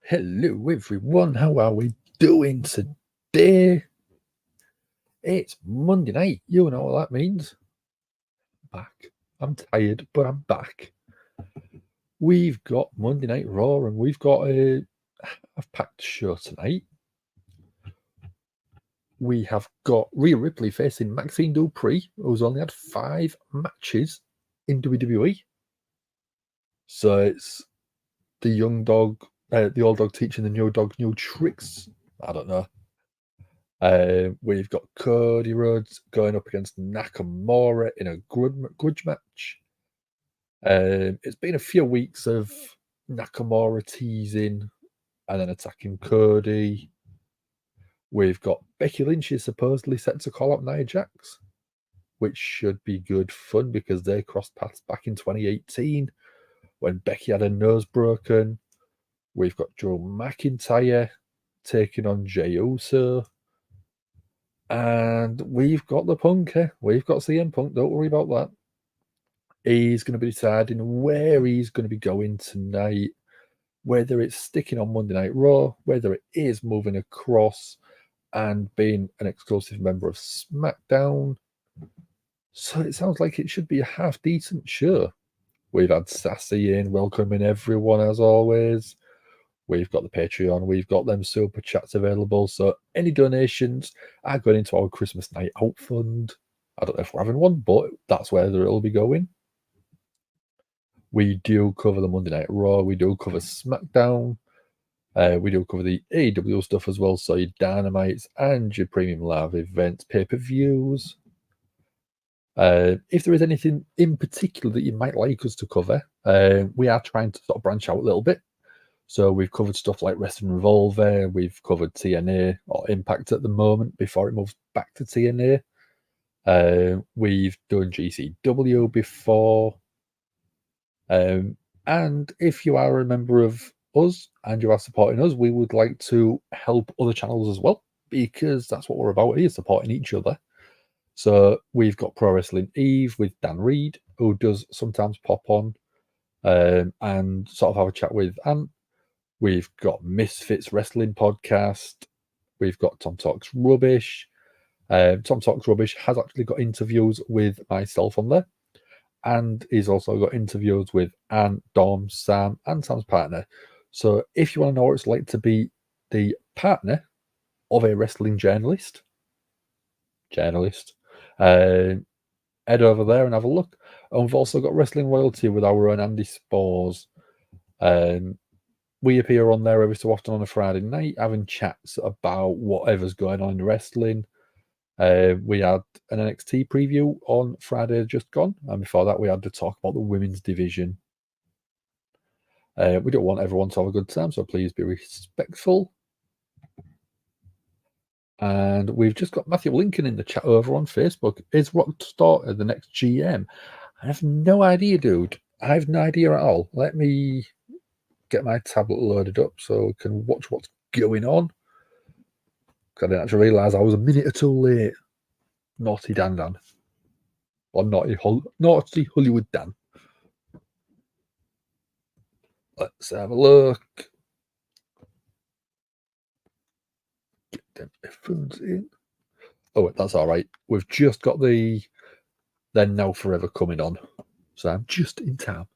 Hello everyone, how are we doing today? It's Monday night, you know what that means. Back. I'm tired, but I'm back. We've got Monday Night Raw and we've got a half-packed show tonight. We have got Rhea Ripley facing Maxxine Dupri, who's only had 5 matches in WWE. So it's the young dog, the old dog teaching the new dog new tricks. I don't know. We've got Cody Rhodes going up against Nakamura in a grudge match. It's been a few weeks of Nakamura teasing and then attacking Cody. We've got Becky Lynch is supposedly set to call out Nia Jax, which should be good fun because they crossed paths back in 2018 when Becky had her nose broken. We've got Drew McIntyre taking on Jey Uso. And we've got the Punk here. We've got Cmpunk. Don't worry about that. He's going to be deciding where he's going to be going tonight, whether it's sticking on Monday Night Raw, whether it is moving across and being an exclusive member of Smackdown. So it sounds like it should be a half-decent show. We've had Sassy in, welcoming everyone as always. We've got the Patreon. We've got them super chats available. So any donations are going into our Christmas night out fund. I don't know if we're having one, but that's where it'll be going. We do cover the Monday Night Raw. We do cover SmackDown. We do cover the AEW stuff as well. So your Dynamites and your Premium Live events, pay-per-views. If there is anything in particular that you might like us to cover, we are trying to sort of branch out a little bit. So we've covered stuff like Wrestling Revolver, we've covered TNA or Impact at the moment before it moves back to TNA. We've done GCW before. And if you are a member of us and you are supporting us, we would like to help other channels as well, because that's what we're about here, supporting each other. So we've got Pro Wrestling Eve with Dan Reed, who does sometimes pop on and sort of have a chat with Ant. We've got Misfits Wrestling Podcast. We've got Tom Talks Rubbish. Tom Talks Rubbish has actually got interviews with myself on there. And he's also got interviews with Ant, Dom, Sam, and Sam's partner. So if you want to know what it's like to be the partner of a wrestling journalist, head over there and have a look. And we've also got Wrestling Royalty with our own Andy Spores. We appear on there every so often on a Friday night, having chats about whatever's going on in wrestling. We had an NXT preview on Friday just gone, and before that we had to talk about the women's division. We don't want everyone to have a good time, so please be respectful. And we've just got Matthew Lincoln in the chat over on Facebook. Is Rockstar the next GM? I have no idea, dude. I have no idea at all. Let me get my tablet loaded up so we can watch what's going on. I didn't actually realise I was a minute or two late. Naughty Dan. Or naughty Hullywood Dan. Let's have a look. Get them headphones in. Oh, wait, that's all right. We've just got the Then Now Forever coming on. So I'm just in time.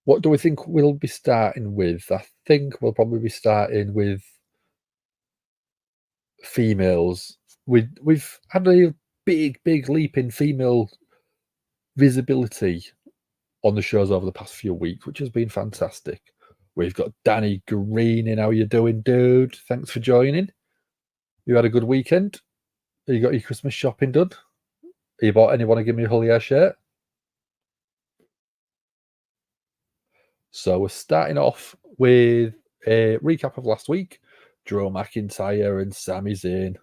What do we think we'll be starting with? I think we'll probably be starting with females. We've had a big leap in female visibility on the shows over the past few weeks, which has been fantastic. We've got Danny Green in. How you doing, dude? Thanks for joining. You had a good weekend? You got your Christmas shopping done? You bought anyone to give me a Hullywood shirt? So we're starting off with a recap of last week. Drew McIntyre and Sami Zayn.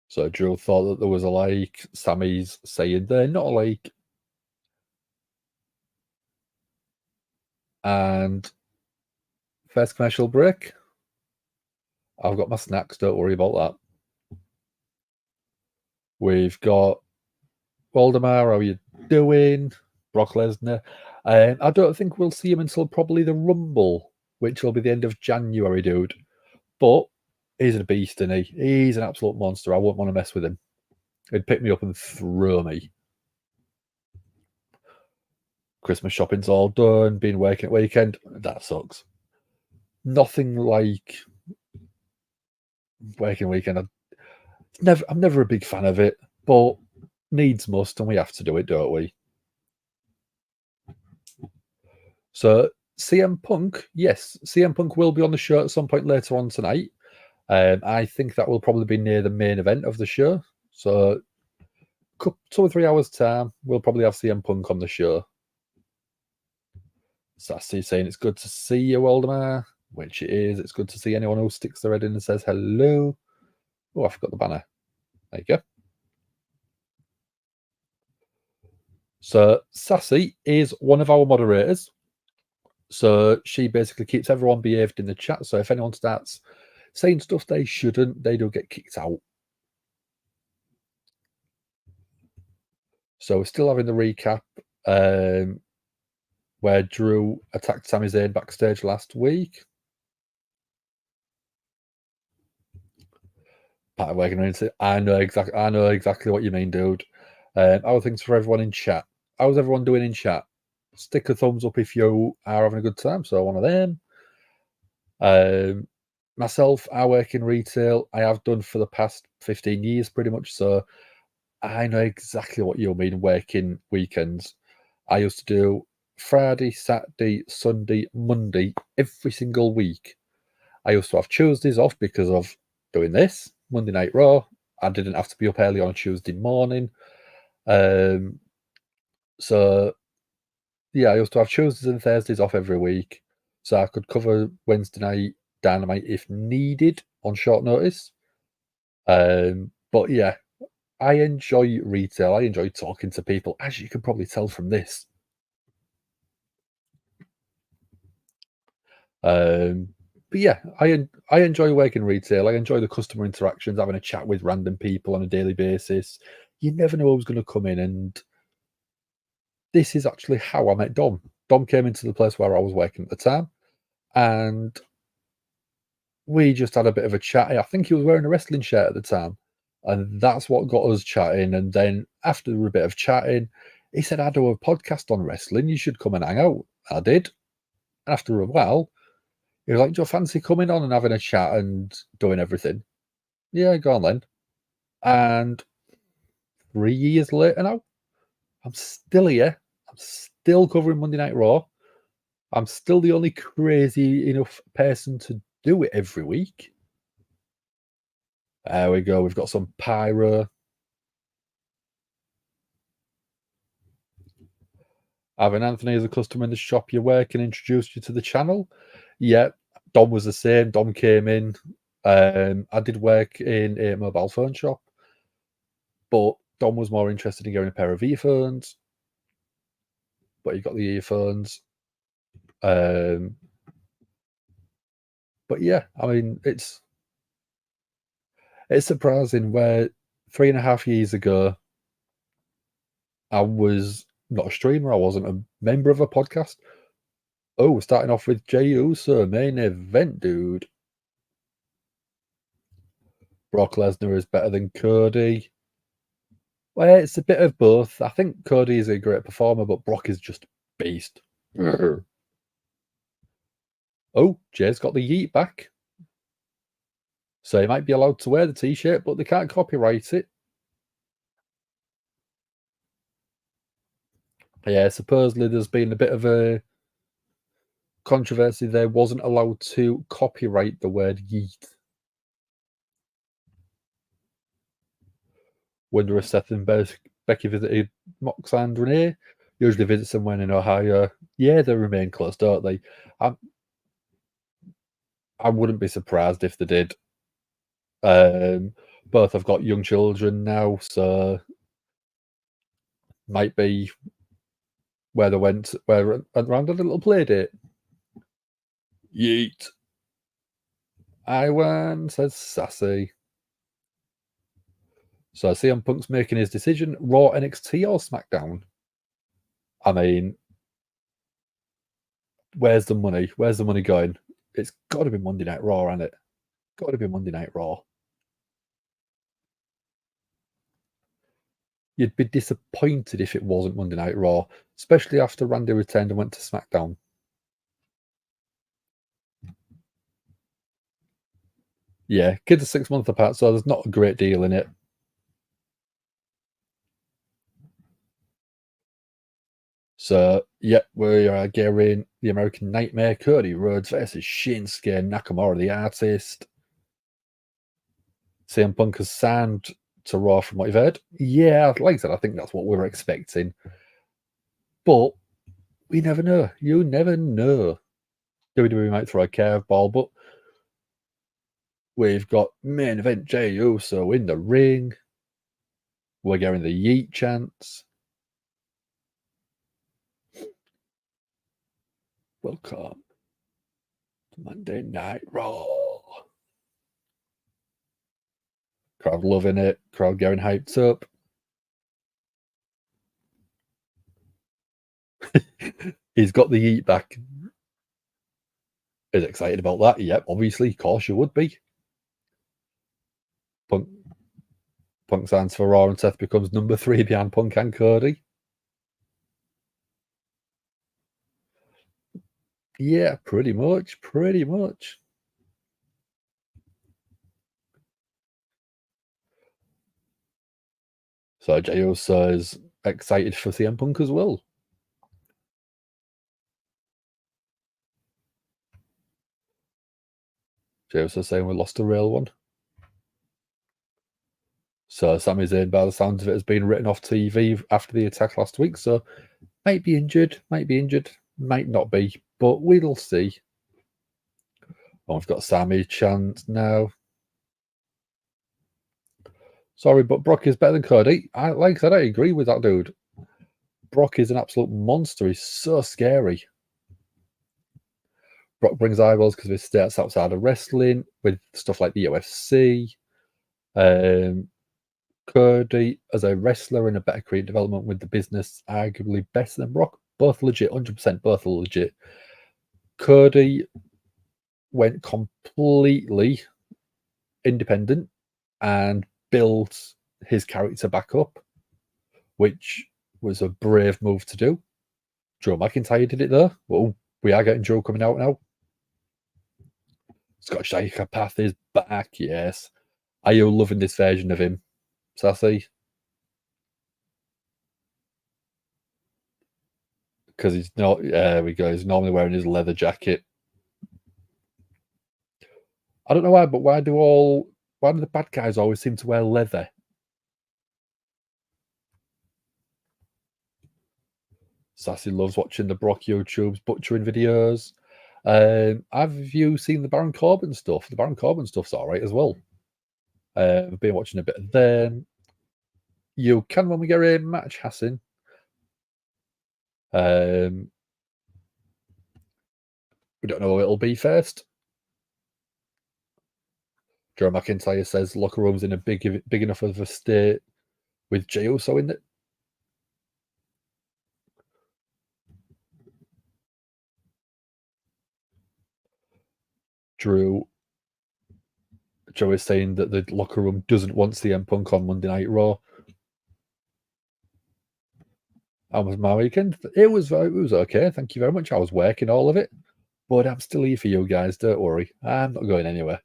So Drew thought that there was a like. Sami's saying they're not alike. And first commercial break. I've got my snacks, don't worry about that. We've got Waldemar, how you doing? Brock Lesnar. I don't think we'll see him until probably the Rumble, which will be the end of January, dude. But he's a beast, isn't he? He's an absolute monster. I wouldn't want to mess with him. He'd pick me up and throw me. Christmas shopping's all done. Been working at weekend. That sucks. Nothing like working weekend. I'm never a big fan of it, but needs must, and we have to do it, don't we? So Cmpunk, yes, Cmpunk will be on the show at some point later on tonight. I think that will probably be near the main event of the show. So 2 or 3 hours time, we'll probably have Cmpunk on the show. Sassy saying it's good to see you, Waldemar, which it is. It's good to see anyone who sticks their head in and says hello. Oh, I forgot the banner. There you go. So Sassy is one of our moderators. So she basically keeps everyone behaved in the chat. So if anyone starts saying stuff they shouldn't, they do get kicked out. So we're still having the recap where Drew attacked Sami Zayn backstage last week. Pat working into I know exactly what you mean, dude. Our things for everyone in chat. How's everyone doing in chat? Stick a thumbs up if you are having a good time. So one of them. Myself, I work in retail. I have done for the past 15 years pretty much. So I know exactly what you mean working weekends. I used to do Friday, Saturday, Sunday, Monday, every single week. I used to have Tuesdays off because of doing this. Monday Night Raw. I didn't have to be up early on a Tuesday morning. So, yeah, I used to have Tuesdays and Thursdays off every week. So I could cover Wednesday night Dynamite if needed on short notice. But yeah, I enjoy retail. I enjoy talking to people, as you can probably tell from this. But yeah, I enjoy working retail. I enjoy the customer interactions, having a chat with random people on a daily basis. You never know who's going to come in, and this is actually how I met Dom. Dom came into the place where I was working at the time, and we just had a bit of a chat. I think he was wearing a wrestling shirt at the time, and that's what got us chatting. And then after a bit of chatting, he said, "I do a podcast on wrestling. You should come and hang out." I did. After a while, he was like, "Do you fancy coming on and having a chat and doing everything?" Yeah, go on then. And 3 years later now, I'm still here. I'm still covering Monday Night Raw. I'm still the only crazy enough person to do it every week. There we go. We've got some pyro. Having Anthony as a customer in the shop you work and introduced you to the channel. Yeah, Dom was the same. Dom came in. I did work in a mobile phone shop, but Dom was more interested in getting a pair of earphones. But he got the earphones. But yeah, I mean, it's surprising where 3.5 years ago I was not a streamer, I wasn't a member of a podcast. Oh, we're starting off with Jey Uso, main event, dude. Brock Lesnar is better than Cody. Well, it's a bit of both. I think Cody is a great performer, but Brock is just a beast. Oh, Jay's got the yeet back. So he might be allowed to wear the t-shirt, but they can't copyright it. Yeah, supposedly there's been a bit of a controversy there. Wasn't allowed to copyright the word yeet. Wonder if Seth and Becky visited Maxxine and Rhea. Usually visit somewhere in Ohio. Yeah, they remain close, don't they? I wouldn't be surprised if they did. Both have got young children now, so might be where they went around a little play date. Yeet. I won, says Sassy. So CM Punk's making his decision. Raw, NXT, or SmackDown? I mean, where's the money? Where's the money going? It's got to be Monday Night Raw, hasn't it? Got to be Monday Night Raw. You'd be disappointed if it wasn't Monday Night Raw, especially after Randy returned and went to Smackdown. Yeah, kids are 6 months apart, so there's not a great deal in it. So, yeah, we are getting the American Nightmare, Cody Rhodes versus Shinsuke Nakamura, the artist. Cmpunk has signed to Raw from what you've heard. Yeah, like I said, I think that's what we were expecting. But we never know. You never know. WWE might throw a curveball, but we've got main event Jey Uso in the ring. We're getting the yeet chants. Welcome to Monday Night Raw. Crowd loving it. Crowd getting hyped up. He's got the yeet back. Is excited about that? Yep, obviously. Of course you would be. Punk signs for Raw and Seth becomes number 3 behind Punk and Cody. Yeah, pretty much. Pretty much. So Jey Uso is excited for CM Punk as well. Jey Uso saying we lost a real one. So Sami Zayn, by the sounds of it, has been written off TV after the attack last week. So might be injured, might not be, but we'll see. Oh, we've got Sami chant now. Sorry, but Brock is better than Cody. Like I said, I agree with that dude. Brock is an absolute monster. He's so scary. Brock brings eyeballs because of his stats outside of wrestling with stuff like the UFC. Cody, as a wrestler in a better career development with the business, arguably better than Brock. Both legit, 100%, both are legit. Cody went completely independent and built his character back up, which was a brave move to do. Drew McIntyre did it there. Well, we are getting Drew coming out now. Scott Psychopath is back, yes. Are you loving this version of him, Sassy? Because he's not, there we go, he's normally wearing his leather jacket. I don't know why, but why do the bad guys always seem to wear leather? Sassy loves watching the Brock YouTube's butchering videos. Have you seen the Baron Corbin stuff? The Baron Corbin stuff's all right as well. I've been watching a bit of them. You can, when we get a match, Hassan. We don't know who it'll be first. Drew McIntyre says locker room's in a big enough of a state with Jey Uso in it. Joe is saying that the locker room doesn't want CM Punk on Monday Night Raw. How was my weekend? It was okay. Thank you very much. I was working all of it, but I'm still here for you guys. Don't worry. I'm not going anywhere.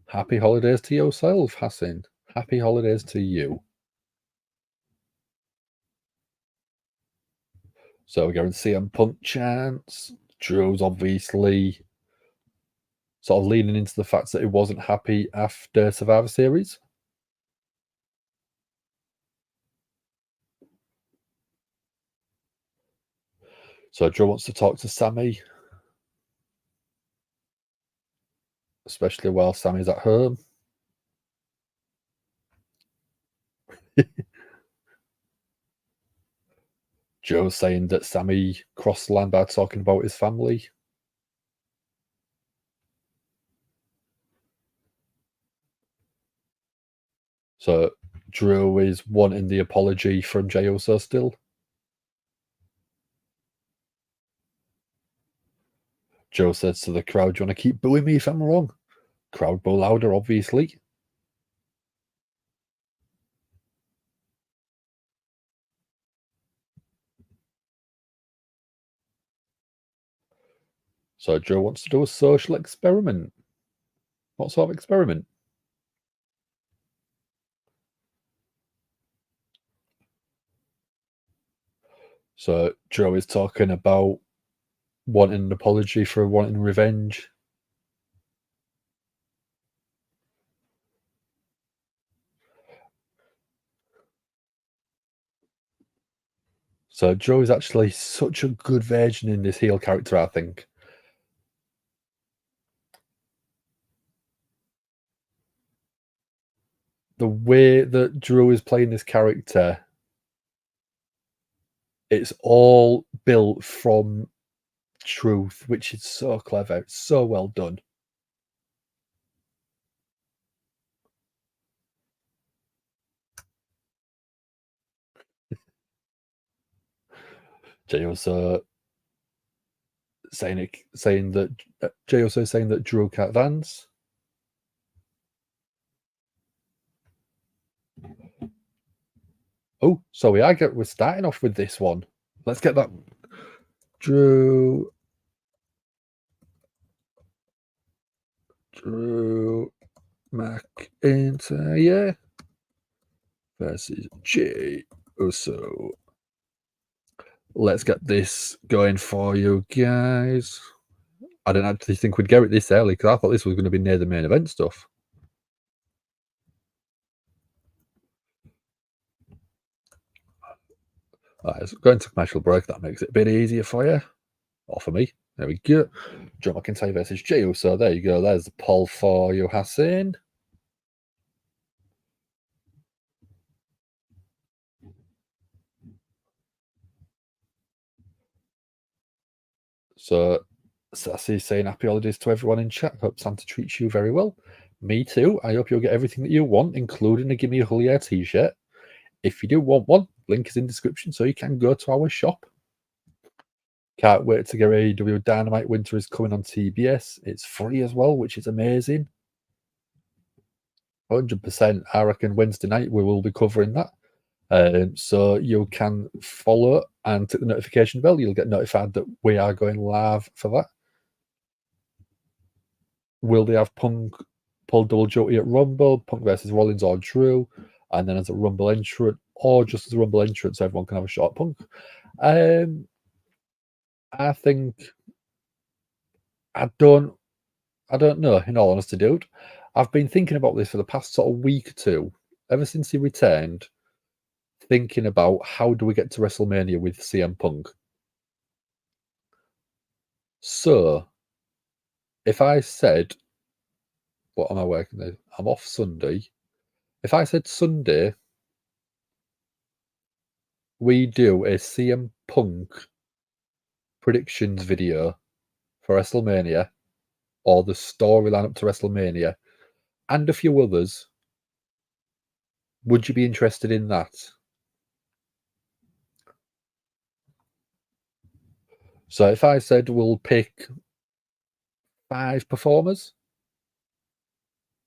Happy holidays to yourself, Hassan. Happy holidays to you. So we're going to CM Punk chants. Drew's obviously sort of leaning into the fact that he wasn't happy after Survivor Series. So Drew wants to talk to Sami, especially while Sami's at home. Joe's saying that Sami crossed the line by talking about his family. So Drew is wanting the apology from Jey Uso still. Joe says to the crowd, "Do you want to keep booing me if I'm wrong?" Crowd boo louder, obviously. So Joe wants to do a social experiment. What sort of experiment? So Joe is talking about wanting an apology for wanting revenge. So Joe is actually such a good version in this heel character, I think. The way that Drew is playing this character, it's all built from truth, which is so clever. It's so well done. Jey Uso saying that Jey Uso saying that Drew can't dance. Oh, so we're starting off with this one. Let's get that. Drew McIntyre versus Jey Uso. Let's get this going for you guys. I didn't actually think we'd get it this early because I thought this was going to be near the main event stuff. All right, so going to commercial break, that makes it a bit easier for you. Or for me. There we go. Drew McIntyre versus Jey Uso. There you go. There's the poll for you, Hassan. So Sassy's saying happy holidays to everyone in chat. Hope Santa treats you very well. Me too. I hope you'll get everything that you want, including a Gimme a Hullywood t-shirt. If you do want one, link is in description so you can go to our shop. Can't wait to get AEW Dynamite. Winter is coming on TBS. It's free as well, which is amazing. 100%. I reckon Wednesday night we will be covering that. So you can follow and tick the notification bell. You'll get notified that we are going live for that. Will they have Punk pull double duty at Rumble, Punk versus Rollins or Drew, and then as a Rumble entrant, or just as a Rumble entrant so everyone can have a shot at Punk? I think I don't know, in all honesty, dude. I've been thinking about this for the past sort of week or two, ever since he returned, thinking about how do we get to WrestleMania with CM Punk. So, if I said, what am I working with? I'm off Sunday. If I said Sunday, we do a CM Punk predictions video for WrestleMania, or the storyline up to WrestleMania, and a few others, would you be interested in that? So if I said we'll pick 5 performers,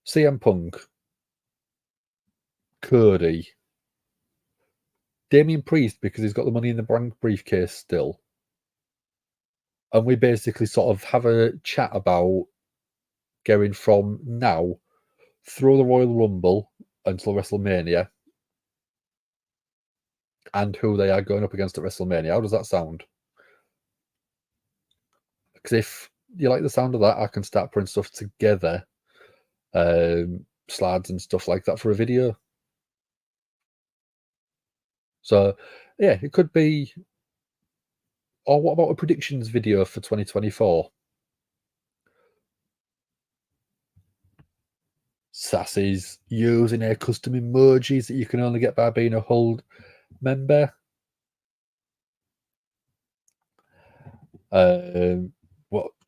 CM Punk, Cody, Damian Priest, because he's got the Money in the Bank briefcase still, and we basically sort of have a chat about going from now through the Royal Rumble until WrestleMania and who they are going up against at WrestleMania. How does that sound? Because if you like the sound of that, I can start putting stuff together, slides and stuff like that for a video. So, yeah, it could be. Or what about a predictions video for 2024? Sassy's using her custom emojis that you can only get by being a Hull member.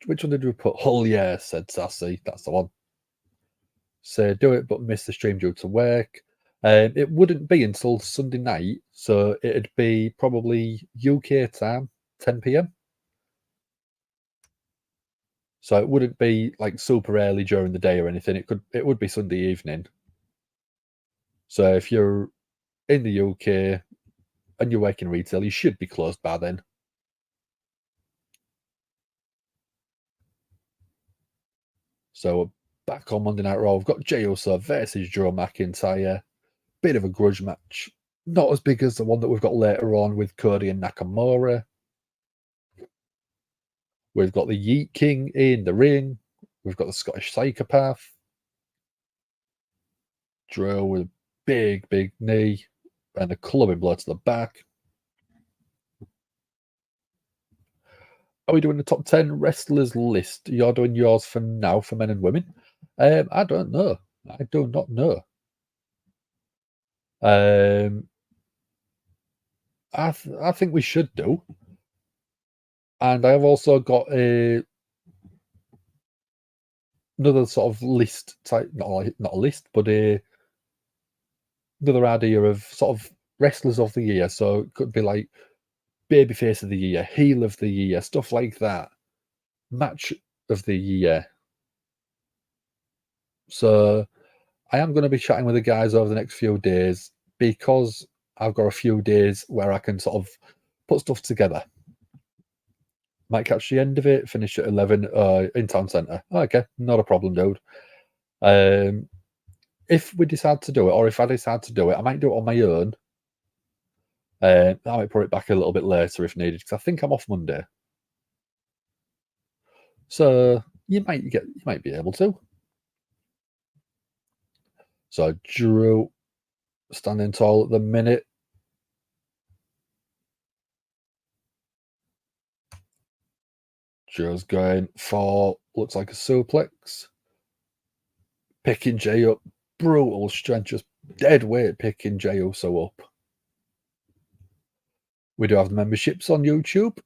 Which one did we put? Hull, yeah, said Sassy. That's the one. Say do it, but miss the stream due to work. It wouldn't be until Sunday night, so it'd be probably UK time, 10 p.m. So it wouldn't be like super early during the day or anything. It would be Sunday evening. So if you're in the UK and you're working retail, you should be closed by then. So back on Monday Night Raw, we've got Jey Uso versus Drew McIntyre. Bit of a grudge match. Not as big as the one that we've got later on with Cody and Nakamura. We've got the Yeet King in the ring. We've got the Scottish Psychopath. Drew with a big, big knee and a clubbing blow to the back. Are we doing the top 10 wrestlers list? You're doing yours for now for men and women. I don't know. I do not know. I think we should do. And I've also got another sort of list type, not a list, but another idea of sort of wrestlers of the year. So it could be like babyface of the year, heel of the year, stuff like that. Match of the year. So I am going to be chatting with the guys over the next few days because I've got a few days where I can sort of put stuff together. Might catch the end of it, finish at 11 in town centre. Okay, not a problem, dude. If we decide to do it, or if I decide to do it, I might do it on my own. I might put it back a little bit later if needed, because I think I'm off Monday. So you might be able to. So Drew standing tall at the minute. Drew's going for looks like a suplex. Picking Jey up. Brutal strength, just dead weight picking Jey Uso up. We do have the memberships on YouTube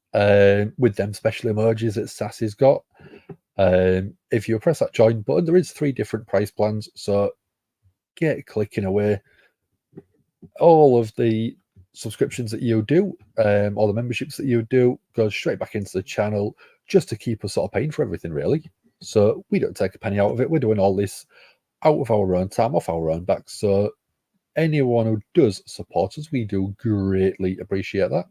with them special emojis that Sassy's got. If you press that join button, there is 3 different price plans, so get clicking away. All of the subscriptions that you do, all the memberships that you do, go straight back into the channel just to keep us sort of paying for everything, really. So we don't take a penny out of it. We're doing all this out of our own time, off our own backs. So anyone who does support us, we do greatly appreciate that.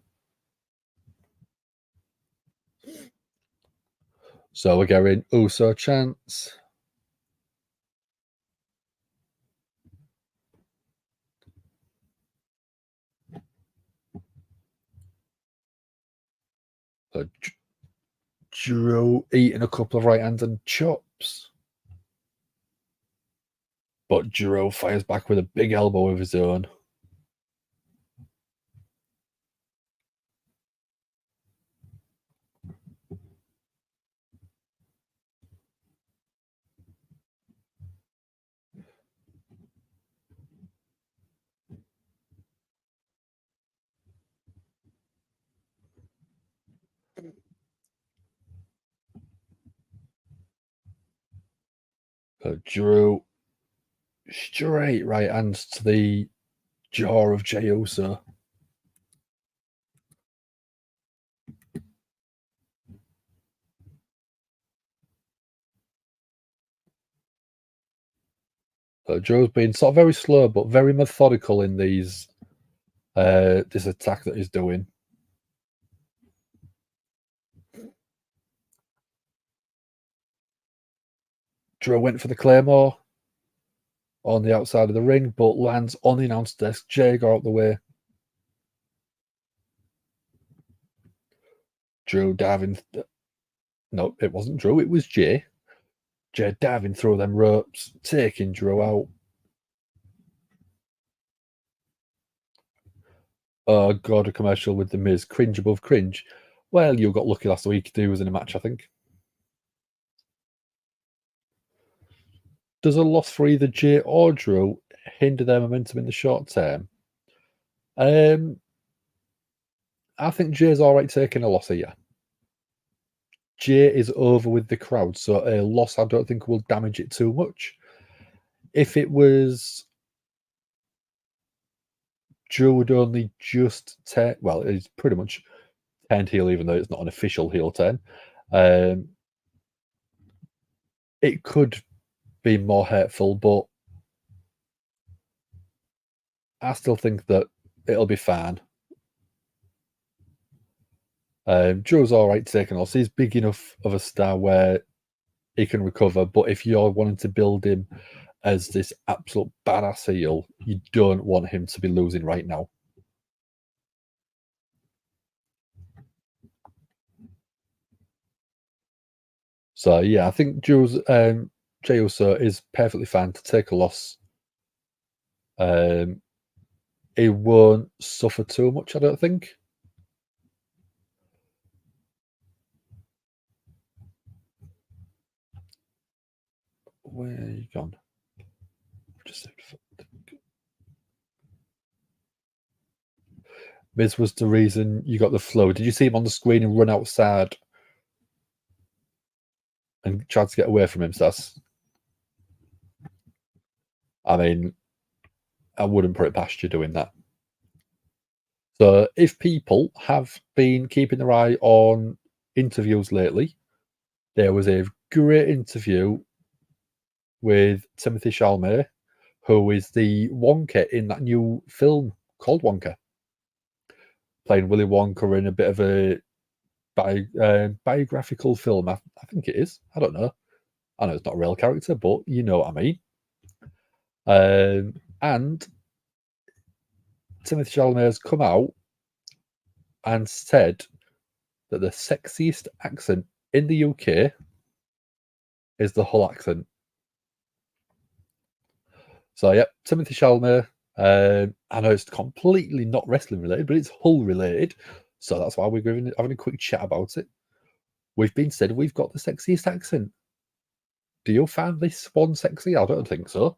So we're going Uso chance. Drew eating a couple of right hands and chops. But Drew fires back with a big elbow of his own. Drew straight right hands to the jaw of Jey Uso. Drew's been sort of very slow but very methodical in these this attack that he's doing. Drew went for the Claymore on the outside of the ring, but lands on the announce desk. Jey got out the way. Drew diving. No, it wasn't Drew. It was Jey. Jey diving through them ropes, taking Drew out. Oh, God, a commercial with The Miz. Cringe above cringe. Well, you got lucky last week. He was in a match, I think. Does a loss for either Jey or Drew hinder their momentum in the short term? I think Jey's all right taking a loss here. Jey is over with the crowd, so a loss I don't think will damage it too much. If it was Drew would only just turn, well, it's pretty much turned heel, even though it's not an official heel turn. It could be more hurtful, but I still think that it'll be fine. Drew's all right taking loss. He's big enough of a star where he can recover, but if you're wanting to build him as this absolute badass heel, you don't want him to be losing right now. So yeah, I think Drew's Jey Uso is perfectly fine to take a loss. He won't suffer too much, I don't think. Where are you gone? Miz was the reason you got the flow. Did you see him on the screen and run outside and tried to get away from him, Sass? I mean, I wouldn't put it past you doing that. So if people have been keeping their eye on interviews lately, there was a great interview with Timothy Chalamet, who is the Wonka in that new film called Wonka, playing Willy Wonka in a bit of a biographical film. I think it is. I don't know. I know it's not a real character, but you know what I mean. And Timothy Chalamet has come out and said that the sexiest accent in the UK is the Hull accent. So, yeah, Timothy Chalamet. I know it's completely not wrestling related, but it's Hull related. So that's why we're having a quick chat about it. We've been said we've got the sexiest accent. Do you find this one sexy? I don't think so.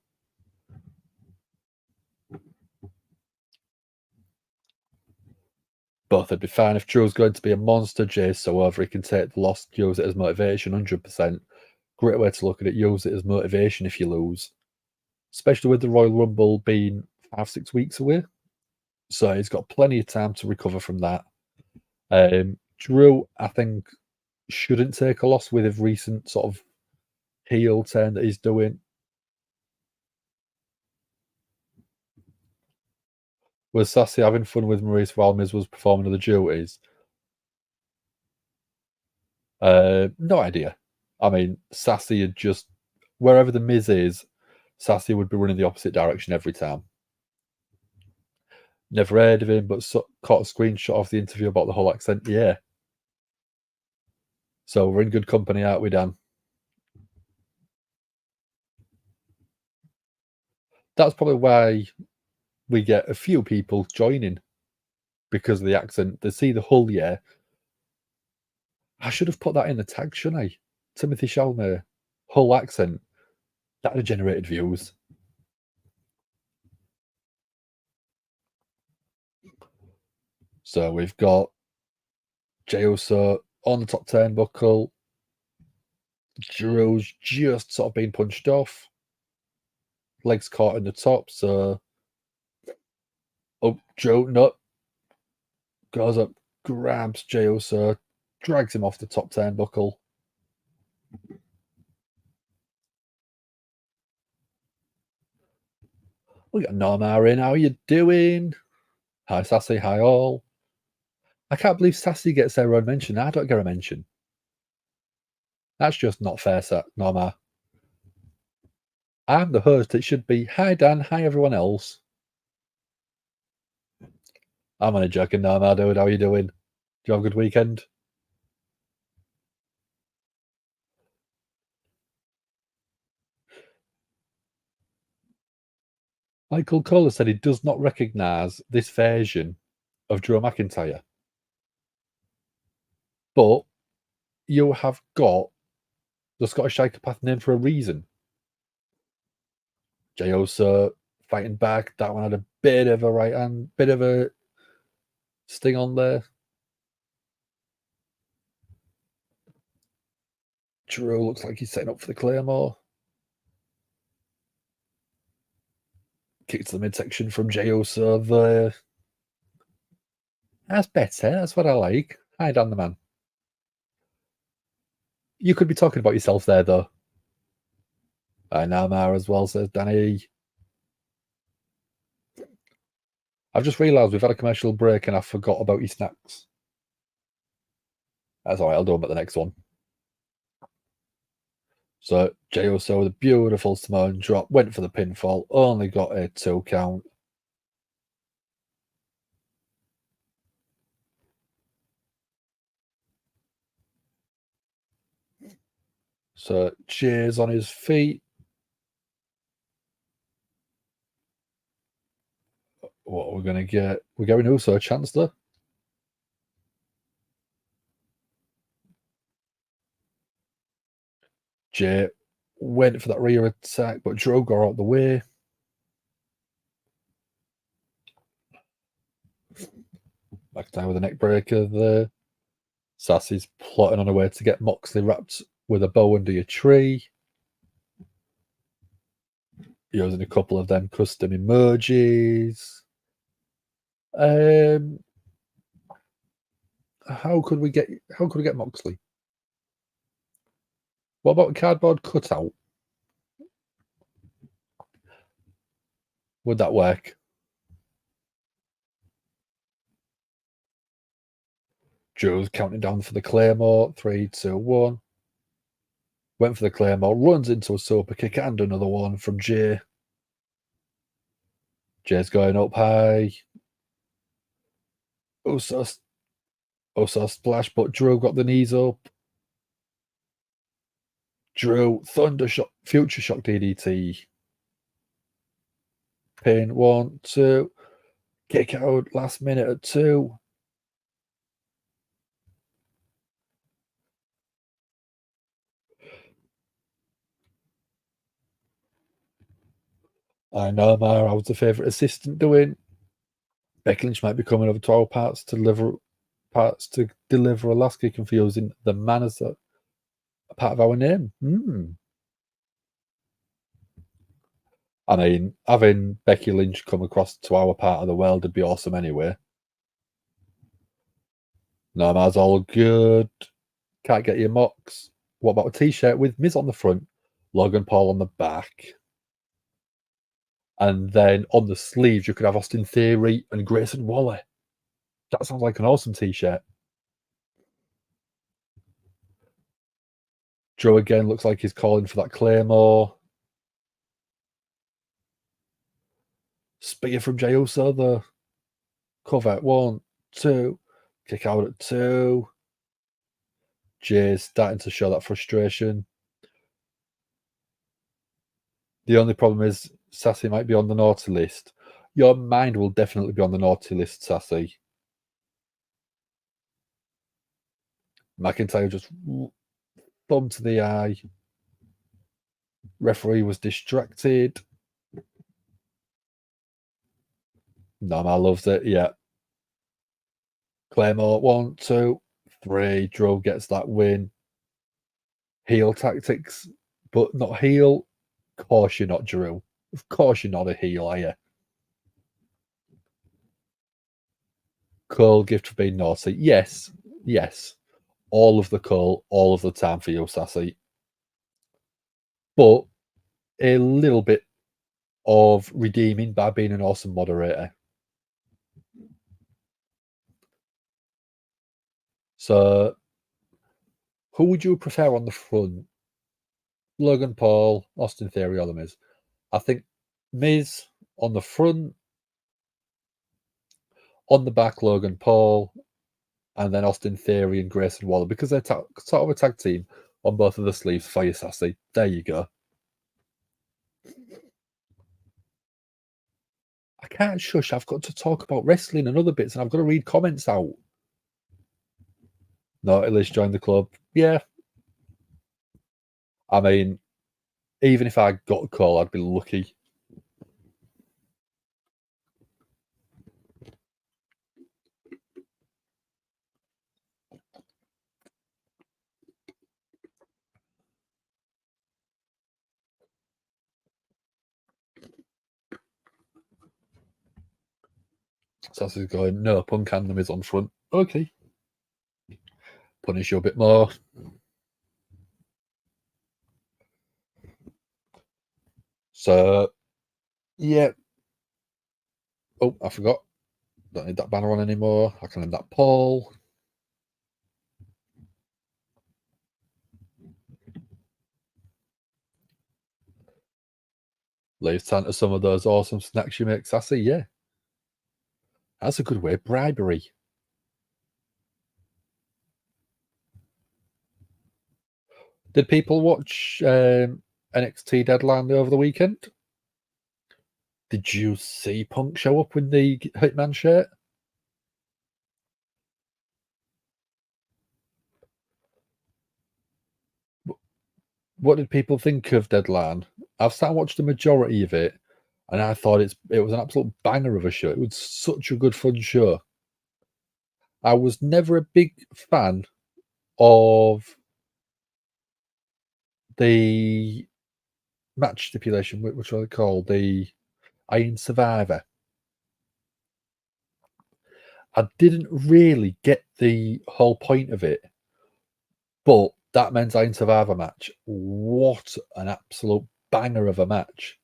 Both would be fine. If Drew's going to be a monster, Jay's so over, he can take the loss, use it as motivation, 100%. Great way to look at it. Use it as motivation if you lose. Especially with the Royal Rumble being 5-6 weeks away. So he's got plenty of time to recover from that. Drew, I think, shouldn't take a loss with a recent sort of heel turn that he's doing. Was Sassy having fun with Maurice while Miz was performing other duties? No idea. I mean, Sassy had just, wherever the Miz is, Sassy would be running the opposite direction every time. Never heard of him, but caught a screenshot of the interview about the whole accent. Yeah. So we're in good company, aren't we, Dan? That's probably why we get a few people joining, because of the accent. They see the Hull, yeah. I should have put that in the tag, shouldn't I? Timothy Chalamet, Hull accent. That would have generated views. So we've got Jey Uso on the top turnbuckle. Drew's just sort of being punched off. Legs caught in the top, so Drew nut goes up, grabs Jey Uso, drags him off the top turnbuckle. We got Norma in. How you doing? Hi, Sassy. Hi, all. I can't believe Sassy gets her own mention. I don't get a mention. That's just not fair, Norma. I'm the host. It should be hi, Dan. Hi, everyone else. I'm only joking, Norma, dude. How are you doing? Do you have a good weekend? Michael Kohler said he does not recognise this version of Drew McIntyre. But you have got the Scottish psychopath name for a reason. Jey Uso fighting back. That one had a bit of a right hand, bit of a sting on there. Drew looks like he's setting up for the Claymore. kick to the midsection from Jey Uso there. That's better. That's what I like. Hi, Dan the man. You could be talking about yourself there, though. I know Mar as well, says Danny. I've just realised we've had a commercial break and I forgot about your snacks. That's all right, I'll do them at the next one. So Jey Uso with a beautiful Samoan drop, went for the pinfall, only got a 2 count. So Jay's on his feet. What are we going to get? We're going Uso a chance there. Jay went for that rear attack, but Drew got out of the way. McIntyre with a neck breaker there. Sassy's plotting on her way to get Moxley wrapped with a bow under your tree. Using a couple of them custom emojis. How could we get Moxley? What about a cardboard cutout? Would that work? Drew's counting down for the Claymore. 3, 2, 1. Went for the Claymore, runs into a super kick and another one from Jay. Jay's going up high. Uso splash, but Drew got the knees up. Drew, Thunder Shock, Future Shock DDT. Pin 1, 2. Kick out last minute at 2. I know, Mara, I was the favourite assistant doing. Becky Lynch might be coming over to our parts to deliver a last kick and for using the man as a part of our name. I mean, having Becky Lynch come across to our part of the world would be awesome anyway. No, that's all good. Can't get your Mox. What about a t-shirt with Miz on the front, Logan Paul on the back? And then on the sleeves, you could have Austin Theory and Grayson Waller. That sounds like an awesome t-shirt. Joe again looks like he's calling for that Claymore. Spear from Jey Uso, the cover. 1, 2. Kick out at 2. Jay's starting to show that frustration. The only problem is Sassy might be on the naughty list. Your mind will definitely be on the naughty list, Sassy. McIntyre just thumb to the eye. Referee was distracted. Nama loves it, yeah. Claymore, 1, 2, 3. Drew gets that win. Heel tactics, but not heel. Of course you're not Drew. Of course you're not a heel, are you? Cole gift for being naughty. Yes. All of the Cole, all of the time for you, Sassy. But a little bit of redeeming by being an awesome moderator. So, who would you prefer on the front? Logan Paul, Austin Theory, or The Miz? I think Miz on the front, on the back, Logan Paul, and then Austin Theory and Grayson Waller, because they're sort of a tag team on both of the sleeves for you, Sassy. There you go. I can't shush. I've got to talk about wrestling and other bits, and I've got to read comments out. No, at least join the club. Yeah. I mean, even if I got a call, I'd be lucky. Sassy's going, no, Punk Anthem is on front. Okay. Punish you a bit more. So, yeah. Oh, I forgot. Don't need that banner on anymore. I can end that poll. Leaves time to some of those awesome snacks you make, Sassy. Yeah. That's a good way. Bribery. Did people watch NXT Deadline over the weekend? Did you see Punk show up with the Hitman shirt? What did people think of Deadline? I've sat and watched the majority of it, and I thought it was an absolute banger of a show. It was such a good fun show. I was never a big fan of the match stipulation, which are called the Iron Survivor. I didn't really get the whole point of it, but that men's Iron Survivor match, what an absolute banger of a match.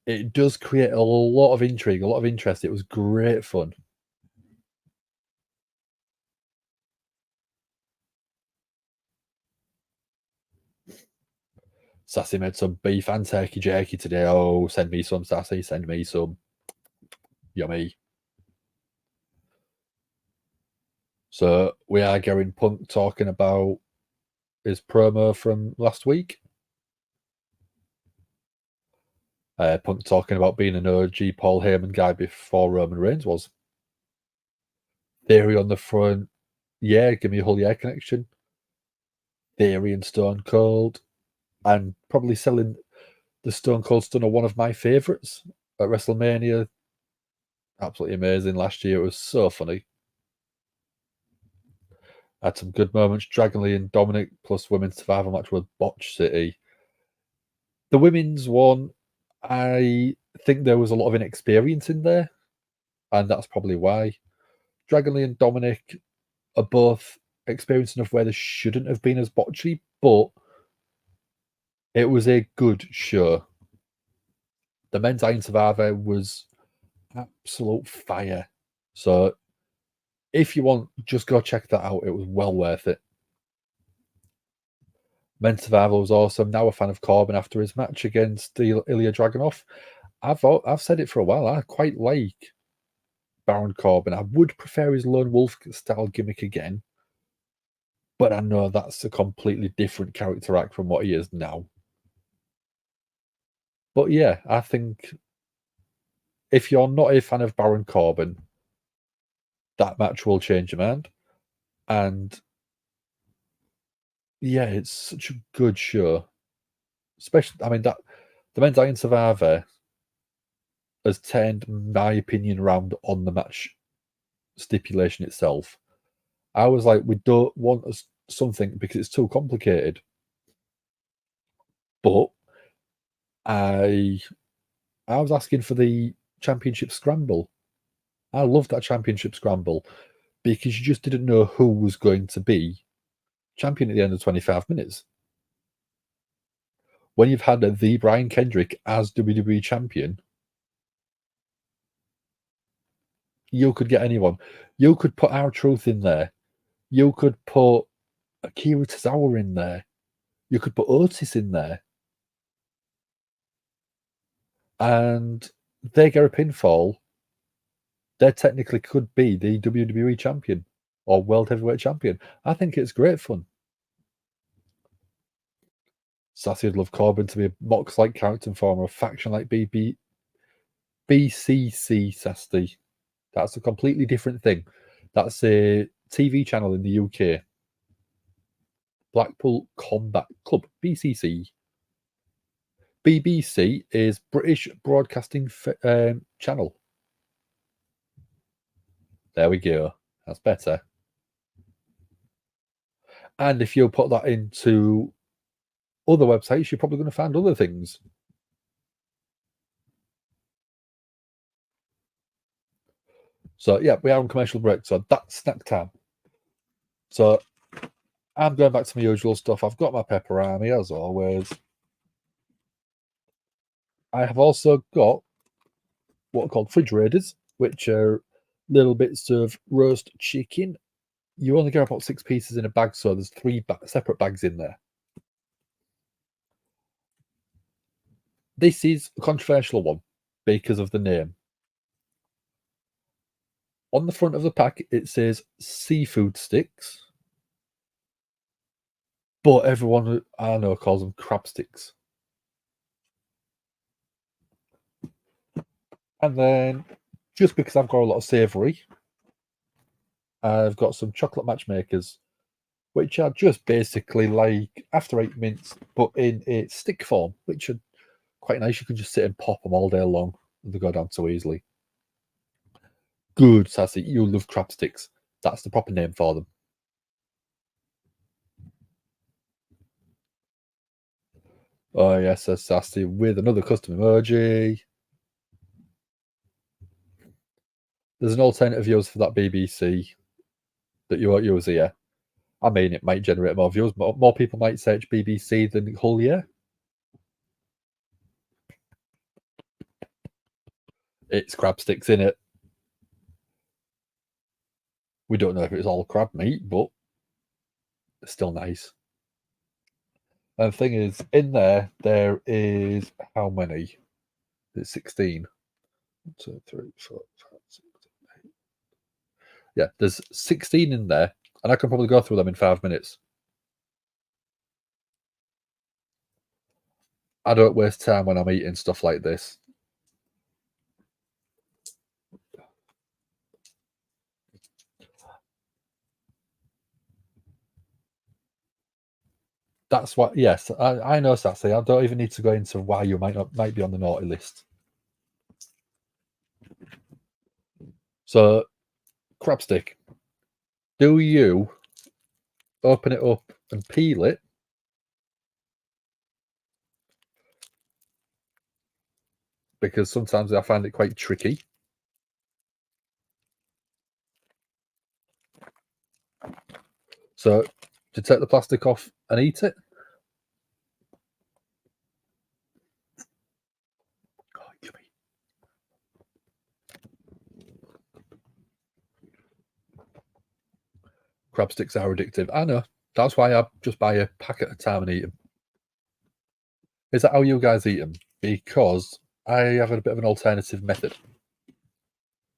It does create a lot of intrigue, a lot of interest. It was great fun. Sassy made some beef and turkey jerky today. Oh, send me some, Sassy. Send me some. Yummy. So we are getting Punk talking about his promo from last week. Punk talking about being an OG Paul Heyman guy before Roman Reigns was. Theory on the front. Yeah, give me a Hullywood connection. Theory and Stone Cold. And probably selling the Stone Cold Stunner, one of my favourites at WrestleMania. Absolutely amazing. Last year it was so funny. Had some good moments. Dragon Lee and Dominic plus women's survival match with Botch City. The women's one, I think there was a lot of inexperience in there, and that's probably why. Dragon Lee and Dominic are both experienced enough where they shouldn't have been as botchy, but it was a good show. The men's Iron Survivor was absolute fire. So if you want, just go check that out. It was well worth it. Men's Survivor was awesome. Now a fan of Corbin after his match against Ilya Dragunov. I've said it for a while. I quite like Baron Corbin. I would prefer his lone wolf style gimmick again, but I know that's a completely different character act from what he is now. But yeah, I think if you're not a fan of Baron Corbin, that match will change your mind. And yeah, it's such a good show. Especially, I mean, that the men's Iron Survivor has turned my opinion around on the match stipulation itself. I was like, we don't want something because it's too complicated. But I was asking for the championship scramble. I loved that championship scramble because you just didn't know who was going to be champion at the end of 25 minutes. When you've had the Brian Kendrick as WWE champion, you could get anyone. You could put R-Truth in there. You could put Akira Tozawa in there. You could put Otis in there. And they get a pinfall. They technically could be the WWE champion or World Heavyweight champion. I think it's great fun. Sassy would love Corbin to be a Mox-like character and form a faction like BCC Sassy. That's a completely different thing. That's a TV channel in the UK. Blackpool Combat Club, BCC. BBC is British Broadcasting Channel. There we go. That's better. And if you put that into other websites, you're probably going to find other things. So, yeah, we are on commercial break. So, that's snack time. So, I'm going back to my usual stuff. I've got my pepperoni, as always. I have also got what are called fridge raiders, which are little bits of roast chicken. You only get about 6 pieces in a bag, so there's 3 separate bags in there. This is a controversial one because of the name. On the front of the pack, it says seafood sticks, but everyone I know calls them crab sticks. And then, just because I've got a lot of savoury, I've got some chocolate matchmakers, which are just basically like After 8 mints, but in a stick form, which are quite nice. You can just sit and pop them all day long, and they go down so easily. Good, Sassy. You love crab sticks. That's the proper name for them. Oh, yes, says Sassy, with another custom emoji. There's an alternative use for that BBC that you won't use here. I mean, it might generate more views. More people might search BBC than Hullywood. It's crab sticks in it. We don't know if it's all crab meat, but it's still nice. And the thing is, in there is how many? It's 16. 1, 2, 3, 4, 5, 6, 7, 8. Yeah, there's 16 in there, and I can probably go through them in 5 minutes. I don't waste time when I'm eating stuff like this. That's what. Yes, I know, Sassy. I don't even need to go into why you might be on the naughty list. So, crab stick. Do you open it up and peel it? Because sometimes I find it quite tricky. So, to take the plastic off and eat it? Oh, yummy. Crab sticks are addictive. I know. That's why I just buy a pack at a time and eat them. Is that how you guys eat them? Because I have a bit of an alternative method.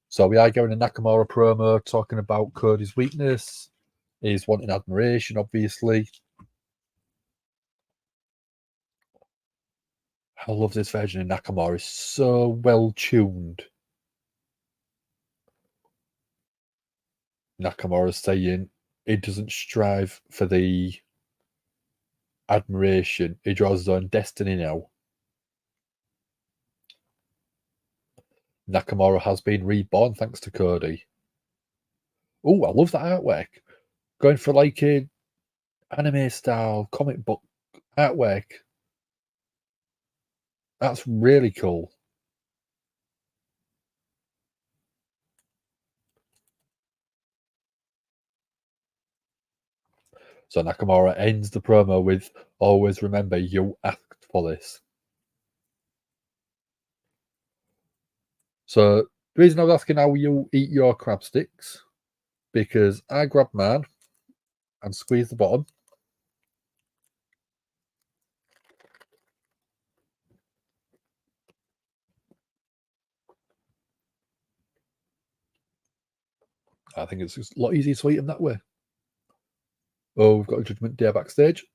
So we are getting a Nakamura promo talking about Cody's weakness. He's wanting admiration, obviously. I love this version of Nakamura. It's so well tuned. Nakamura saying he doesn't strive for the admiration. He draws his own destiny now. Nakamura has been reborn thanks to Cody. Oh, I love that artwork. Going for like a anime style comic book artwork. That's really cool. So Nakamura ends the promo with, always remember you asked for this. So the reason I was asking how you eat your crab sticks, because I grab mine and squeeze the bottom. I think it's just a lot easier to eat them that way. Oh, we've got a Judgment Day backstage.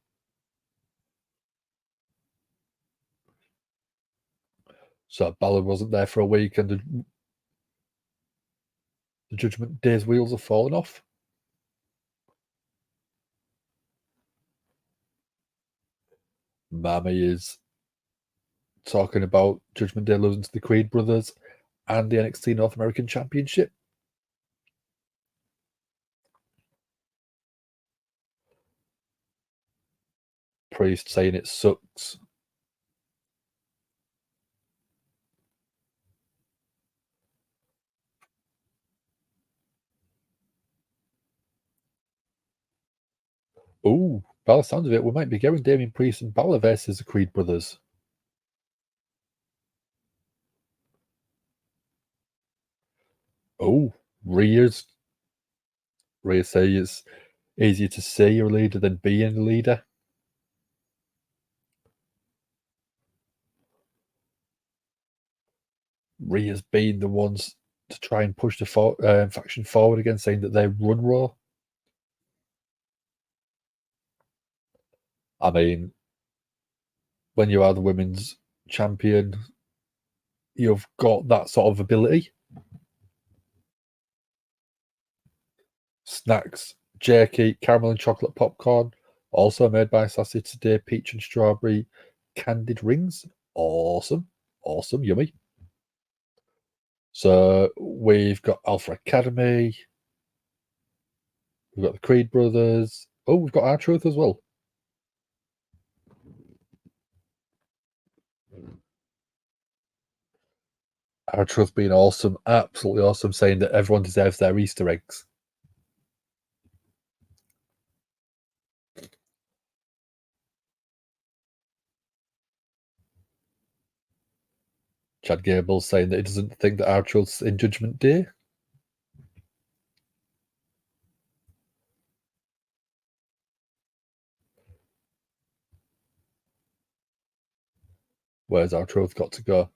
So Balor wasn't there for a week and the Judgment Day's wheels have fallen off. Mami is talking about Judgment Day losing to the Creed brothers and the NXT North American Championship. Priest saying it sucks. Oh, by the sounds of it, we might be getting Damian Priest and Balor versus the Creed brothers. Oh, Rhea say it's easier to say you're a leader than being a leader. Rhea's been the ones to try and push the faction forward again, saying that they run Raw. I mean, when you are the women's champion, you've got that sort of ability. Snacks, jerky, caramel and chocolate popcorn, also made by Sassy today, peach and strawberry candied rings. Awesome, yummy. So we've got Alpha Academy, we've got the Creed brothers. Oh, we've got R-Truth as well. R-Truth being awesome, absolutely awesome, saying that everyone deserves their Easter eggs. Chad Gable saying that he doesn't think that R-Truth's in Judgment Day. Where's R-Truth got to go?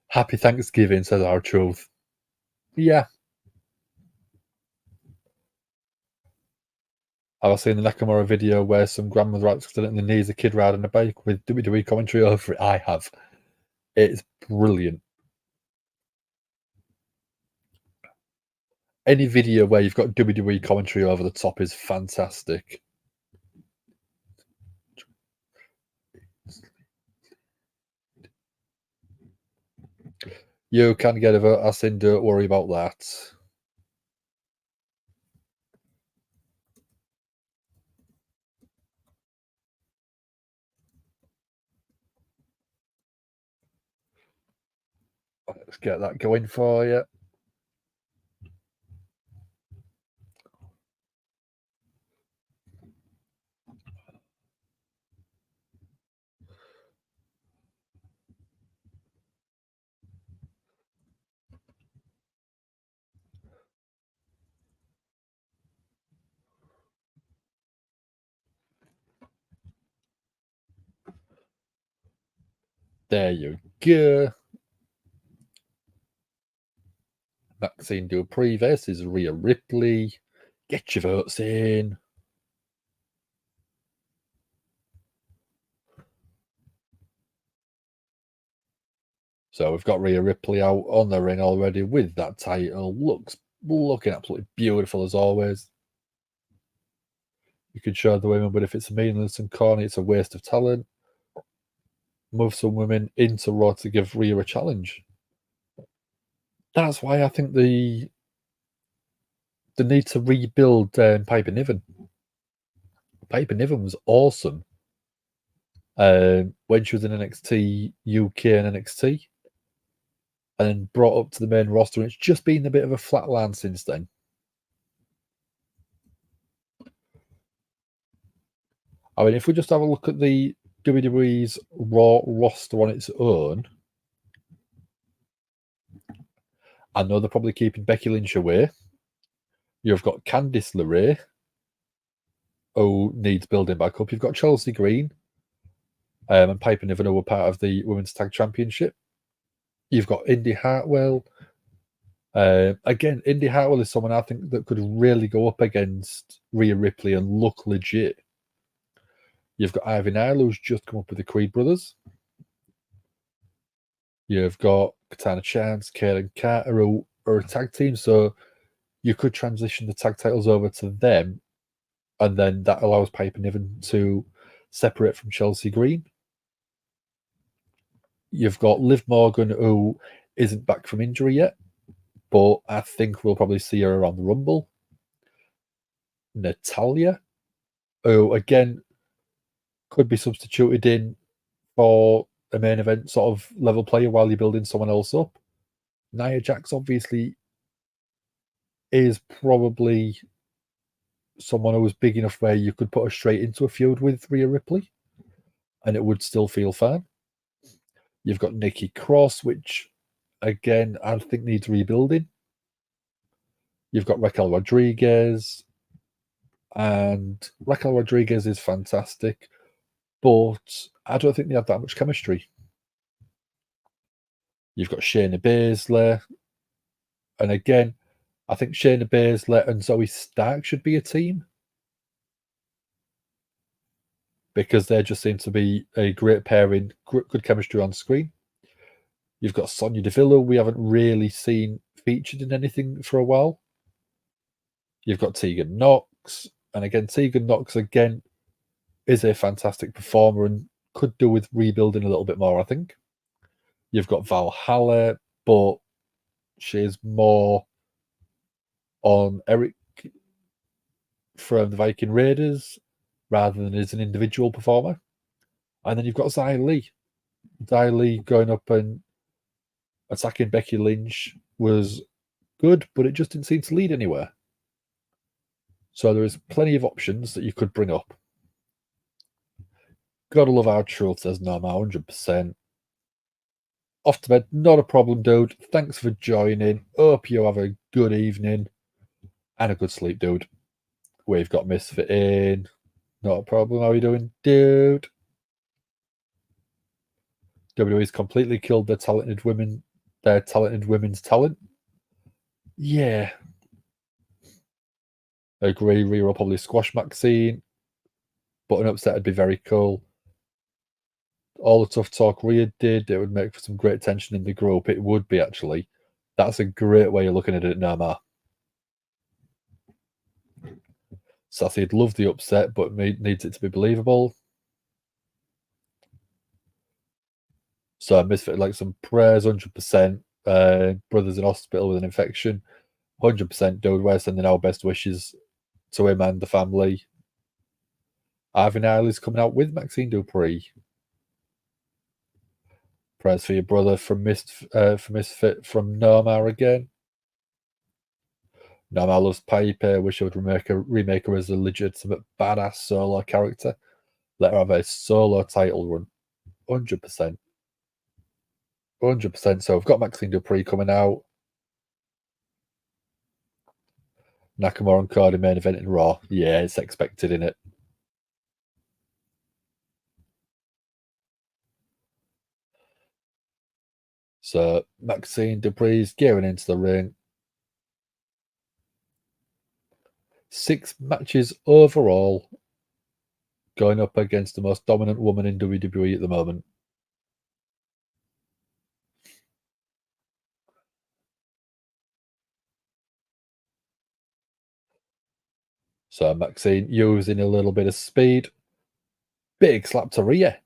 Happy Thanksgiving, says R-Truth. Yeah. I've seen the Nakamura video where some grandmother accidentally knees a kid riding a bike with WWE commentary over it. I have. It's brilliant. Any video where you've got WWE commentary over the top is fantastic. You can get a vote, I said, don't worry about that. Let's get that going for you. There you go. Maxxine Dupri versus Rhea Ripley. Get your votes in. So we've got Rhea Ripley out on the ring already with that title. Looking absolutely beautiful as always. You could show the women, but if it's meaningless and corny, it's a waste of talent. Move some women into Raw to give Rhea a challenge. That's why I think the need to rebuild Piper Niven. Piper Niven was awesome when she was in NXT UK and NXT, and then brought up to the main roster, and it's just been a bit of a flatland since then. I mean, if we just have a look at the WWE's Raw roster on its own, I know they're probably keeping Becky Lynch away. You've got Candice LeRae, who needs building back up. You've got Chelsea Green and Piper Niven, who were part of the Women's Tag Championship. You've got Indy Hartwell. Again, Indy Hartwell is someone I think that could really go up against Rhea Ripley and look legit. You've got Ivy Nile, who's just come up with the Creed brothers. You've got Katana Chance, Karen Carter, who are a tag team, so you could transition the tag titles over to them, and then that allows Piper Niven to separate from Chelsea Green. You've got Liv Morgan, who isn't back from injury yet, but I think we'll probably see her around the Rumble. Natalya, who again could be substituted in for a main event sort of level player while you're building someone else up. Nia Jax obviously is probably someone who was big enough where you could put her straight into a feud with Rhea Ripley and it would still feel fine. You've got Nikki Cross, which, again, I think needs rebuilding. You've got Raquel Rodriguez, and Raquel Rodriguez is fantastic, but I don't think they have that much chemistry. You've got Shayna Baszler, and again, I think Shayna Baszler and Zoe Stark should be a team because they just seem to be a great pairing, good chemistry on screen. You've got Sonya Deville, we haven't really seen featured in anything for a while. You've got Tegan Nox, and again, Tegan Nox again is a fantastic performer and could do with rebuilding a little bit more, I think. You've got Valhalla, but she's more on Eric from the Viking Raiders rather than as an individual performer. And then you've got Xia Li. Xia Li going up and attacking Becky Lynch was good, but it just didn't seem to lead anywhere. So there is plenty of options that you could bring up. Gotta love our truth, says Norma, 100%. Off to bed, not a problem, dude. Thanks for joining. Hope you have a good evening and a good sleep, dude. We've got Misfit in. Not a problem. How are you doing, dude? WWE's completely killed their talented women's talent. Yeah. I agree. Rhea will probably squash Maxxine, but an upset would be very cool. All the tough talk Rhea did, it would make for some great tension in the group. It would be, actually. That's a great way of looking at it, Nama. Sassy'd love the upset, but needs it to be believable. So Misfit like some prayers, 100%. Brother's in hospital with an infection, 100%. Dude, we're sending our best wishes to him and the family. Ivan Eiley's coming out with Maxxine Dupri. Prayers for your brother from Misfit from Norma again. Norma loves Piper. Wish I would remake her as a legitimate badass solo character. Let her have a solo title run. 100%. 100%. So we've got Maxxine Dupri coming out. Nakamura and Cody main event in Raw. Yeah, it's expected, innit? So Maxxine Dupri's gearing into the ring. 6 matches overall, going up against the most dominant woman in WWE at the moment. So Maxxine using a little bit of speed. Big slap to Rhea.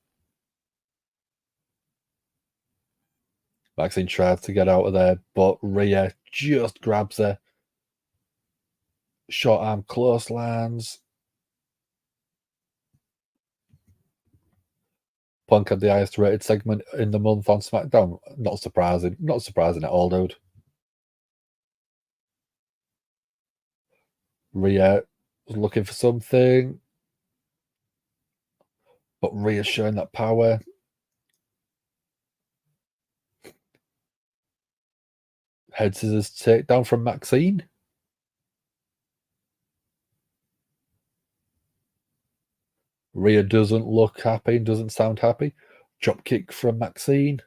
Maxxine tries to get out of there, but Rhea just grabs her. Short arm clotheslines. Punk had the highest rated segment in the month on SmackDown. Not surprising. Not surprising at all, dude. Rhea was looking for something, but Rhea's showing that power. Head scissors takedown from Maxxine. Rhea doesn't look happy and doesn't sound happy. Drop kick from Maxxine.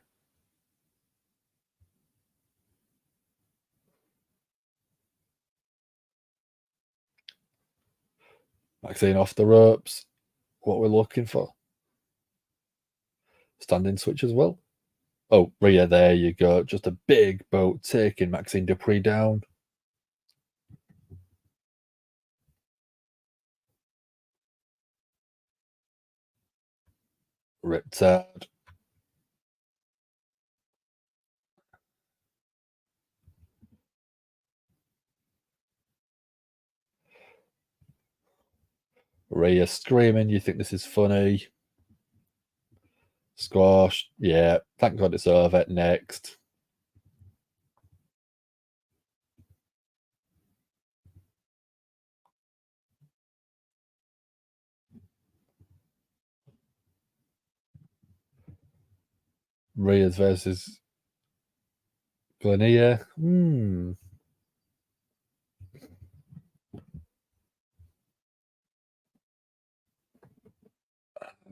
Maxxine off the ropes. What we're looking for. Standing switch as well. Oh, Rhea, there you go. Just a big boat taking Maxxine Dupri down. Riptide. Rhea screaming. You think this is funny? Squash. Yeah. Thank God it's over. Next. Rhea's versus Nia.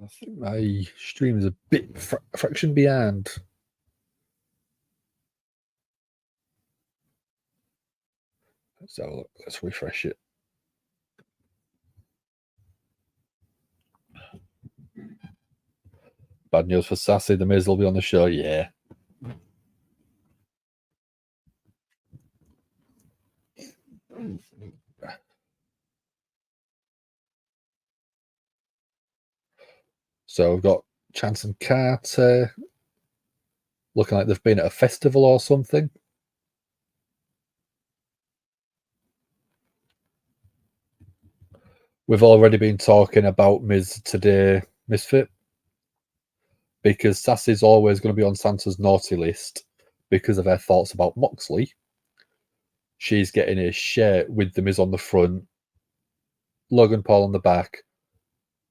I think my stream is a bit fraction behind. Let's have a look. Let's refresh it. Bad news for Sassy. The Miz will be on the show. Yeah. So we've got Chance and Carter looking like they've been at a festival or something. We've already been talking about Miz today, Misfit, because Sassy's always going to be on Santa's naughty list because of her thoughts about Moxley. She's getting a share with the Miz on the front, Logan Paul on the back,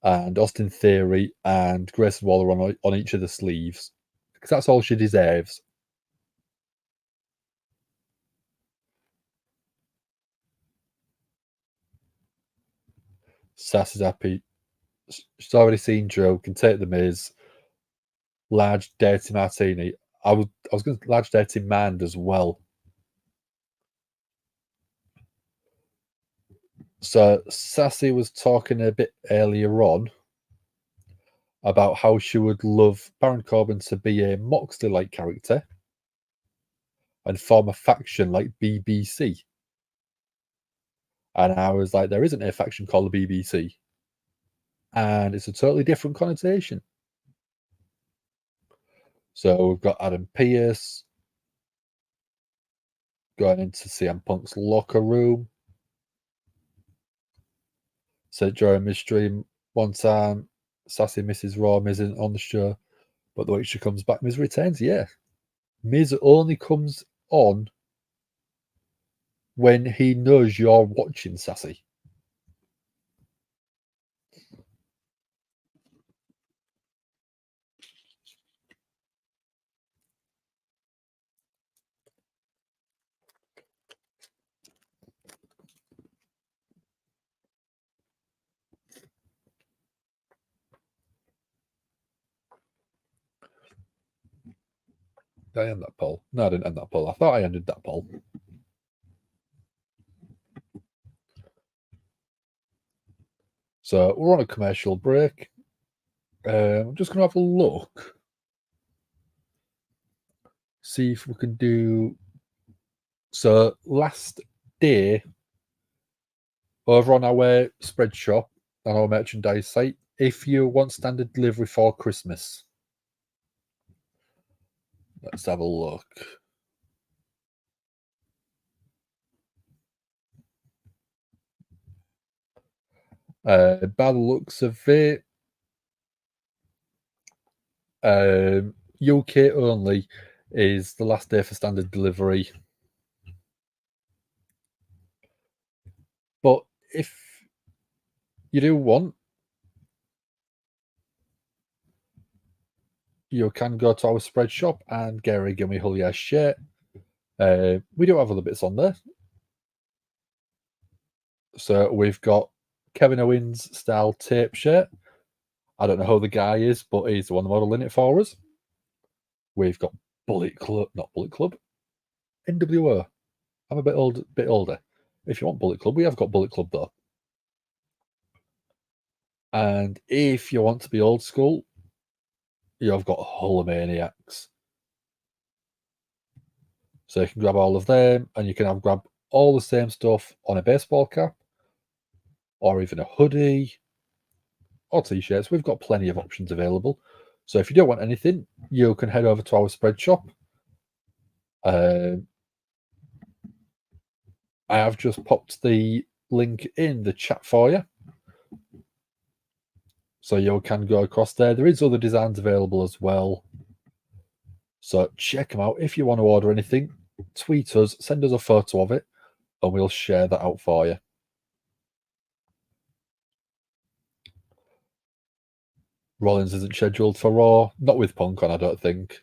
and Austin Theory and Grayson Waller on each of the sleeves, because that's all she deserves. Sassy's happy. She's already seen Joe, can take the Miz. Large dirty martini. I was going to large dirty man as well. So Sassy was talking a bit earlier on about how she would love Baron Corbin to be a Moxley-like character and form a faction like BBC. And I was like, there isn't a faction called the BBC. And it's a totally different connotation. So we've got Adam Pearce going into Cmppunk's locker room. So during Miz stream one time, Sassy misses Raw, Miz isn't on the show, but the week she comes back, Miz returns. Yeah. Miz only comes on when he knows you're watching, Sassy. Did I end that poll? No, I didn't end that poll. I thought I ended that poll. So we're on a commercial break. I'm just going to have a look. See if we can do... So last day, over on our spread shop, on our merchandise site, if you want standard delivery for Christmas, let's have a look. By the looks of it, UK only is the last day for standard delivery. But if you do want, you can go to our spread shop and get a Gimme Hully shirt. We do have other bits on there. So we've got Kevin Owens style tape shirt. I don't know who the guy is, but he's the one modeling it for us. We've got Bullet Club, not Bullet Club, NWO. I'm a bit older. If you want Bullet Club, we have got Bullet Club though. And if you want to be old school, you've got Hulkamaniacs. So you can grab all of them, and you can grab all the same stuff on a baseball cap, or even a hoodie, or t-shirts. We've got plenty of options available. So if you don't want anything, you can head over to our spread shop. I have just popped the link in the chat for you. So you can go across there. There is other designs available as well. So check them out. If you want to order anything, tweet us, send us a photo of it, and we'll share that out for you. Rollins isn't scheduled for Raw. Not with Punk on, I don't think.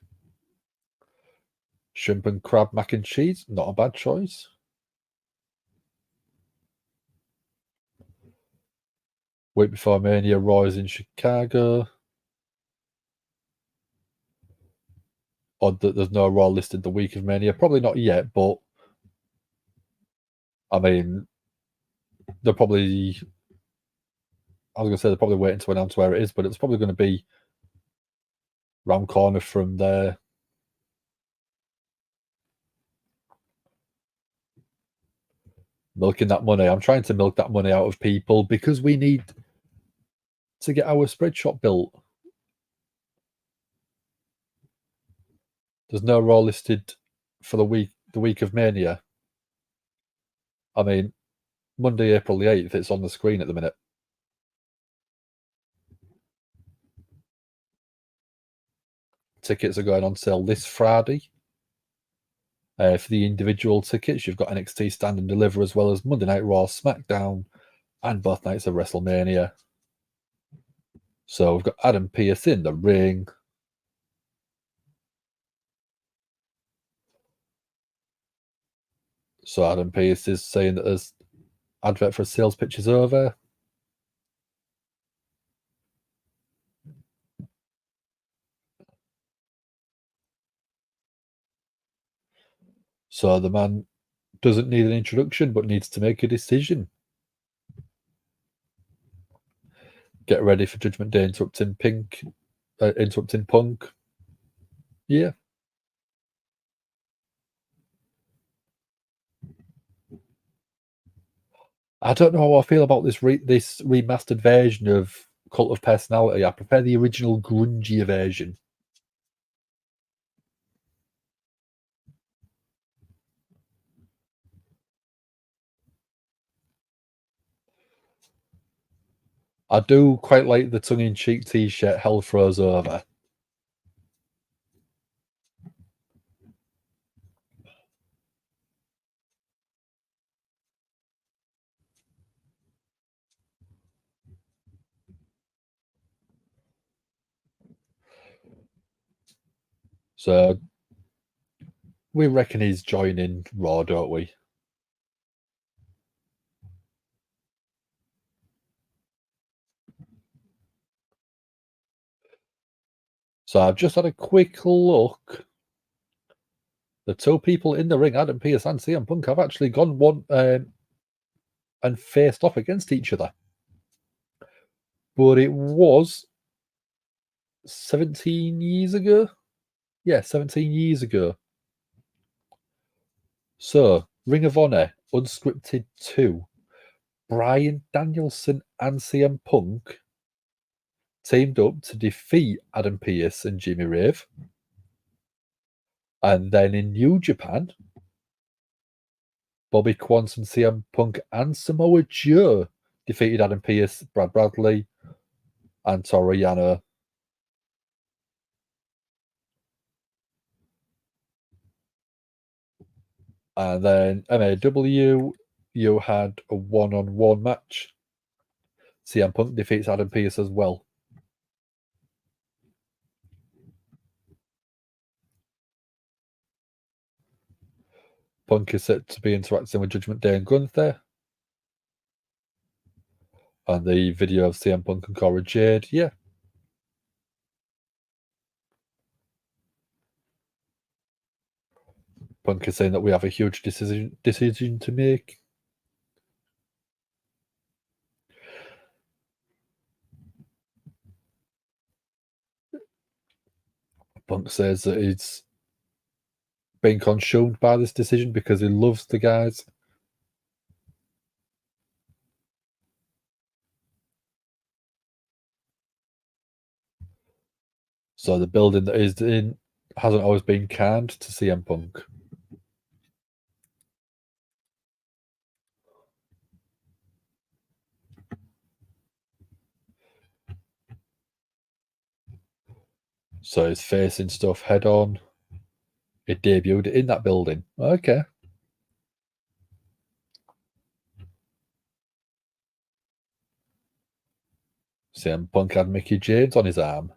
Shrimp and crab mac and cheese, not a bad choice. Week before Mania, Raw is in Chicago. Odd that there's no Raw listed the week of Mania. Probably not yet, but I mean, they're probably. I was going to say they're probably waiting to announce where it is, but it's probably going to be round corner from there. Milking that money. I'm trying to milk that money out of people because we need to get our spread shop built. There's no Raw listed for the week of Mania. I mean, Monday, April the 8th, it's on the screen at the minute. Tickets are going on sale this Friday. For the individual tickets, you've got NXT Stand and Deliver, as well as Monday Night Raw, SmackDown, and both nights of WrestleMania. So we've got Adam Pearce in the ring. So Adam Pearce is saying that his advert for a sales pitch is over. So the man doesn't need an introduction, but needs to make a decision. Get ready for Judgment Day interrupting Punk. Yeah. I don't know how I feel about this this remastered version of Cult of Personality. I prefer the original grungy version. I do quite like the tongue-in-cheek T-shirt Hell Froze Over. So we reckon he's joining Raw, don't we? So I've just had a quick look. The two people in the ring, Adam Pearce and CM Punk, have actually gone one and faced off against each other. But it was 17 years ago. Yeah, 17 years ago. So, Ring of Honor, Unscripted 2, Bryan Danielson and CM Punk teamed up to defeat Adam Pearce and Jimmy Rave. And then in New Japan, Bobby Quantum, CM Punk, and Samoa Joe defeated Adam Pearce, Brad Bradley, and Toru Yano. And then MAW, you had a one-on-one match. CM Punk defeats Adam Pearce as well. Punk is set to be interacting with Judgment Day and Gunther. And the video of CM Punk and Cora Jade, yeah. Punk is saying that we have a huge decision to make. Punk says that he's being consumed by this decision because he loves the guys. So the building that he's in hasn't always been kind to CM Punk. So he's facing stuff head on. It debuted in that building. Okay. CM Punk had Mickey James on his arm.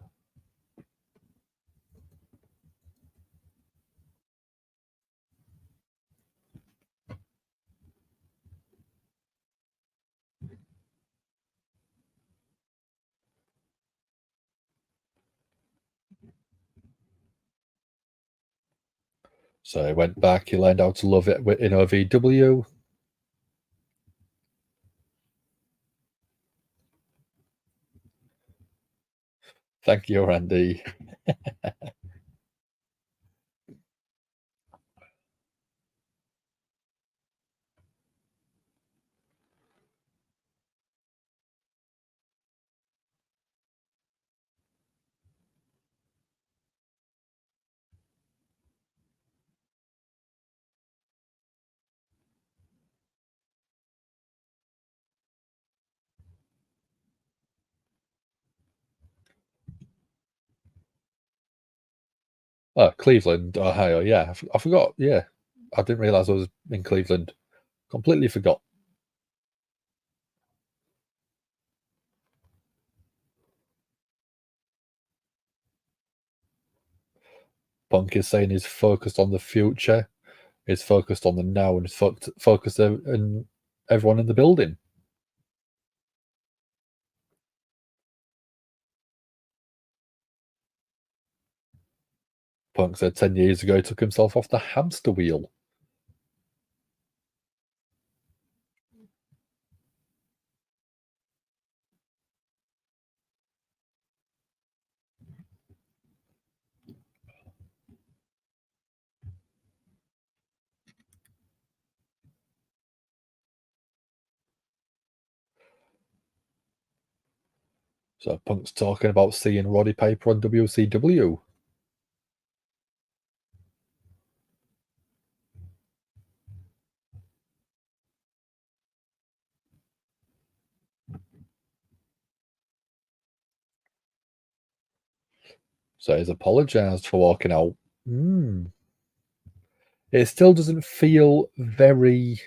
So he went back, he learned how to love it in OVW. Thank you, Randy. Oh, Cleveland, Ohio. Yeah, I forgot. Yeah, I didn't realize I was in Cleveland. Completely forgot. Punk is saying he's focused on the future, he's focused on the now, and he's focused on everyone in the building. Punk said 10 years ago he took himself off the hamster wheel. So Punk's talking about seeing Roddy Piper on WCW. So he's apologised for walking out. It still doesn't feel very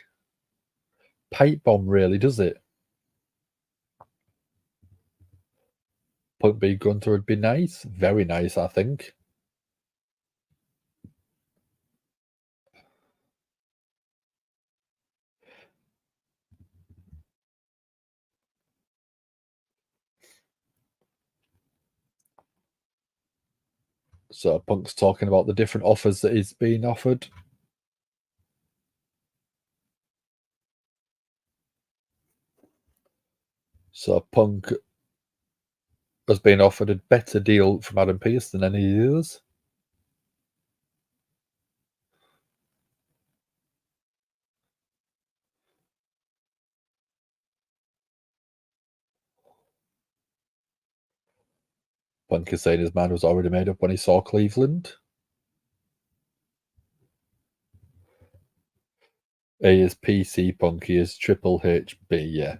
pipe bomb, really, does it? Punk beat Gunther would be nice. Very nice, I think. So Punk's talking about the different offers that he's being offered. So Punk has been offered a better deal from Adam Pearce than any of the others. Punk is saying his mind was already made up when he saw Cleveland. He is PC Punk, he is Triple HB, yeah.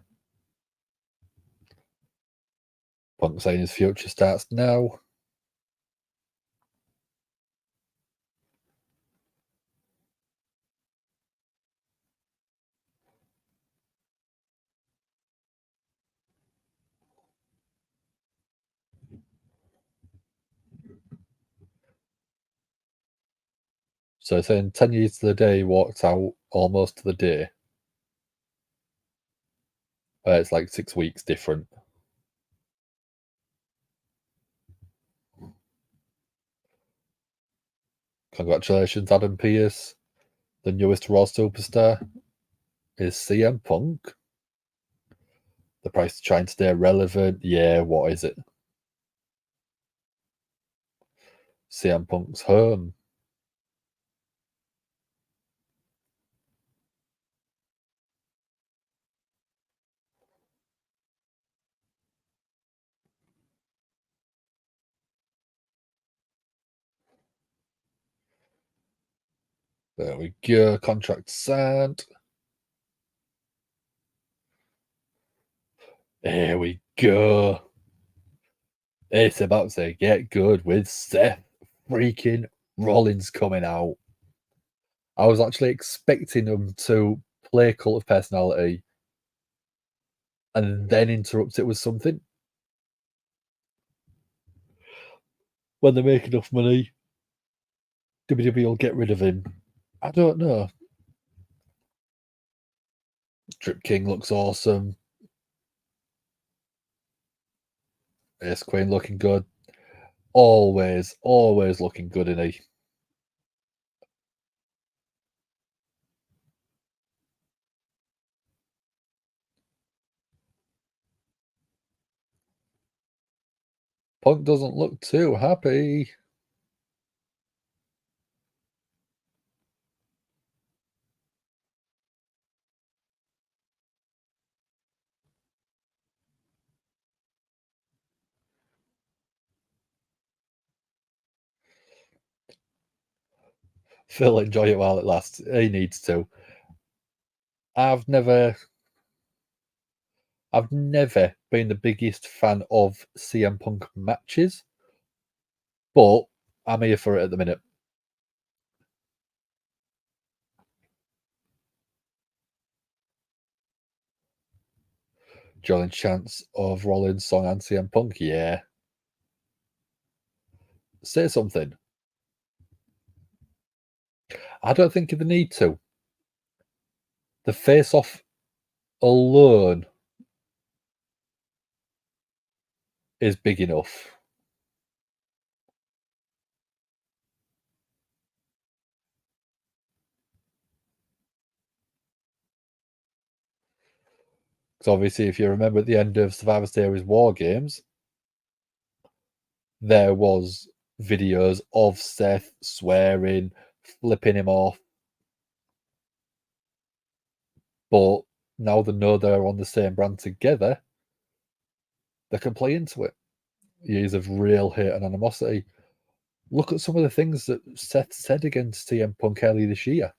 Punk saying his future starts now. So saying 10 years to the day walked out almost to the day. It's like 6 weeks different. Congratulations, Adam Pearce. The newest Raw superstar is CM Punk. The price to try and stay relevant. Yeah, what is it? CM Punk's home. There we go. Contract signed. Here we go. It's about to get good with Seth freaking Rollins coming out. I was actually expecting him to play Cult of Personality and then interrupt it with something. When they make enough money, WWE will get rid of him. I don't know. Drip King looks awesome. Ace Queen looking good. Always looking good, isn't he? Punk doesn't look too happy. Phil, enjoy it while it lasts. He needs to. I've never been the biggest fan of CM Punk matches, but I'm here for it at the minute. Joining chance of Rollins' song and CM Punk, yeah. Say something. I don't think they need to. The face-off alone is big enough. Because obviously, if you remember at the end of Survivor Series War Games, there was videos of Seth swearing, flipping him off. But now they know they're on the same brand together, they can play into it. Years of real hate and animosity. Look at some of the things that Seth said against CM Punk earlier this year.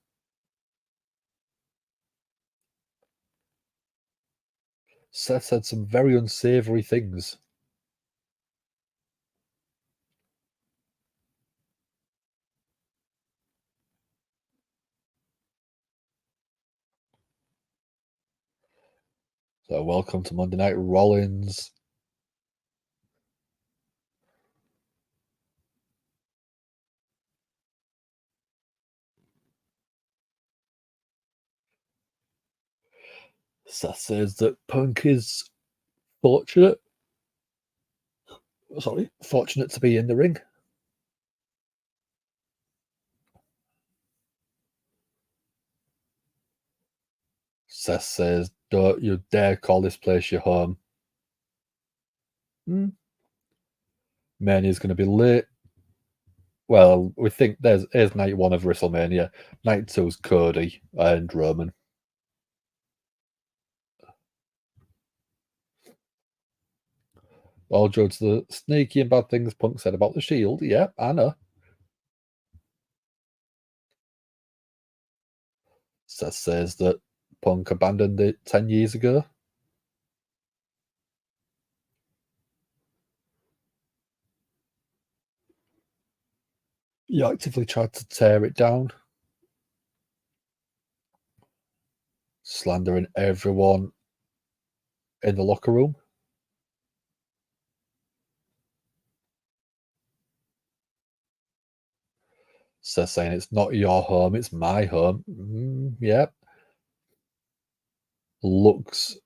Seth said some very unsavory things. So welcome to Monday Night Rollins. Seth says that Punk is fortunate to be in the ring. Seth says, don't you dare call this place your home. Mania's going to be late. Well, we think here's night 1 of WrestleMania. Night 2 is Cody and Roman. All judge the sneaky and bad things Punk said about the Shield. Yeah, I know. Seth says that Punk abandoned it 10 years ago. He actively tried to tear it down, slandering everyone in the locker room. Seth saying it's not your home, it's my home. Yep. Looks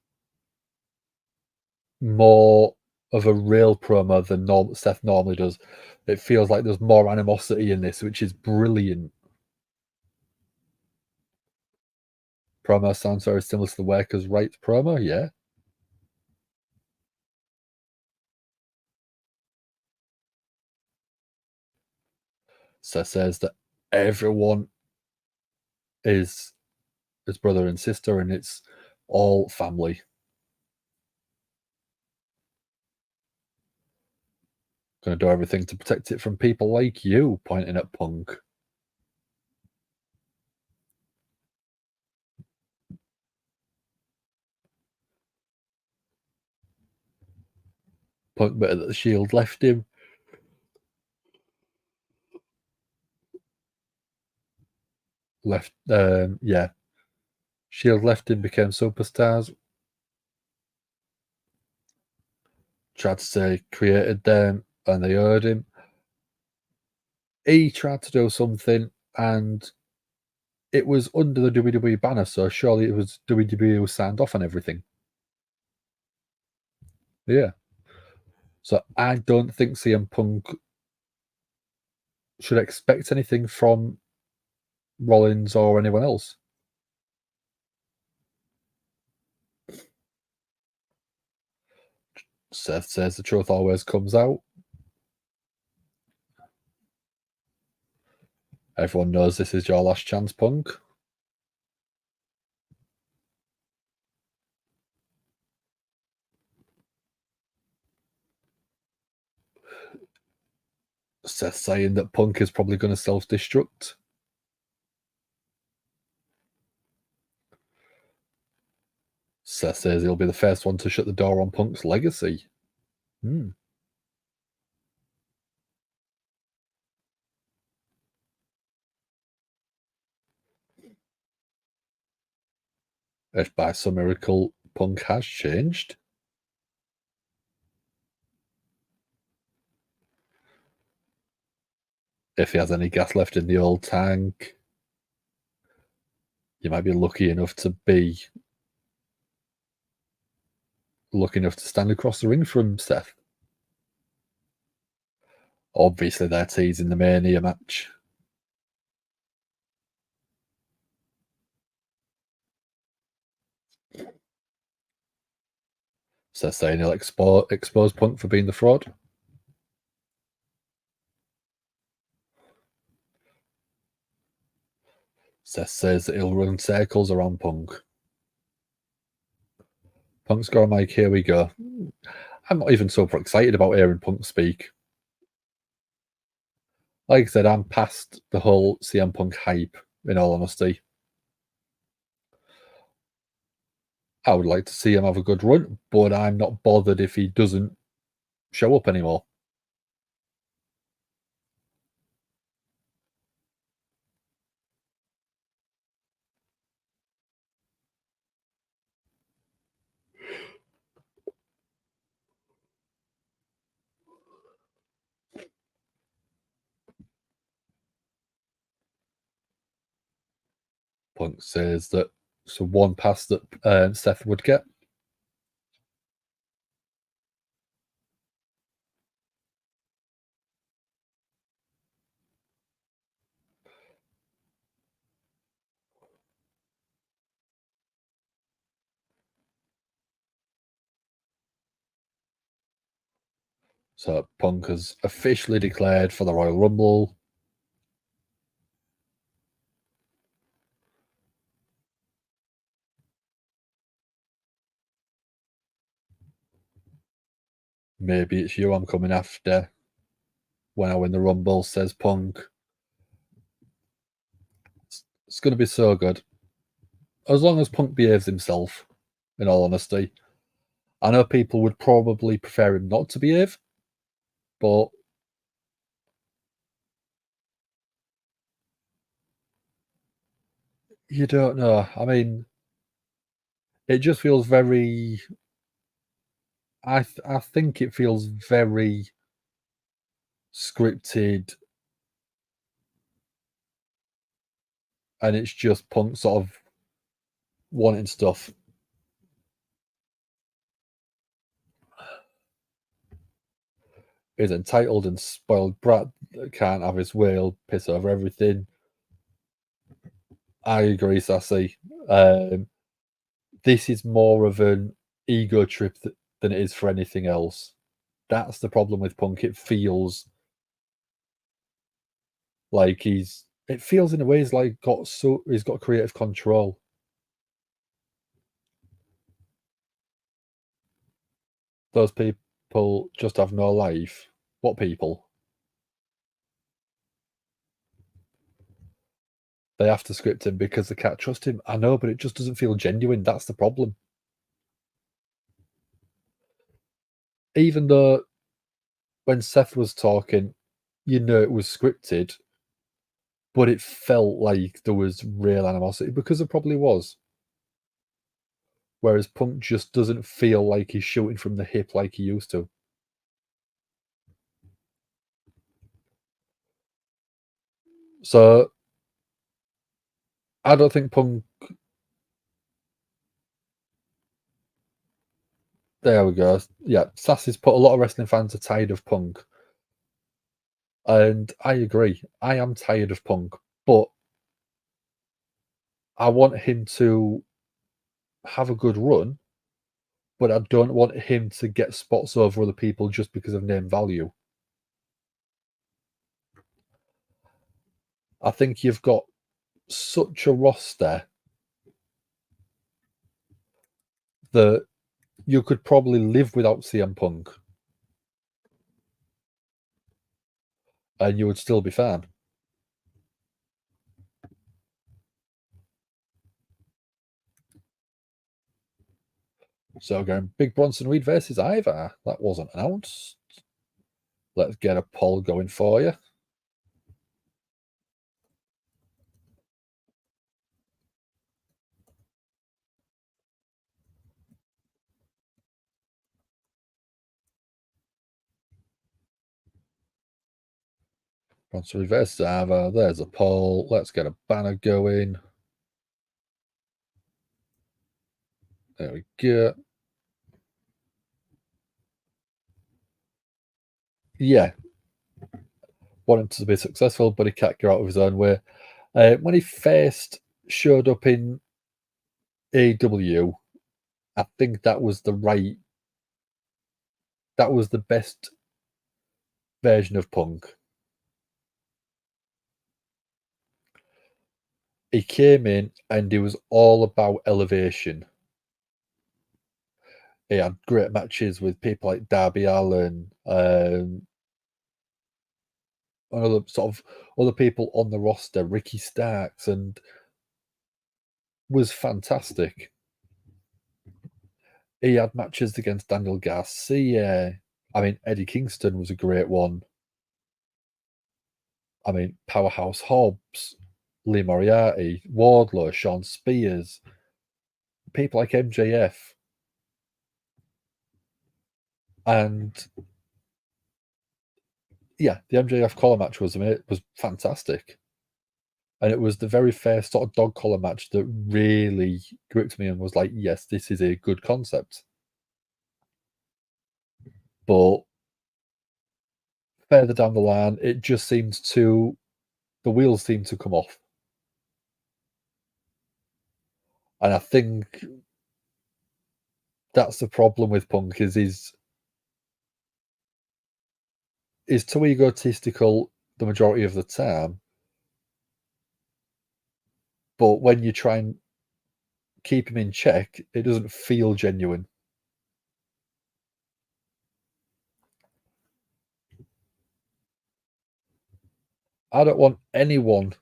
more of a real promo than Seth normally does. It feels like there's more animosity in this, which is brilliant. Promo sounds very similar to the Workers' Rights promo, yeah. Seth says that everyone is his brother and sister, and it's all family. Going to do everything to protect it from people like you, pointing at Punk. Punk better that the Shield left him. Shield left him, became superstars. Tried to say created them, and they heard him. He tried to do something, and it was under the WWE banner, so surely it was WWE who signed off on everything. Yeah. So I don't think CM Punk should expect anything from Rollins or anyone else. Seth says the truth always comes out. Everyone knows this is your last chance, Punk. Seth saying that Punk is probably going to self-destruct. Seth says he'll be the first one to shut the door on Punk's legacy. If by some miracle Punk has changed. If he has any gas left in the old tank, you might be lucky enough to stand across the ring from Seth. Obviously, they're teasing the Mania match. Seth saying he'll expose Punk for being the fraud. Seth says that he'll run circles around Punk. Punk's going like, here we go. I'm not even super excited about hearing Punk speak. Like I said, I'm past the whole CM Punk hype, in all honesty. I would like to see him have a good run, but I'm not bothered if he doesn't show up anymore. Punk says that so one pass that Seth would get. So Punk has officially declared for the Royal Rumble. Maybe it's you I'm coming after when I win the Rumble, says Punk. It's going to be so good. As long as Punk behaves himself, in all honesty. I know people would probably prefer him not to behave, but you don't know. I mean, it just feels very. I think it feels very scripted, and it's just Punk sort of wanting stuff. He's entitled and spoiled brat that can't have his way, he'll piss over everything. I agree, Sassy. This is more of an ego trip than it is for anything else. That's the problem with Punk. It feels like it feels in a way he's got creative control. Those people just have no life. What people? They have to script him because they can't trust him. I know, but it just doesn't feel genuine. That's the problem. Even though when Seth was talking, it was scripted, but it felt like there was real animosity because there probably was. Whereas Punk just doesn't feel like he's shooting from the hip like he used to. So I don't think Punk. There we go. Yeah, Sassy's put a lot of wrestling fans are tired of Punk. And I agree. I am tired of Punk, but I want him to have a good run, but I don't want him to get spots over other people just because of name value. I think you've got such a roster that you could probably live without CM Punk and you would still be fine. So going Big Bronson Reed versus Ivar. That wasn't announced. Let's get a poll going for you. Bronson Reed versus Ivar. There's a poll. Let's get a banner going. There we go. Yeah. Want him to be successful, but he can't get out of his own way. When he first showed up in AEW, I think that was the best version of Punk. He came in and he was all about elevation. He had great matches with people like Darby Allin, and other sort of other people on the roster, Ricky Starks, and was fantastic. He had matches against Daniel Garcia. I mean, Eddie Kingston was a great one. I mean, Powerhouse Hobbs, Lee Moriarty, Wardlow, Sean Spears, people like MJF. And yeah, the MJF collar match was fantastic. And it was the very first sort of dog collar match that really gripped me and was like, yes, this is a good concept. But further down the line, it just seems the wheels seem to come off. And I think that's the problem with Punk is he's too egotistical the majority of the time. But when you try and keep him in check, it doesn't feel genuine. I don't want anyone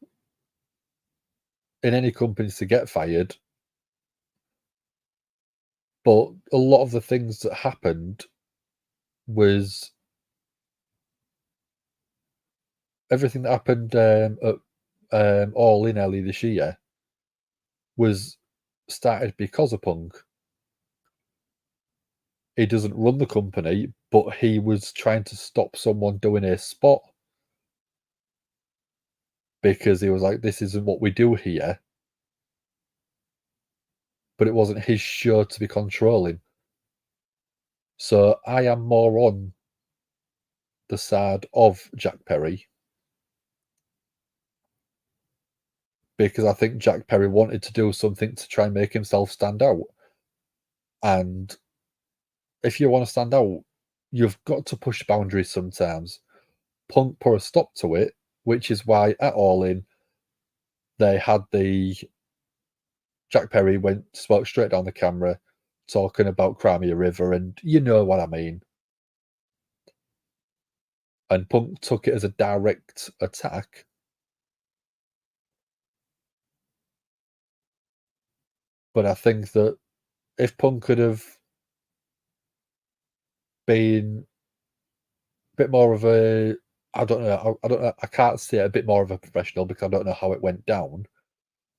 in any companies to get fired, but a lot of the things that happened was everything that happened at All In early this year was started because of Punk. He doesn't run the company, but he was trying to stop someone doing a spot because he was like, this isn't what we do here. But it wasn't his show to be controlling. So I am more on the side of Jack Perry because I think Jack Perry wanted to do something to try and make himself stand out. And if you want to stand out, you've got to push boundaries sometimes. Punk put a stop to it, which is why at All In, they had the Jack Perry spoke straight down the camera talking about Crimea River, and you know what I mean. And Punk took it as a direct attack. But I think that if Punk could have been a bit more of a, I don't know, I can't say a bit more of a professional because I don't know how it went down.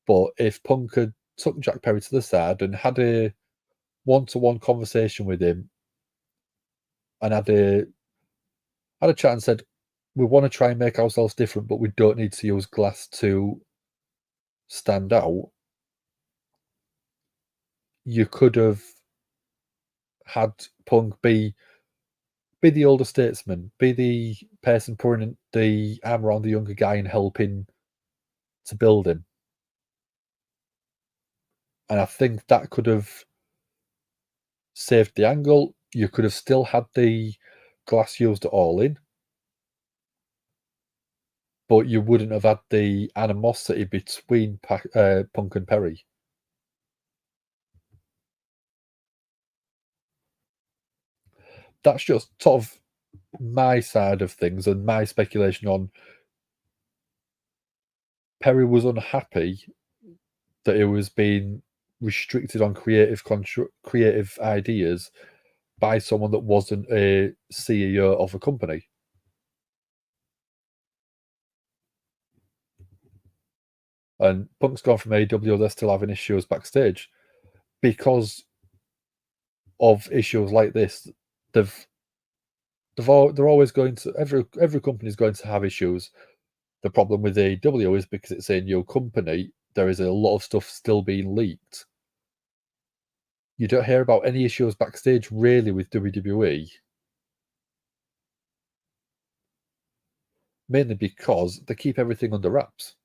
But if Punk had took Jack Perry to the side and had a one-to-one conversation with him and had a chat and said, we want to try and make ourselves different, but we don't need to use glass to stand out, you could have had Punk be the older statesman, be the person putting the arm around the younger guy and helping to build him. And I think that could have saved the angle. You could have still had the glass used at All In, but you wouldn't have had the animosity between Punk and Perry. That's just sort of my side of things and my speculation on Perry was unhappy that it was being restricted on creative ideas by someone that wasn't a CEO of a company. And Punk's gone from AEW, they're still having issues backstage because of issues like this. They're always going to every company is going to have issues. The problem with AEW is because it's a new company, there is a lot of stuff still being leaked. You don't hear about any issues backstage really with WWE. Mainly because they keep everything under wraps.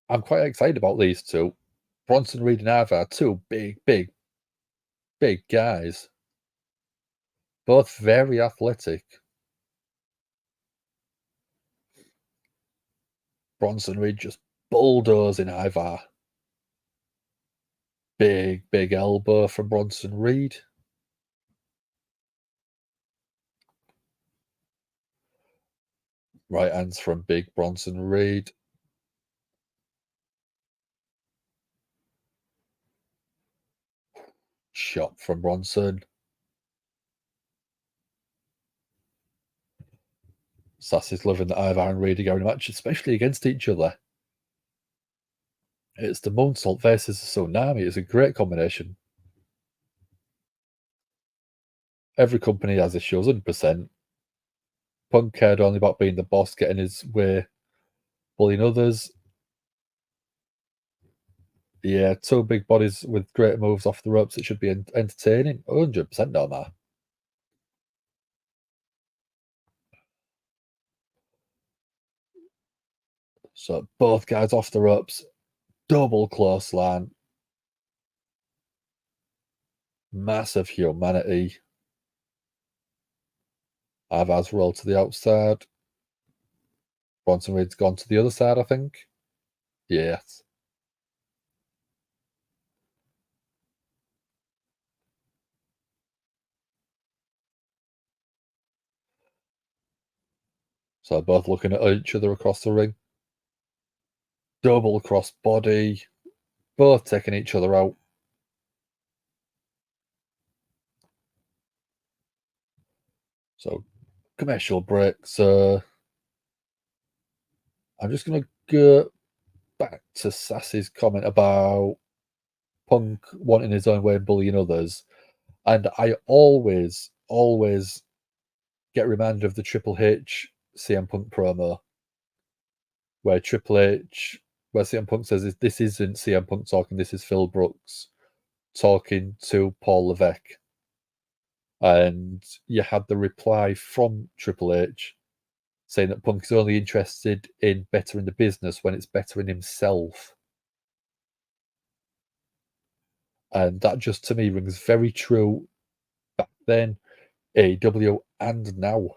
I'm quite excited about these two. Bronson Reed and Ivar, two big guys. Both very athletic. Bronson Reed just bulldozing Ivar. Big elbow from Bronson Reed. Right hands from big Bronson Reed. Shot from Bronson. Sassy's loving that Ivar and Reed are going to match, especially against each other. It's the moonsault versus the tsunami. It's a great combination. Every company has issues, 100%. Punk cared only about being the boss, getting his way, bullying others. Yeah, two big bodies with great moves off the ropes. It should be entertaining. 100% on that. So both guys off the ropes. Double clothesline. Massive humanity. Ivar's rolled to the outside. Bronson Reed's gone to the other side, I think. Yes. So both looking at each other across the ring. Double cross body. Both taking each other out. So commercial break. So I'm just going to go back to Sassy's comment about Punk wanting his own way and bullying others. And I always get reminded of the Triple H CM Punk promo where CM Punk says, this isn't CM Punk talking, this is Phil Brooks talking to Paul Levesque. And you had the reply from Triple H saying that Punk is only interested in bettering the business when it's bettering himself. And that just to me rings very true back then, AEW, and now.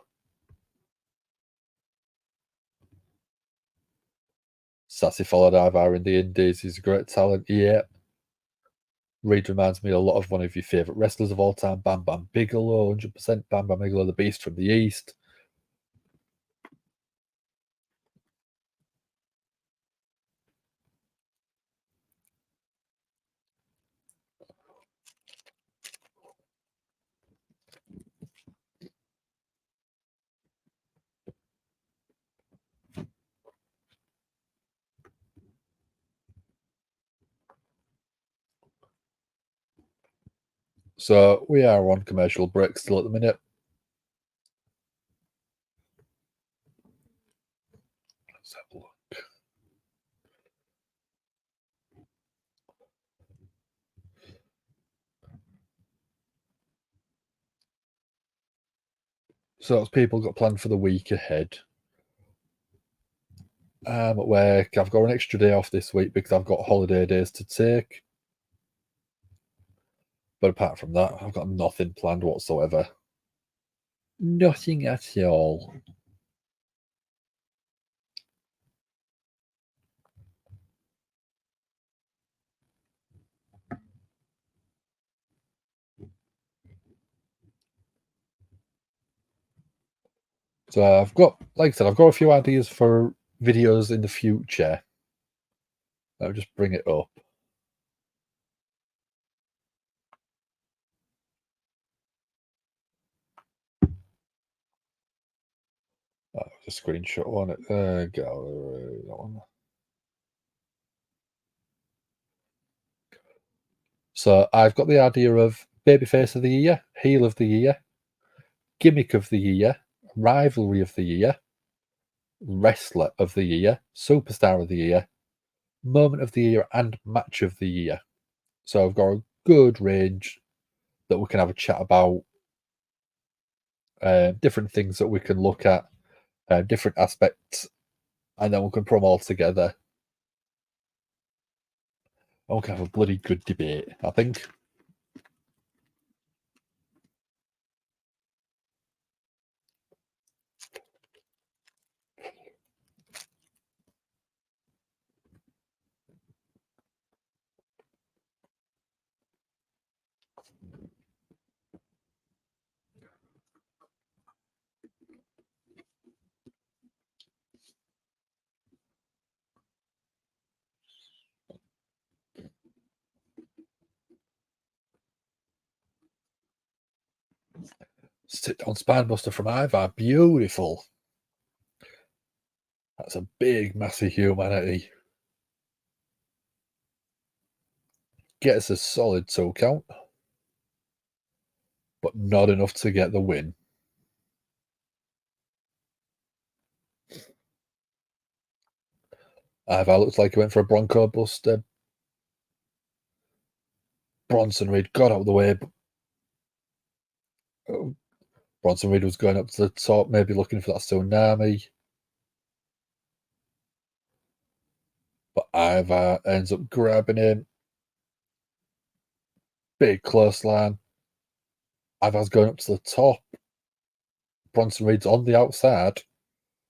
Sassy followed Ivar in the Indies. He's a great talent. Yeah. Reed reminds me a lot of one of your favourite wrestlers of all time, Bam Bam Bigelow, 100% Bam Bam Bigelow, the Beast from the East. So we are on commercial break still at the minute. Let's have a look. So what's people got planned for the week ahead? I'm at work. I've got an extra day off this week because I've got holiday days to take. But apart from that, I've got nothing planned whatsoever. Nothing at all. So I've got, like I said, I've got a few ideas for videos in the future. I'll just bring it up. Oh, a screenshot on it. There go. That one. So I've got the idea of babyface of the year, heel of the year, gimmick of the year, rivalry of the year, wrestler of the year, superstar of the year, moment of the year, and match of the year. So I've got a good range that we can have a chat about, different things that we can look at, different aspects, and then we can put them all together. And we can have a bloody good debate, I think. Sit down Spinebuster from Ivar, beautiful. That's a big, massive humanity. Gets a solid 2 count, but not enough to get the win. Ivar looks like he went for a Bronco Buster. Bronson Reed got out of the way. Bronson Reed was going up to the top, maybe looking for that tsunami. But Ivar ends up grabbing him. Big clothesline. Ivar's going up to the top. Bronson Reed's on the outside.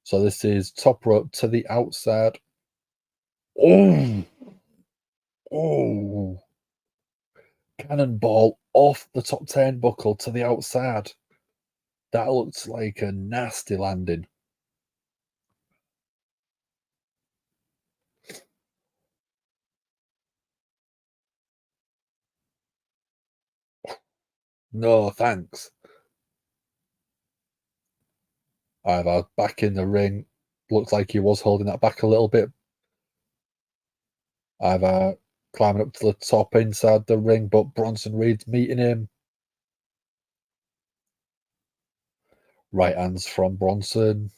So this is top rope to the outside. Oh! Oh! Cannonball off the top turnbuckle to the outside. That looks like a nasty landing. No, thanks. Ivar back in the ring. Looks like he was holding that back a little bit. Ivar climbing up to the top inside the ring, but Bronson Reed's meeting him. Right hands from Bronson.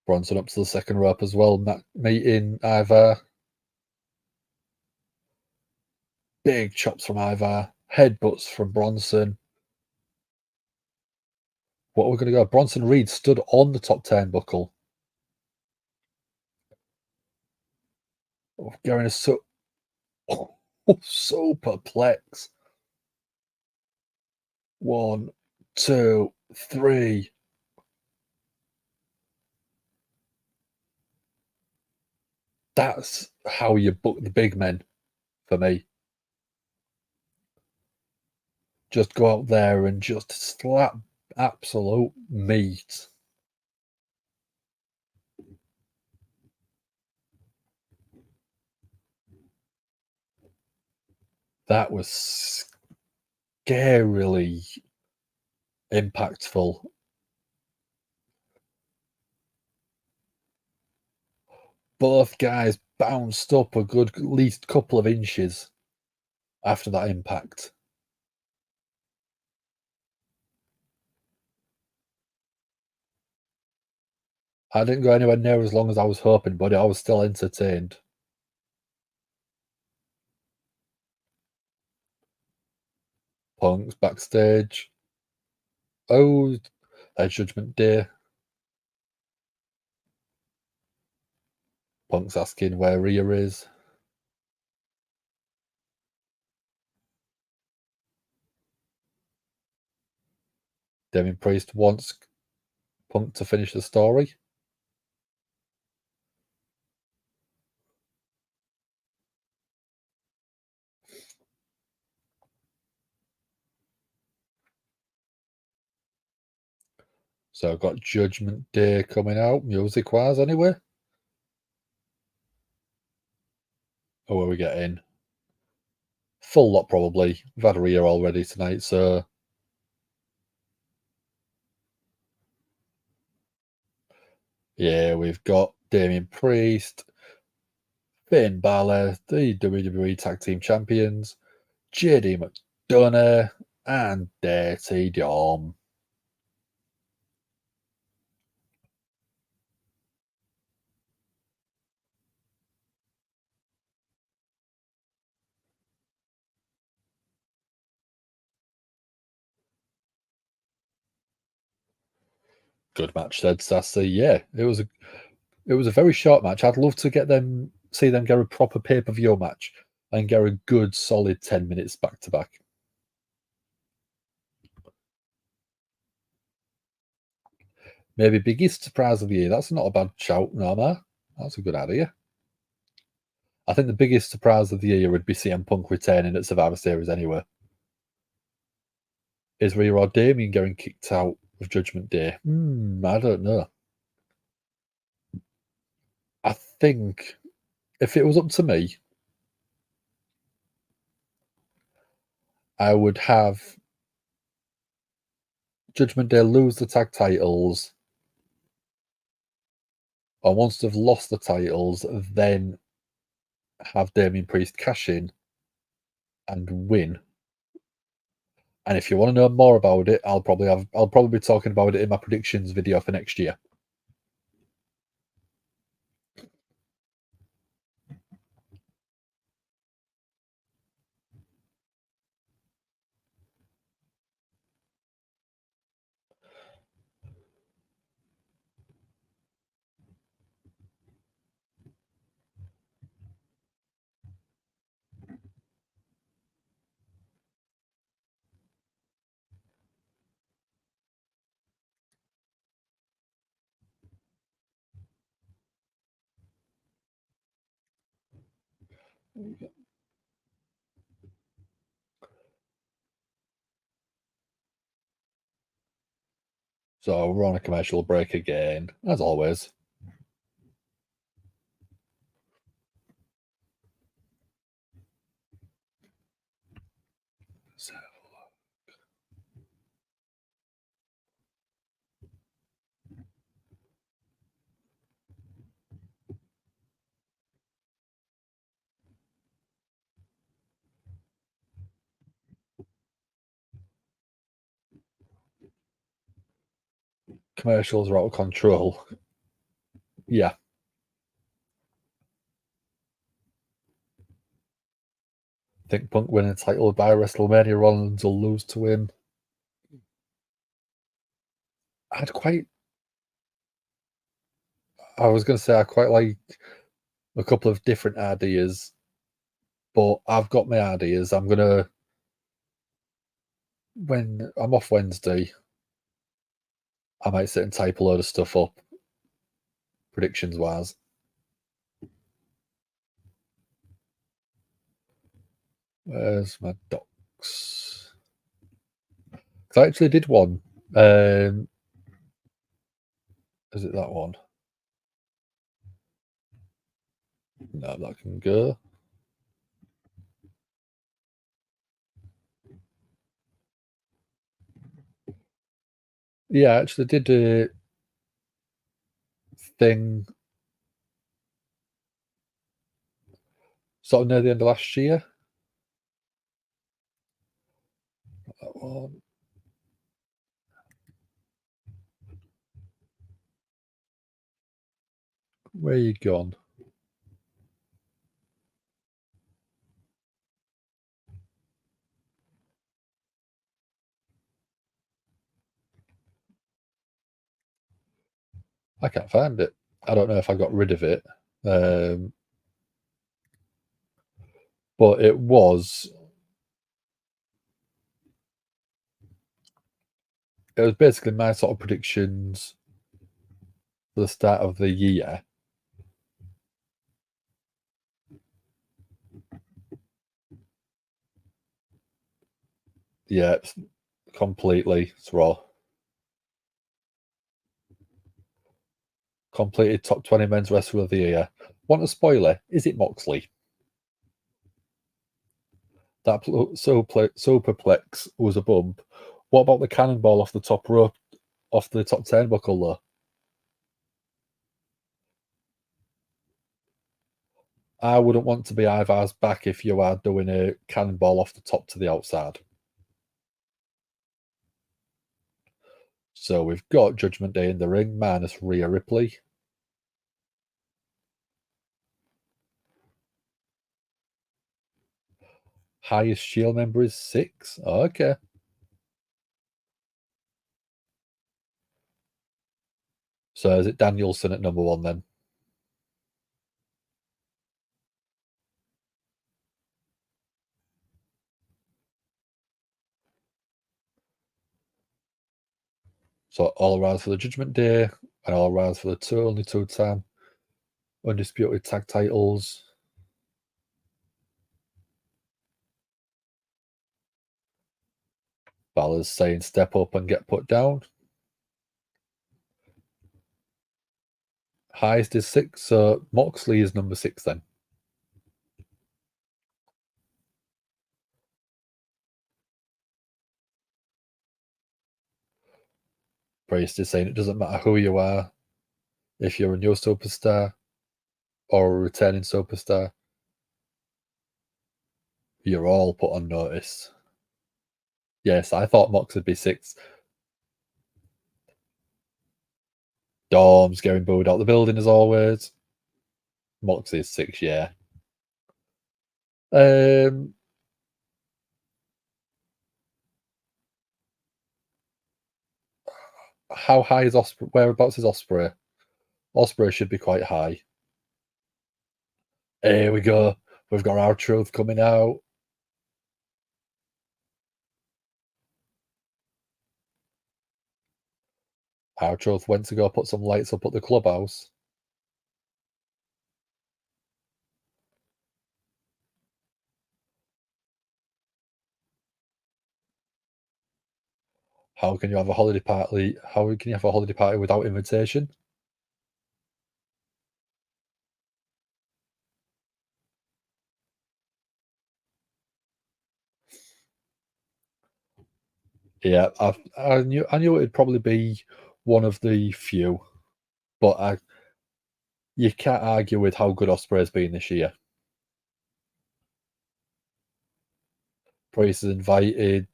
Bronson up to the second rope as well, meeting Ivar. Big chops from Ivar. Headbutts from Bronson. What are we going to go? Bronson Reed stood on the top turnbuckle. Going is so, so perplexed. 1, 2, 3. That's how you book the big men for me. Just go out there and just slap absolute meat. That was scarily impactful. Both guys bounced up a good at least couple of inches after that impact. I didn't go anywhere near as long as I was hoping, but I was still entertained. Punk's backstage. Oh, Judgment Day. Punk's asking where Rhea is. Damien Priest wants Punk to finish the story. So I've got Judgment Day coming out, music-wise anyway. Oh, what are we getting? Full lot, probably. We've had Rhea already tonight, so... Yeah, we've got Damien Priest, Finn Balor, the WWE Tag Team Champions, JD McDonough, and Dirty Dom. Good match, said Sassy. Yeah, it was a very short match. I'd love to see them get a proper pay-per-view match and get a good solid 10 minutes back to back. Maybe biggest surprise of the year. That's not a bad shout, Norma. That's a good idea. I think the biggest surprise of the year would be CM Punk returning at Survivor Series anyway. Is Rhea or Damien getting kicked out of Judgment Day? I don't know. I think if it was up to me, I would have Judgment Day lose the tag titles, or once they've lost the titles, then have Damien Priest cash in and win. And if you want to know more about it, I'll probably be talking about it in my predictions video for next year. So we're on a commercial break again, as always. So, commercials are out of control. Yeah. I think Punk winning the title by WrestleMania, Rollins will lose to him. I was going to say I quite like a couple of different ideas, but I've got my ideas. When I'm off Wednesday, I might sit and type a load of stuff up, predictions wise. Where's my docs? I actually did one. Is it that one? No, that can go. Yeah, I actually did a thing sort of near the end of last year. That one. Where you gone? I can't find it. I don't know if I got rid of it. But it was basically my sort of predictions for the start of the year. Yeah, completely. It's Raw. Completed top 20 men's wrestler of the year. Want a spoiler? Is it Moxley? That superplex was a bump. What about the cannonball off the top rope, off the top turnbuckle, though? I wouldn't want to be Ivar's back if you are doing a cannonball off the top to the outside. So we've got Judgment Day in the ring, minus Rhea Ripley. Highest Shield member is 6. Oh, okay. So is it Danielson at number 1 then? So all around for the Judgment Day and all around for the only two-time undisputed tag titles. Balor's saying step up and get put down. Highest is 6, so Moxley is number 6 then. Priest is saying it doesn't matter who you are, if you're a new superstar or a returning superstar, you're all put on notice. Yes, I thought Mox would be 6. Dorm's getting booed out the building as always. Mox is 6, yeah. How high is Osprey? Whereabouts is Osprey? Osprey should be quite high. Here we go. We've got our truth coming out. Our truth went to go put some lights up at the clubhouse. How can you have a holiday party? How can you have a holiday party without invitation? Yeah, I knew it'd probably be one of the few, but you can't argue with how good Osprey's been this year. Priest has invited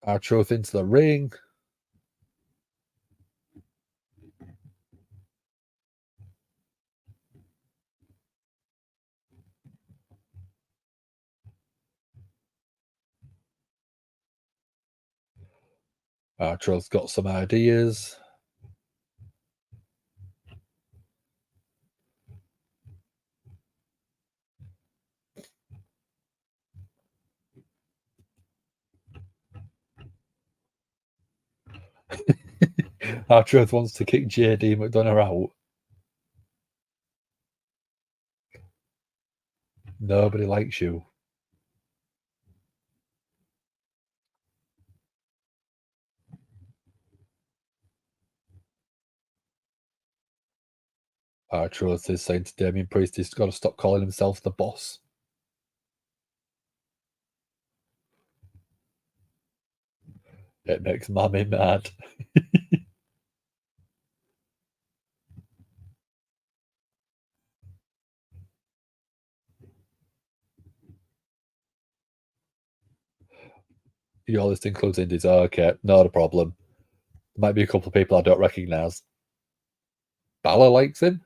our truth into the ring. Our truth's got some ideas. Our truth wants to kick JD McDonough out. Nobody likes you. Our truth is saying to Damien Priest he's got to stop calling himself the boss. It makes Mommy mad. Your list includes indies. Okay, not a problem. There might be a couple of people I don't recognise. Balor likes him.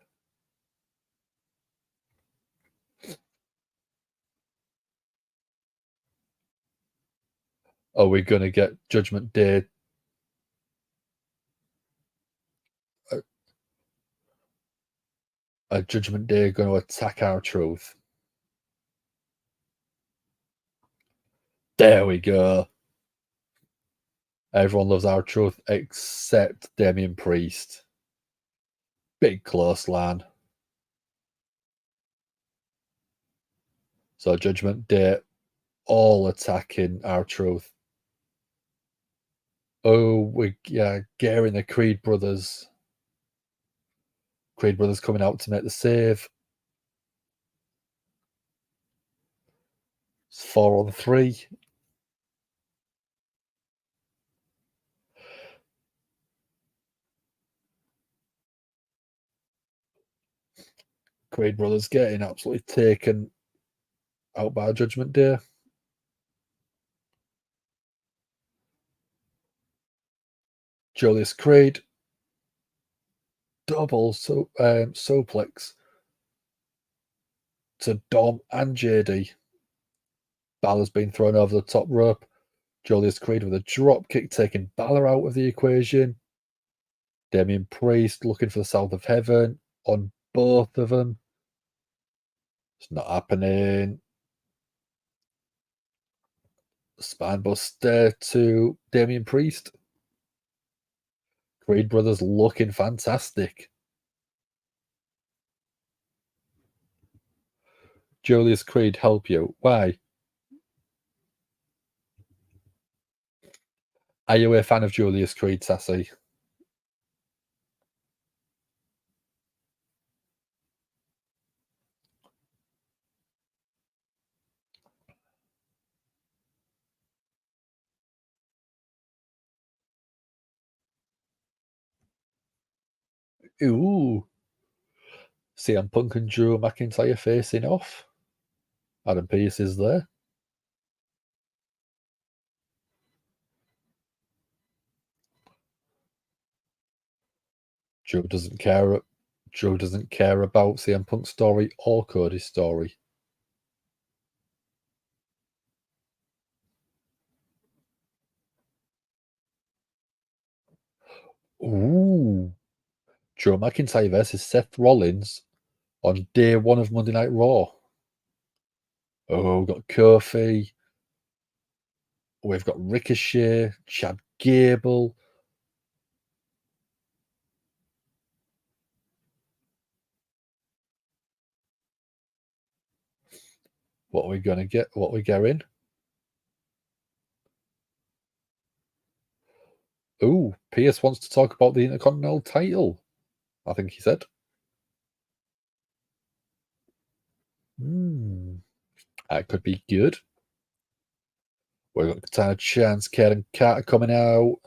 Are we going to get Judgment Day? A Judgment Day going to attack R-Truth. There we go. Everyone loves R-Truth except Damian Priest. Big clothesline. So Judgment Day all attacking R-Truth. Oh, we're gearing the Creed brothers. Creed brothers coming out to make the save. It's 4-on-3. Creed brothers getting absolutely taken out by Judgment Day. Julius Creed. Double suplex to Dom and JD. Balor's been thrown over the top rope. Julius Creed with a drop kick taking Balor out of the equation. Damian Priest looking for the South of Heaven on both of them. It's not happening. Spinebuster to Damian Priest. Creed brothers looking fantastic. Julius Creed help you. Why? Are you a fan of Julius Creed, Sassy? Ooh. Cmpunk and Drew McIntyre facing off. Adam Pearce is there. Joe doesn't care about CM Punk's story or Cody's story. Ooh. Drew McIntyre versus Seth Rollins on day one of Monday Night Raw. Oh, we've got Kofi. We've got Ricochet, Chad Gable. What are we going to get? What are we getting? Ooh, Pierce wants to talk about the Intercontinental title. I think he said. That could be good. We've got Katana Chance, Karen Carter coming out.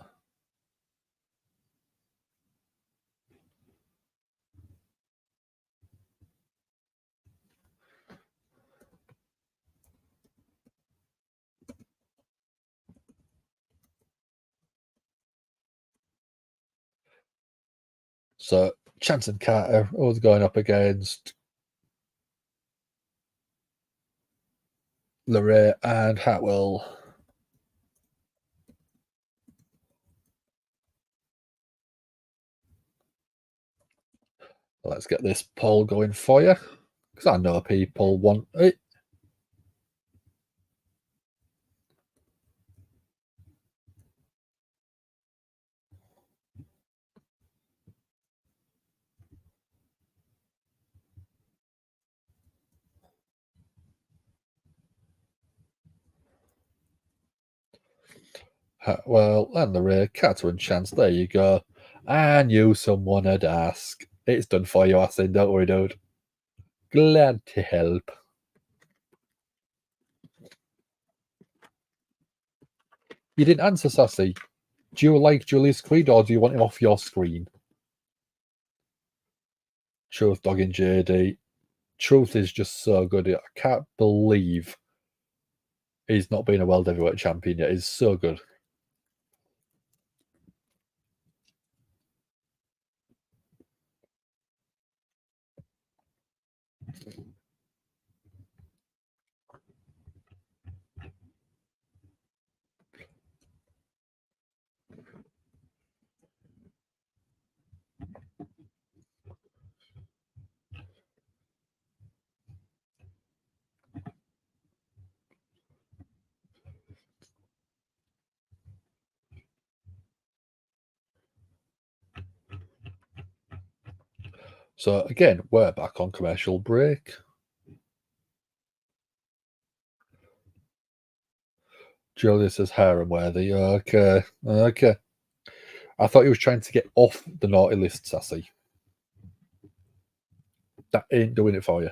So Chance and Carter always going up against LeRae and Hatwell. Let's get this poll going for you, because I know people want it. Well, and LeRae, Carter and Chance, there you go. I knew someone would ask. It's done for you, I said, don't worry, dude. Glad to help. You didn't answer, Sassy. Do you like Julius Creed or do you want him off your screen? Truth dogging JD. Truth is just so good. I can't believe he's not been a world heavyweight champion yet. He's so good. So again, we're back on commercial break. Julia says harem worthy. Okay. I thought he was trying to get off the naughty list, Sassy. That ain't doing it for you.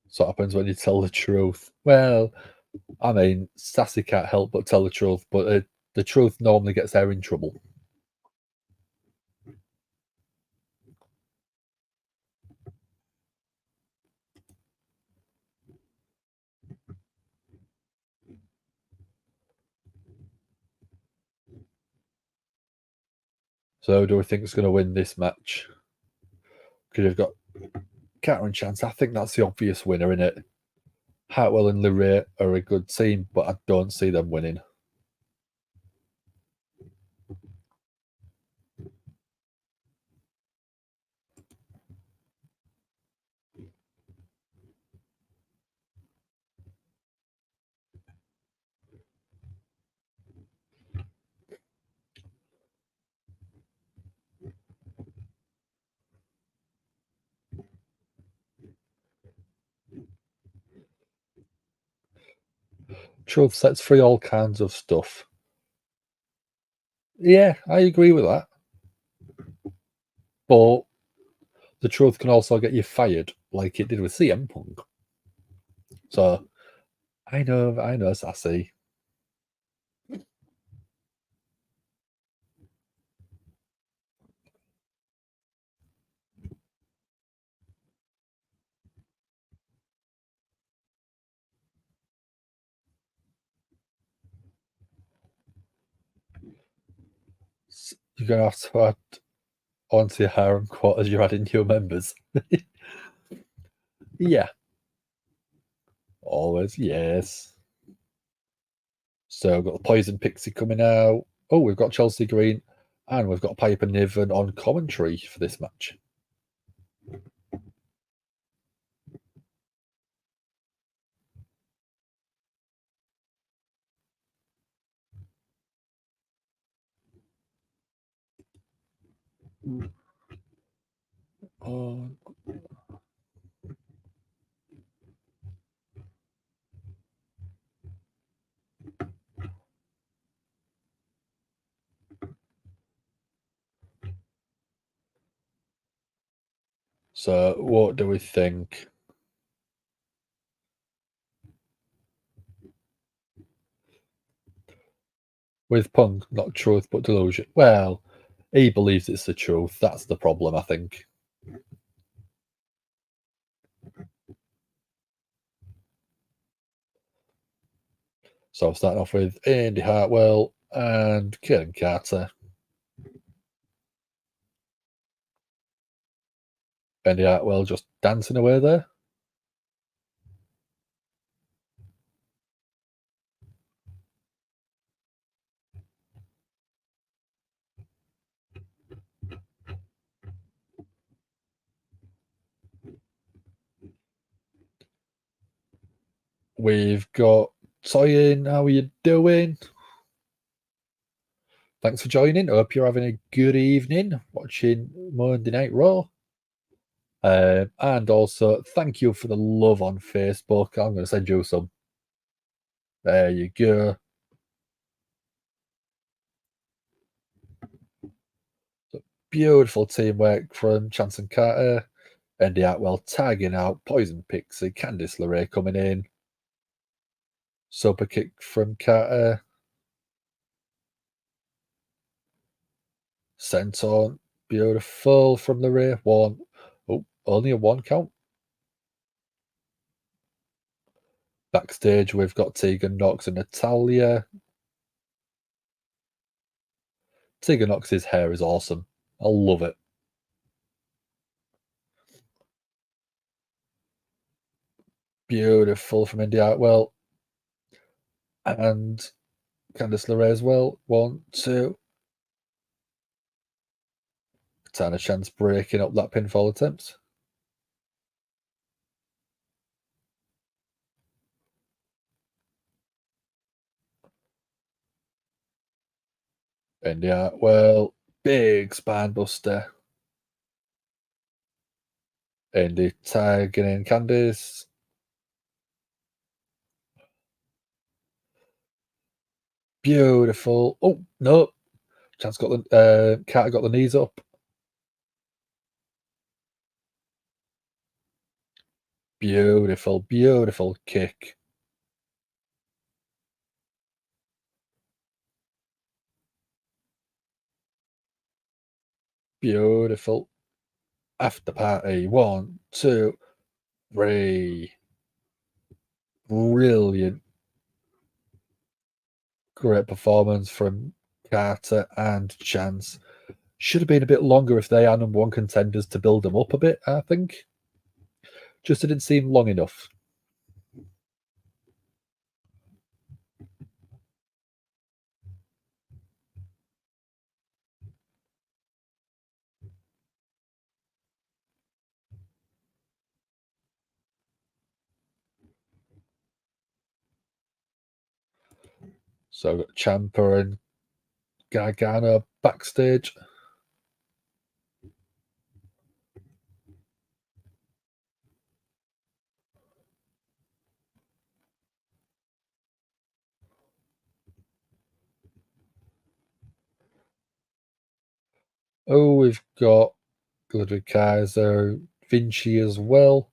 So what happens when you tell the truth? Well, I mean, Sassy can't help but tell the truth, but the truth normally gets her in trouble. So do we think it's going to win this match? Because you've got Carter and Chance. I think that's the obvious winner, in it. Hartwell and Rhea are a good team, but I don't see them winning. Truth sets free all kinds of stuff. Yeah, I agree with that. But the truth can also get you fired, like it did with Cmpunk. So I know, Sassy. You're gonna have to add onto your harem quarters. You're adding new members. Yeah, always yes. So we've got the Poison Pixie coming out. Oh, we've got Chelsea Green, and we've got Piper Niven on commentary for this match. Oh. So what do we think? With Punk, not truth but delusion. Well, he believes it's the truth. That's the problem, I think. So I'm starting off with Andy Hartwell and Karen Carter. Andy Hartwell just dancing away there. We've got Toyin. How are you doing? Thanks for joining. Hope you're having a good evening watching Monday Night Raw. And also, thank you for the love on Facebook. I'm going to send you some. There you go. So, beautiful teamwork from Chance and Carter. Andy Hartwell tagging out. Poison Pixie. Candice LeRae coming in. Super kick from Carter. Senton. Beautiful from LeRae. One. Oh, only a one count. Backstage, we've got Tegan Knox and Natalia. Tegan Knox's hair is awesome. I love it. Beautiful from India. Well, and Candice LeRae as well. 1, 2. Tiny chance breaking up that pinfall attempt. India. Well, big spine buster. Indy tagging in Candice. Beautiful. Oh, no. Chance got the Carter got the knees up. Beautiful, beautiful kick. Beautiful. After party. 1, 2, 3. Brilliant. Great performance from Carter and Chance. Should have been a bit longer if they are number one contenders to build them up a bit, I think. Just didn't seem long enough. So got Ciampa and Gargano backstage. Oh, we've got Ludwig Kaiser, Vinci as well.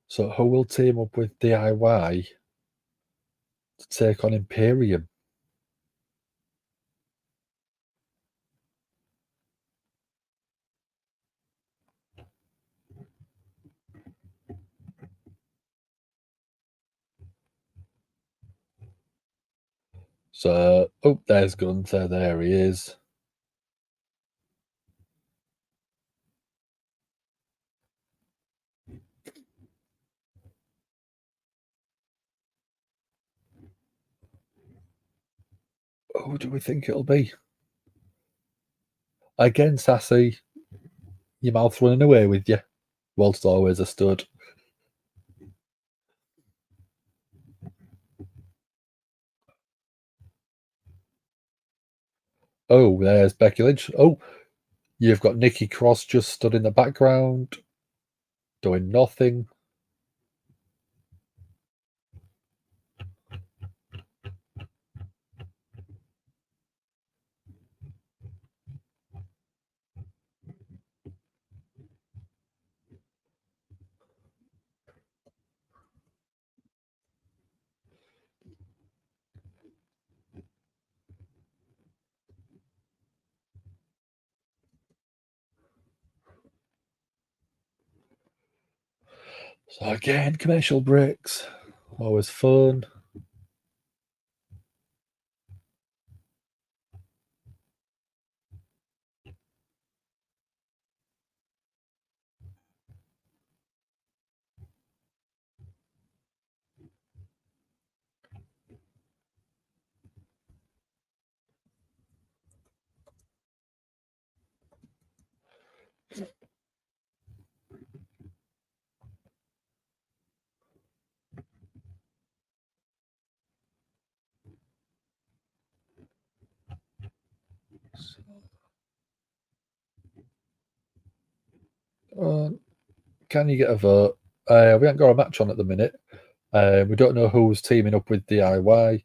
So who will team up with DIY to take on Imperium? So, oh, there's Gunter. There he is. Who do we think it'll be? Again, Sassy, your mouth running away with you. Whilst always a stud. Oh, there's Becky Lynch. Oh, you've got Nikki Cross just stood in the background, doing nothing. So again, commercial breaks. Always fun. Can you get a vote? We haven't got a match on at the minute. We don't know who's teaming up with DIY.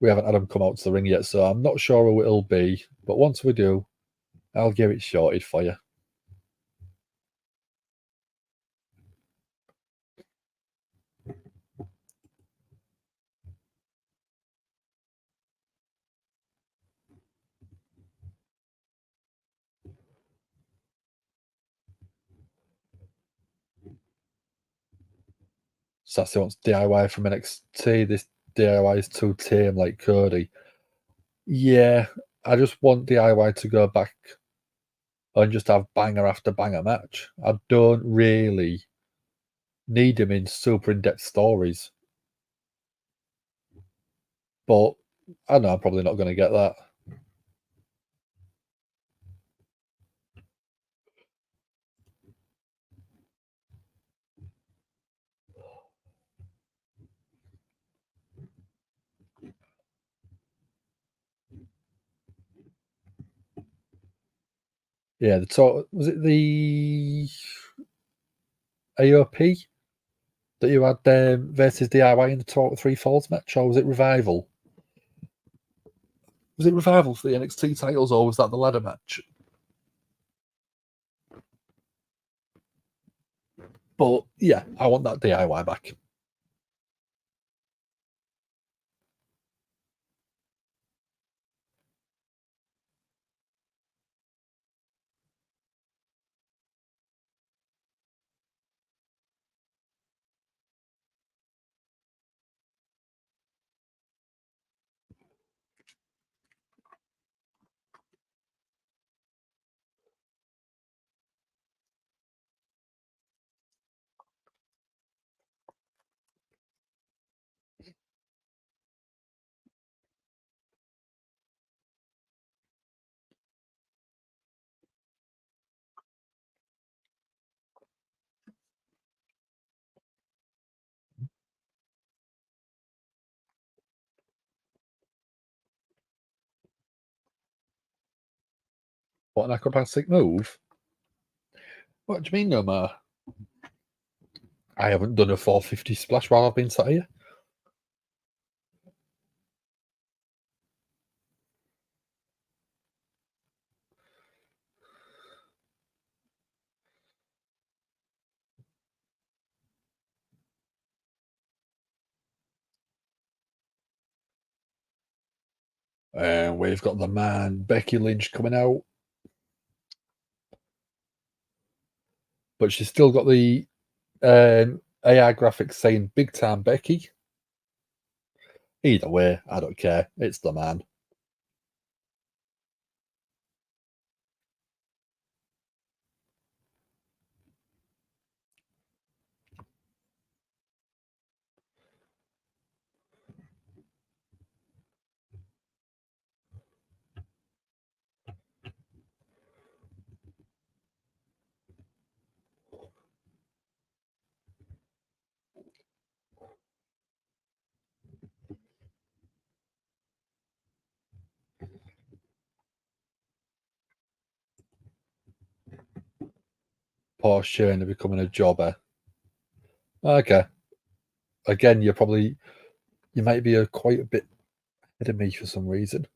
We haven't had them come out to the ring yet, so I'm not sure who it'll be. But once we do, I'll get it sorted for you. Sassy wants DIY from NXT. This DIY is too tame, like Cody. Yeah, I just want DIY to go back and just have banger after banger match. I don't really need them in super in-depth stories. But I know I'm probably not going to get that. Yeah, was it the AOP that you had versus DIY in the Total 3 Falls match, or was it Revival? Was it Revival for the NXT titles, or was that the ladder match? But yeah, I want that DIY back. What an acrobatic move? What do you mean, no more? I haven't done a 450 splash while I've been sat here. And we've got the man Becky Lynch coming out, but she's still got the AI graphics saying "Big Time Becky." Either way, I don't care. It's the man. Poor Shayna becoming a jobber. Okay. Again, you might be quite a bit ahead of me for some reason.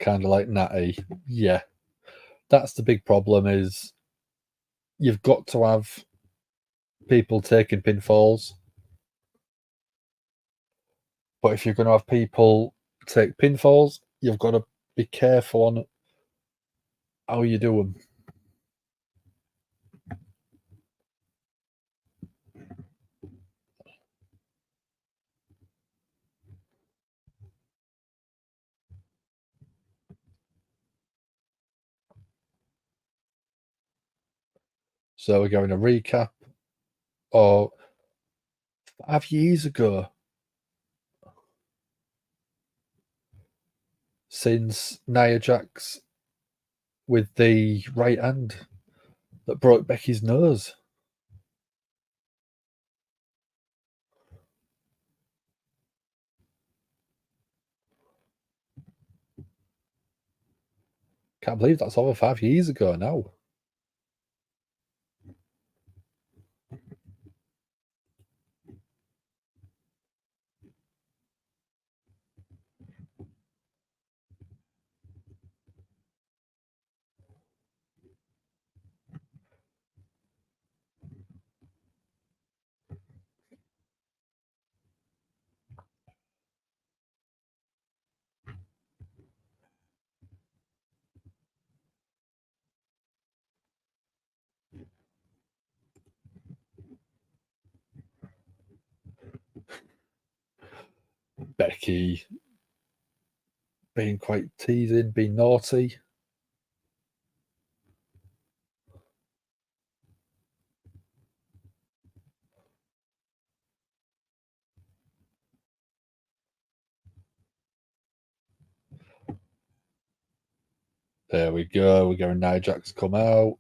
Kind of like Natty. Yeah. That's the big problem is you've got to have people taking pinfalls. But if you're going to have people take pinfalls, you've got to be careful on how you do them. So we're going to recap or 5 years ago since Nia Jax with the right hand that broke Becky's nose. Can't believe that's over 5 years ago now. Becky being quite teasing, being naughty. There we go. We're going Nia Jax come out.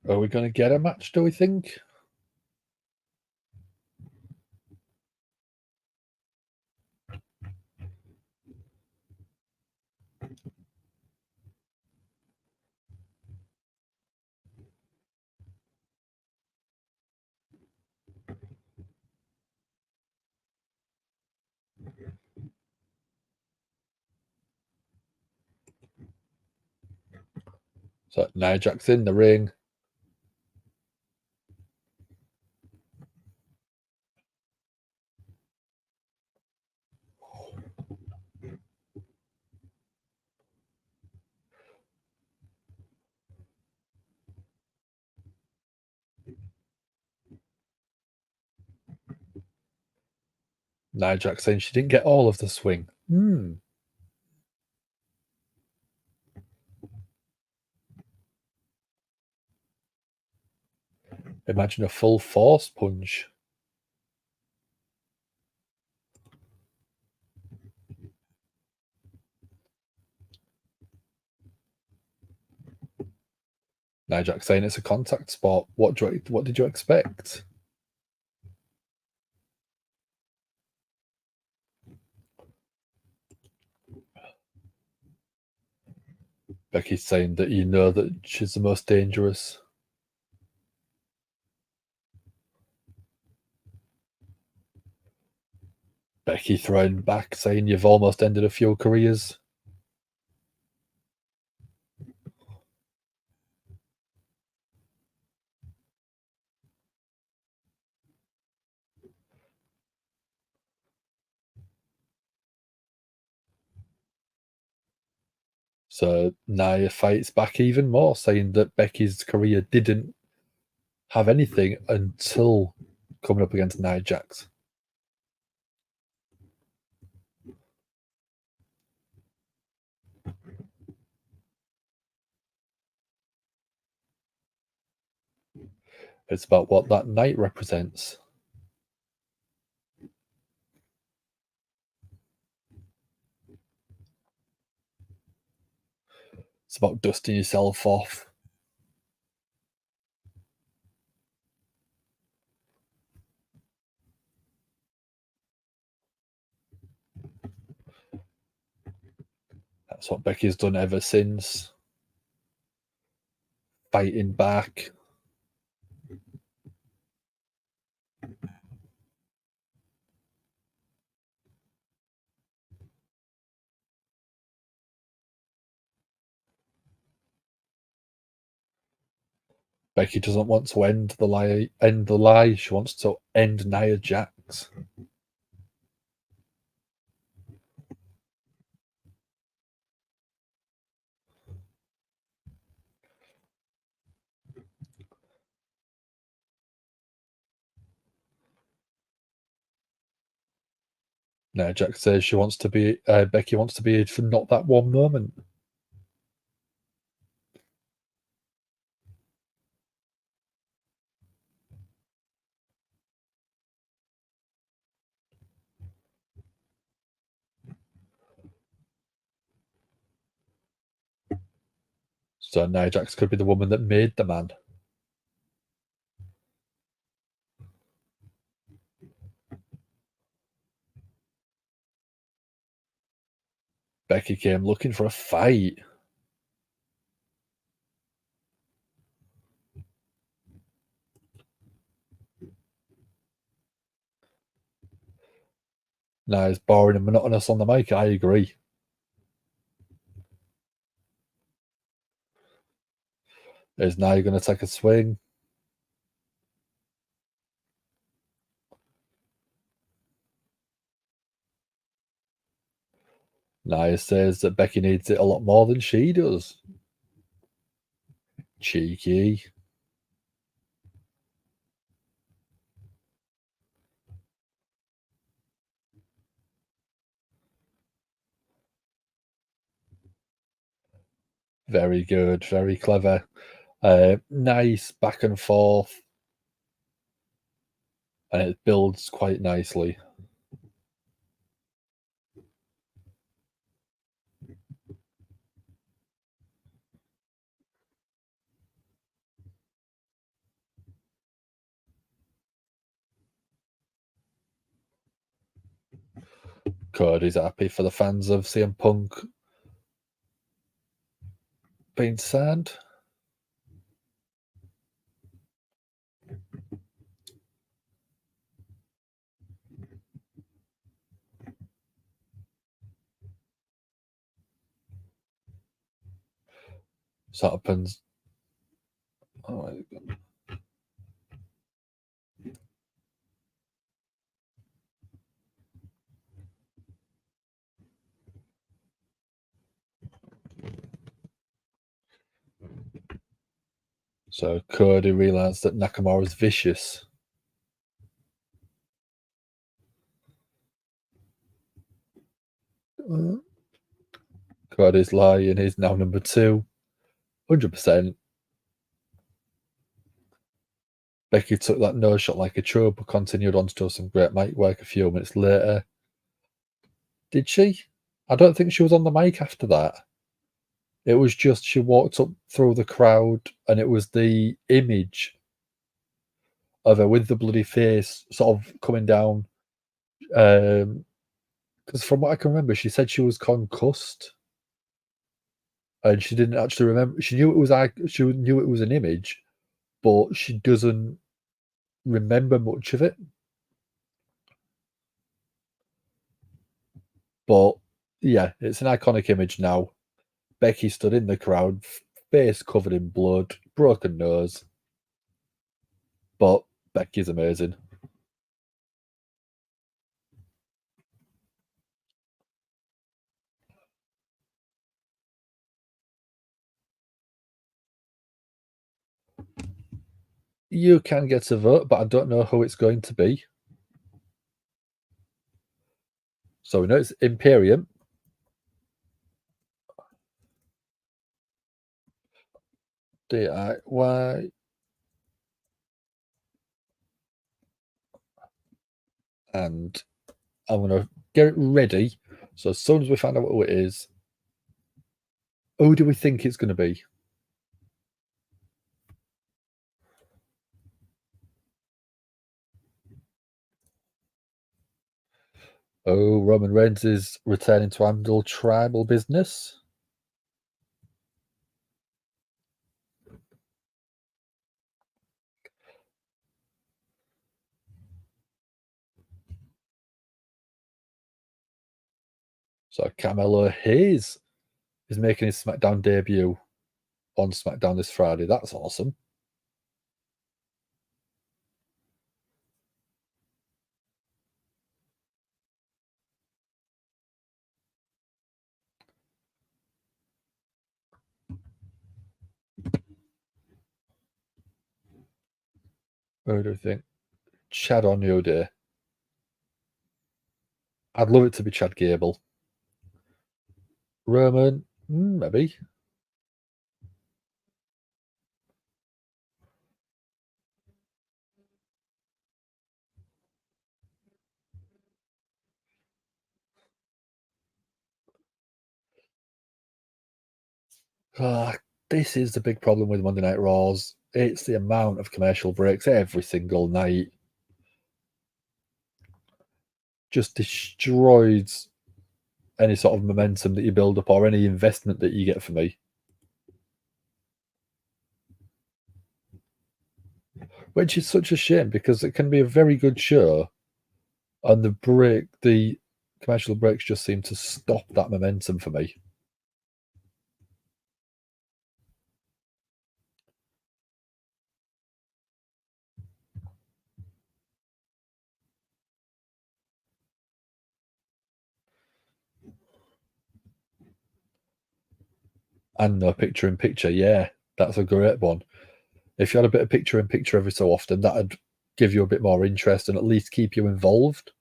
Are we going to get a match, do we think? So Nia Jax in the ring. Nia Jax saying she didn't get all of the swing. Imagine a full force punch. Nia Jax saying it's a contact sport. What did you expect? Becky's saying that you know that she's the most dangerous. Becky throwing back, saying you've almost ended a few careers. So Nia fights back even more, saying that Becky's career didn't have anything until coming up against Nia Jax. It's about what that night represents. It's about dusting yourself off. That's what Becky's done ever since. Fighting back. Becky doesn't want to end the lie. She wants to end Nia Jax. Nia Jax says she wants to be. Becky wants to be for not that one moment. So Nia Jax could be the woman that made the man. Becky came looking for a fight. Nia's boring and monotonous on the mic. I agree. Is Nia going to take a swing? Nia says that Becky needs it a lot more than she does. Cheeky. Very good, very clever. Nice back and forth. And it builds quite nicely. Cody's happy for the fans of CM Punk being signed. So it happens. Oh my God. So Cody realized that Nakamura's vicious. Cody's lying. He's now number 2. 100%. Becky took that no shot like a true, but continued on to do some great mic work a few minutes later. Did she? I don't think she was on the mic after that. It was just she walked up through the crowd and it was the image of her with the bloody face sort of coming down. Because from what I can remember, she said she was concussed. And she didn't actually remember. She knew it was an image, but she doesn't remember much of it. But yeah, it's an iconic image now. Becky stood in the crowd, face covered in blood, broken nose. But Becky's amazing. You can get a vote, but I don't know who it's going to be. So we know it's Imperium. DIY. And I'm going to get it ready. So as soon as we find out who it is, who do we think it's going to be? Oh, Roman Reigns is returning to handle tribal business. So Carmelo Hayes is making his SmackDown debut on SmackDown this Friday. That's awesome. Who do you think? Chad or New Day? I'd love it to be Chad Gable. Roman? Maybe. This is the big problem with Monday Night Raws. It's the amount of commercial breaks every single night. Just destroys any sort of momentum that you build up or any investment that you get for me. Which is such a shame because it can be a very good show, and the commercial breaks just seem to stop that momentum for me. And no picture-in-picture, yeah, that's a great one. If you had a bit of picture-in-picture every so often, that'd give you a bit more interest and at least keep you involved.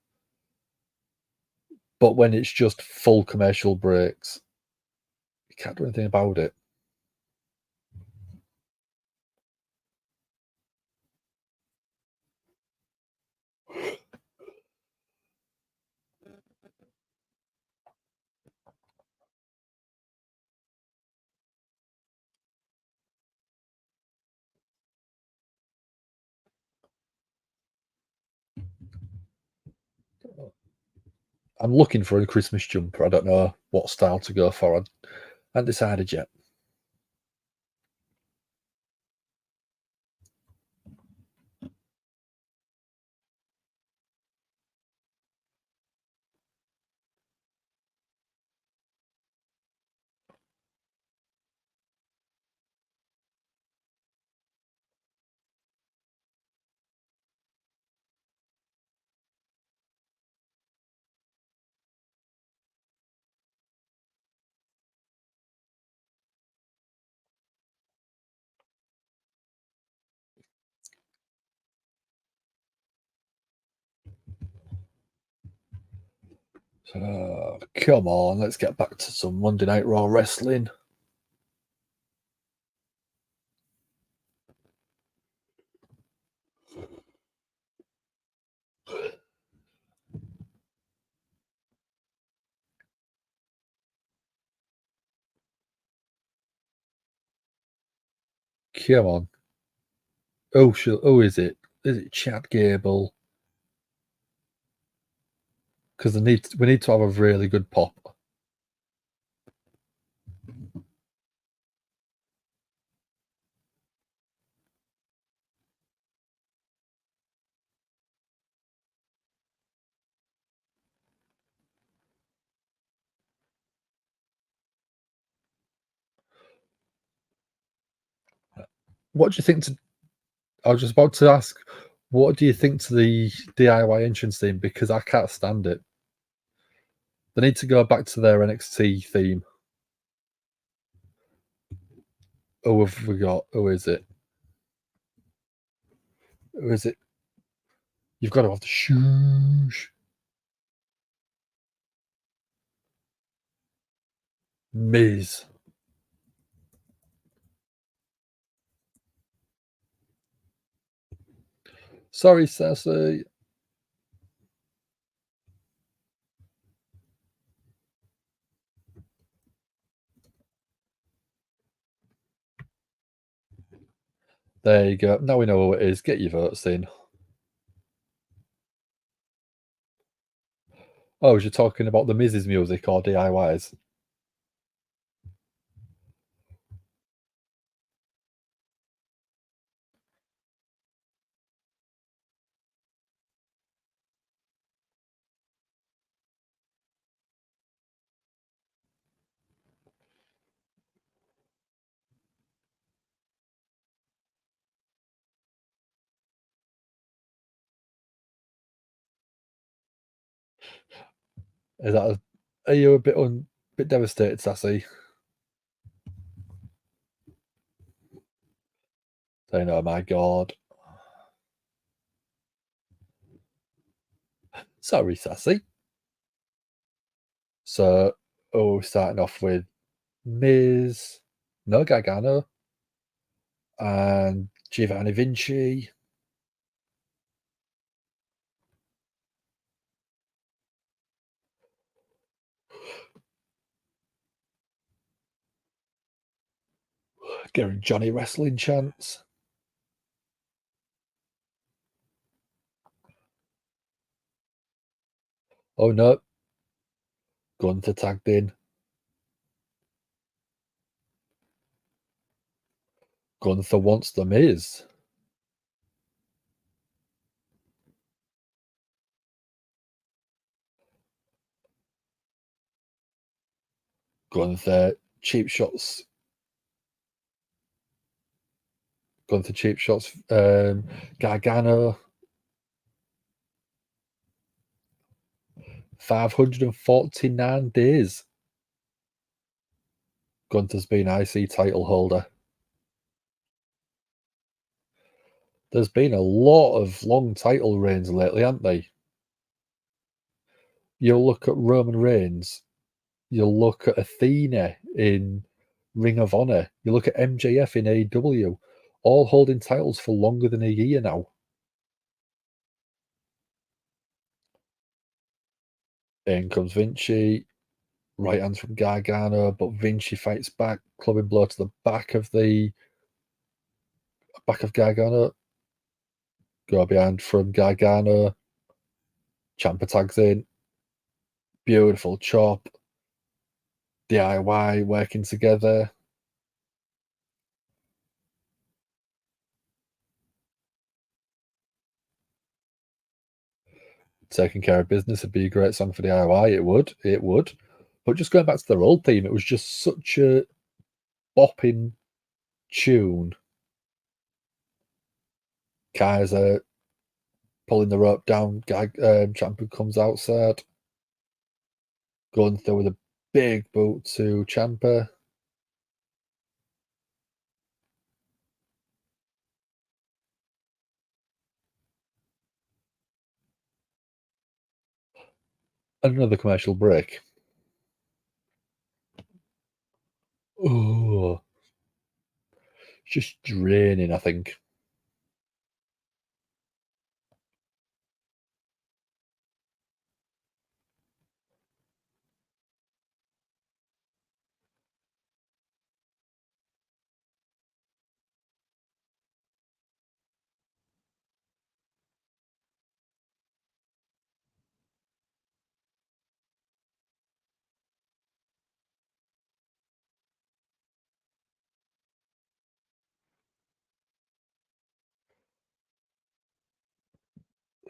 But when it's just full commercial breaks, you can't do anything about it. I'm looking for a Christmas jumper. I don't know what style to go for. I haven't decided yet. So, come on, let's get back to some Monday Night Raw wrestling. Come on. Oh, who is it? Is it Chad Gable? Because we need to have a really good pop. What do you think? I was just about to ask, what do you think to the DIY entrance theme? Because I can't stand it. They need to go back to their NXT theme. Who have we got? Who is it? Who is it? You've got to have the shoosh. Miz. Sorry, Sassy. There you go. Now we know who it is. Get your votes in. Oh, you're talking about the Miz's music or DIYs? Is that? Are you a bit devastated, Sassy? Saying, "Oh my god." Sorry, Sassy. So, starting off with Miz, no Gargano, and Giovanni Vinci. Getting Johnny Wrestling chance. Oh no. Gunther tagged in. Gunther wants the Miz. Gunther cheap shots. Gargano. 549 days. Gunther's been IC title holder. There's been a lot of long title reigns lately, haven't they? You'll look at Roman Reigns. You'll look at Athena in Ring of Honor. You look at MJF in AEW, all holding titles for longer than a year now. In comes Vinci, right hands from Gargano, but Vinci fights back, clubbing blow to the back of Gargano. Go behind from Gargano. Ciampa tags in. Beautiful chop. DIY working together. Taking care of business would be a great song for DIY. It would. But just going back to their old theme, it was just such a bopping tune. Kaiser pulling the rope down. Ciampa comes outside. Going through with a big boot to Ciampa. Another commercial break. Oh, just draining, I think.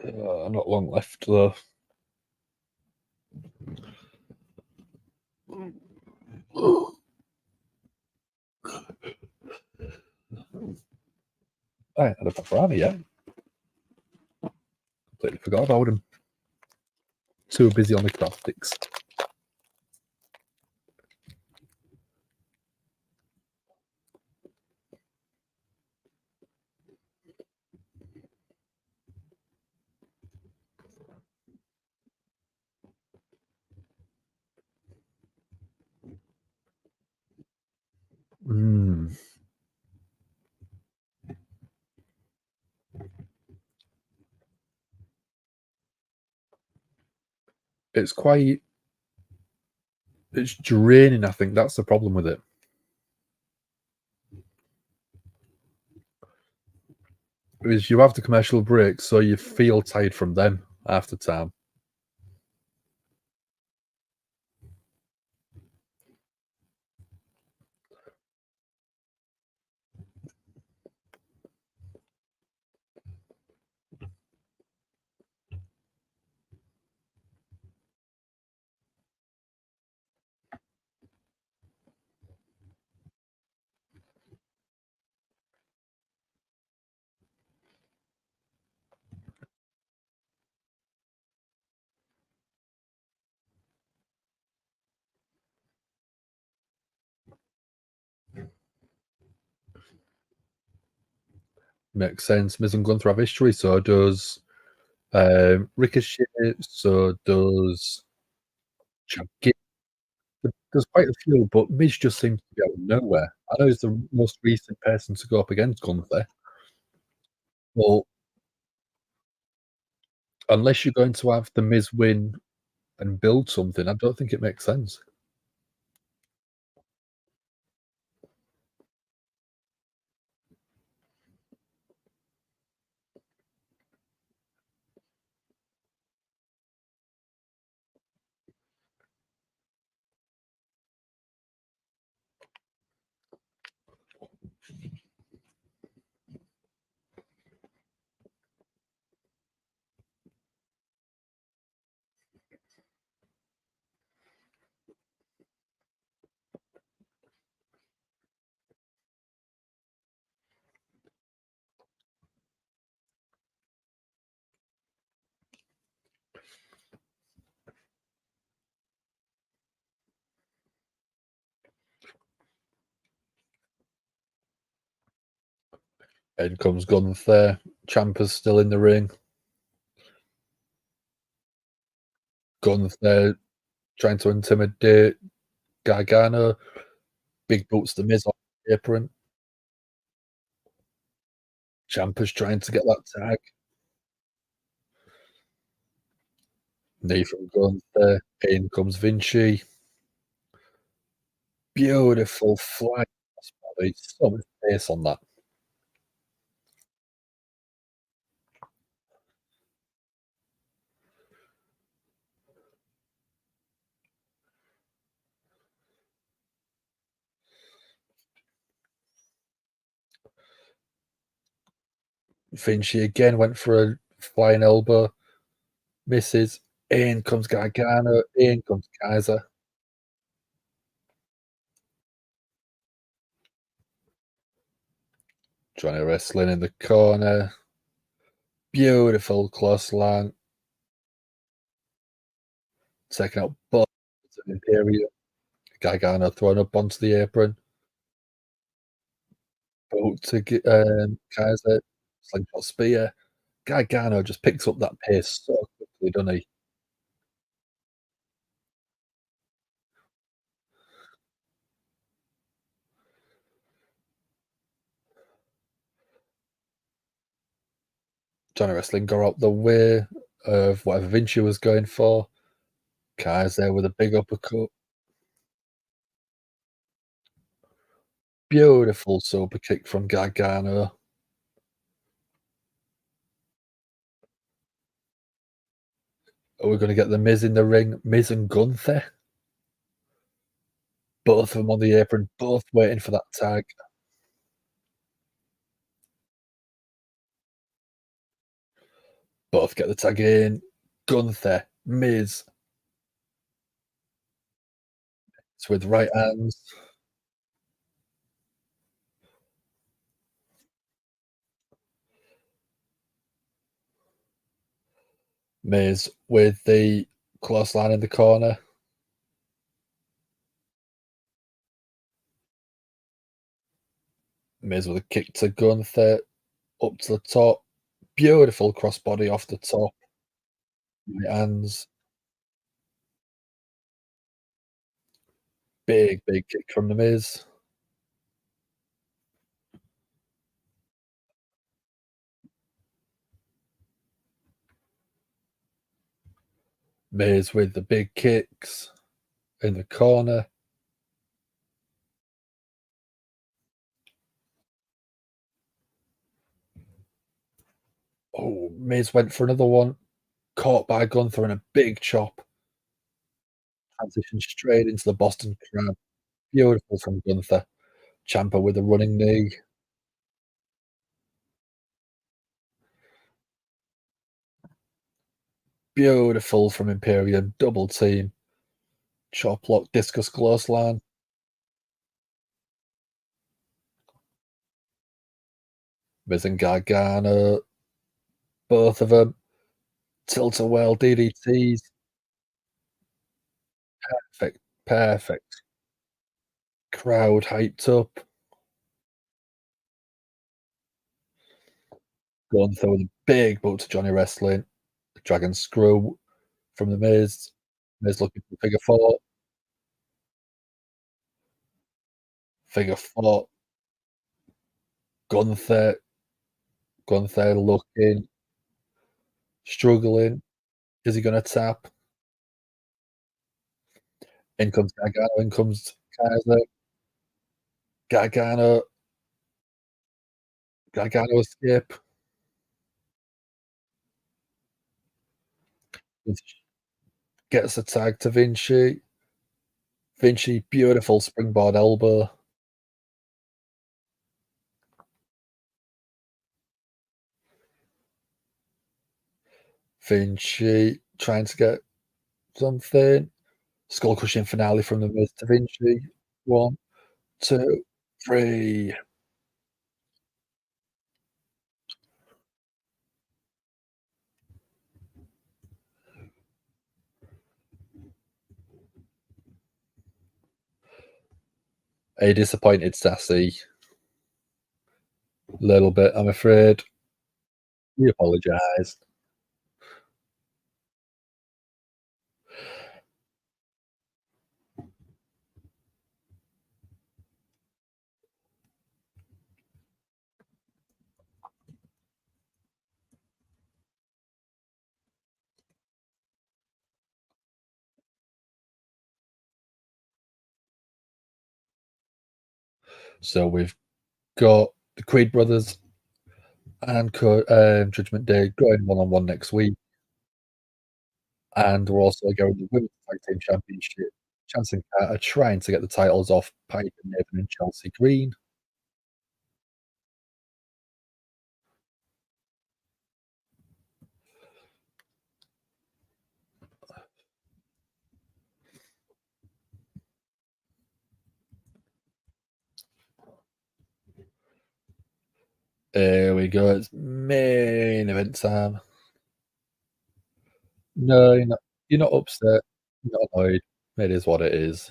Not long left, though. I ain't had a pepperoni yet. Completely forgot about him. Too busy on the craft sticks. It's draining, I think. That's the problem with it. Is you have the commercial break, so you feel tired from them after time. Makes sense. Miz and Gunther have history, so does Ricochet, so does Chucky. There's quite a few, but Miz just seems to be out of nowhere. I know he's the most recent person to go up against Gunther. Well, unless you're going to have the Miz win and build something, I don't think it makes sense. In comes Gunther. Ciampa's still in the ring. Gunther trying to intimidate Gargano. Big boots the Miz on the apron. Ciampa's trying to get that tag. Knee from Gunther. In comes Vinci. Beautiful fly. So much pace on that. Vinci again went for a flying elbow. Misses. In comes Gargano. In comes Kaiser. Johnny wrestling in the corner. Beautiful clothesline. Taking out both of Imperium. Gargano thrown up onto the apron. Boot to Kaiser. Slingshot spear. Gargano just picks up that pace so quickly, doesn't he? Johnny wrestling got out the way of whatever Vinci was going for. Kaiser with a big uppercut. Beautiful super kick from Gargano. Are we going to get the Miz in the ring? Miz and Gunther? Both of them on the apron, both waiting for that tag. Both get the tag in. Gunther, Miz. It's with right hands. Miz with the clothesline in the corner. Miz with a kick to Gunther. Up to the top. Beautiful crossbody off the top. Right hands. Big kick from the Miz. Miz with the big kicks in the corner. Oh, Miz went for another one. Caught by Gunther and a big chop. Transition straight into the Boston Crab. Beautiful from Gunther. Ciampa with a running knee. Beautiful from Imperium. Double team. Chop lock, discus clothesline. Miz and Gargano. Both of them. Tilt-a-whirl DDTs. Perfect. Crowd hyped up. Gunther with a big boot to Johnny wrestling. Dragon screw from the Miz. Miz looking for figure four. Figure four. Gunther looking, struggling. Is he gonna tap? In comes Gargano, in comes Kaiser. Gargano escape. Gets the tag to Vinci. Vinci, beautiful springboard elbow. Vinci trying to get something. Skull crushing finale from the Miz to Vinci. 1, 2, 3. A disappointed Sassy. Little bit, I'm afraid. We apologise. So we've got the Creed brothers and Judgment Day going one-on-one next week, and we're also going the Women's Tag Team Championship. Chance and Kat are trying to get the titles off Piper Niven and Chelsea Green. There we go. It's main event time. No, you're not. You're not upset. You're not annoyed. It is what it is.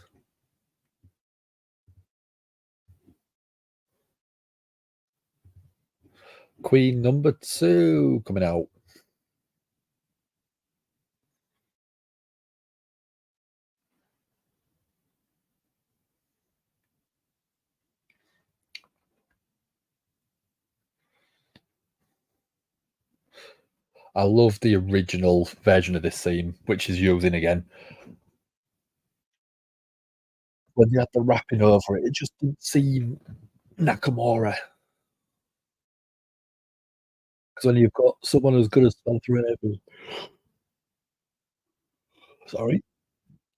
Queen number 2 coming out. I love the original version of this theme, which is using again. When they had the wrapping over it, it just didn't seem Nakamura. Because when you've got someone as good as Seth Rollins, sorry,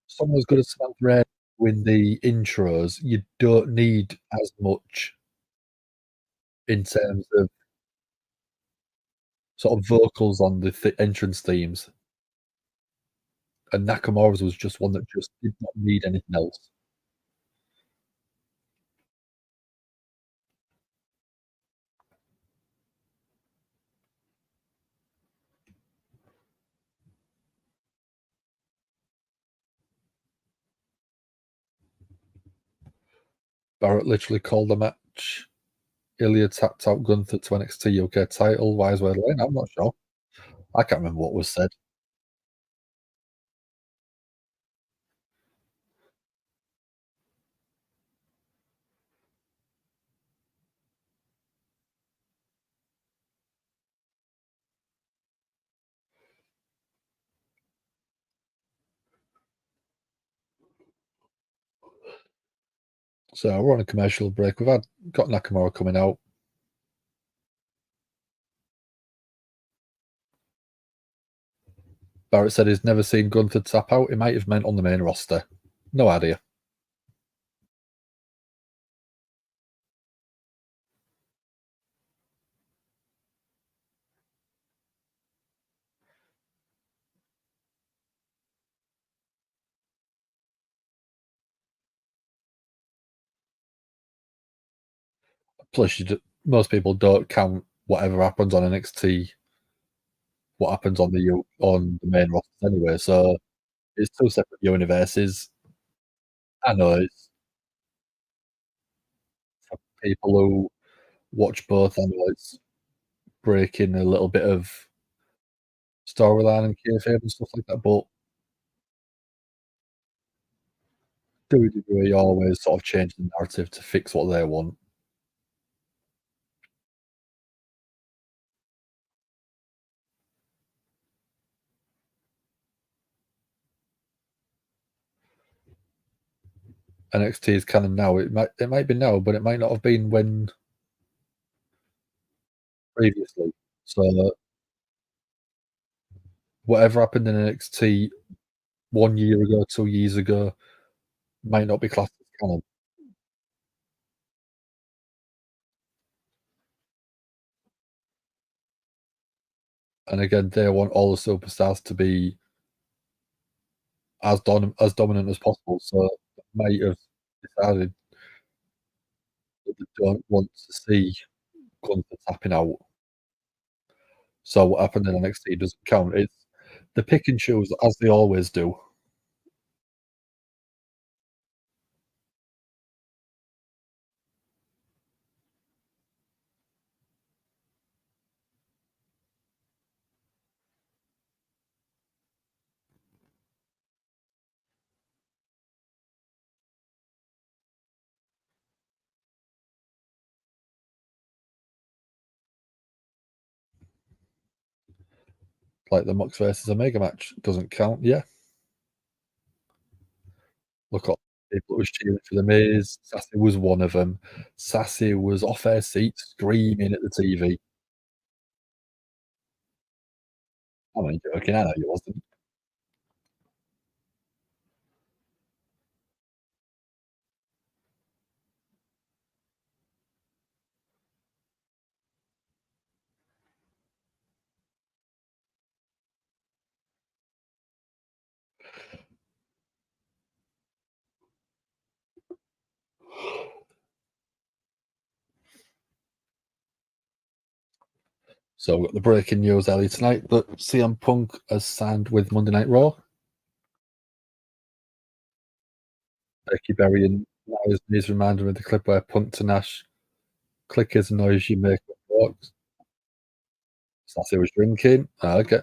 someone as good as Seth Rollins in the intros, you don't need as much in terms of sort of vocals on the entrance themes. And Nakamura's was just one that just did not need anything else. Barrett literally called the match. Ilya tapped out Gunther to NXT UK title. Wise word lane. I'm not sure. I can't remember what was said. So we're on a commercial break. Got Nakamura coming out. Barrett said he's never seen Gunther tap out. He might have meant on the main roster. No idea. Plus, most people don't count whatever happens on NXT, what happens on on the main roster anyway. So it's two separate universes. I know it's for people who watch both. I know it's breaking a little bit of storyline and kayfabe and stuff like that. But WWE always sort of change the narrative to fix what they want. NXT is canon now. It might be now, but it might not have been when previously. So whatever happened in NXT 1 year ago, 2 years ago, might not be classed as canon. And again, they want all the superstars to be as dominant as possible. So they might have decided that they don't want to see Gunther tapping out. So what happened in NXT doesn't count. It's the pick and choose as they always do. like the Mox versus Omega match doesn't count. Yeah, look at people who was cheering for the Miz. Sassy was one of them. Sassy was off her seat screaming at the TV. I'm only joking. I know you wasn't. So we've got the breaking news early tonight that CM Punk has signed with Monday Night Raw. Becky burying Nao's knees reminded me of the clip where Punk to Nash, click is a noise you make when you walk. Sassy was drinking. Okay.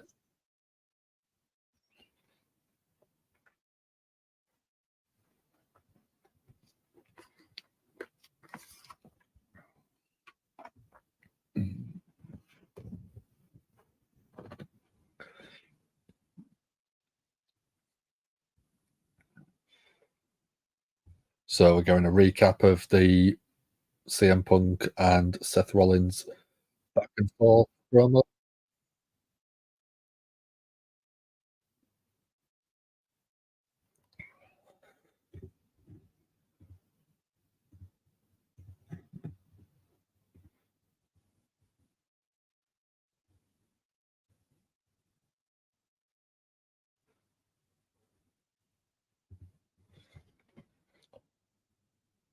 So we're going a recap of the CM Punk and Seth Rollins back and forth promo.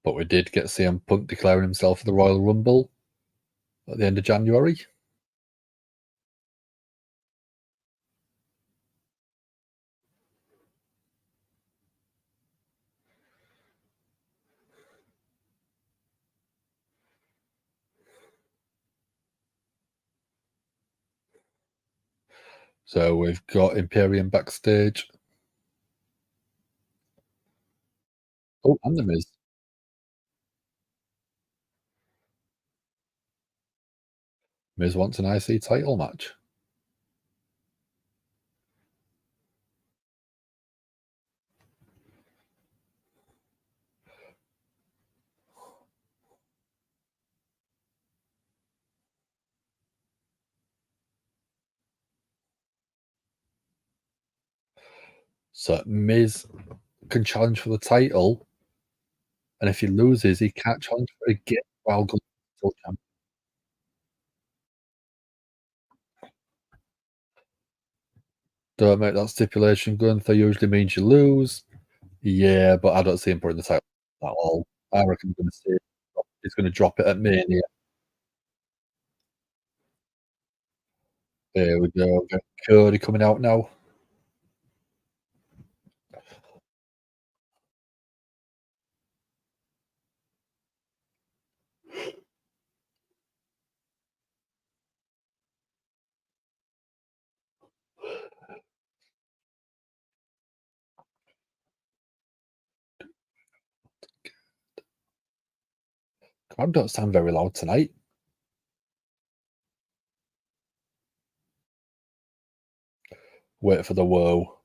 But we did get CM Punk declaring himself for the Royal Rumble at the end of January. So we've got Imperium backstage. Oh, and the Miz. Miz wants an IC title match. So Miz can challenge for the title, and if he loses, he can't challenge for it again while going still champion. Don't make that stipulation, Gunther. Usually means you lose. Yeah, but I don't see him putting the title at all. I reckon he's going to drop it at Mania. There we go. We've got Cody coming out now. Crowd don't sound very loud tonight. Wait for the woe.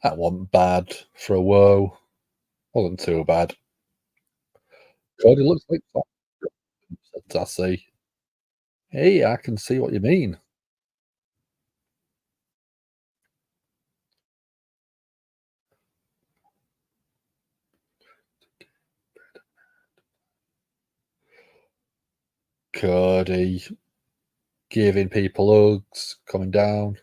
That wasn't bad for a woe. Wasn't too bad. Cody looks like I see. Hey, I can see what you mean. Cody giving people hugs, coming down.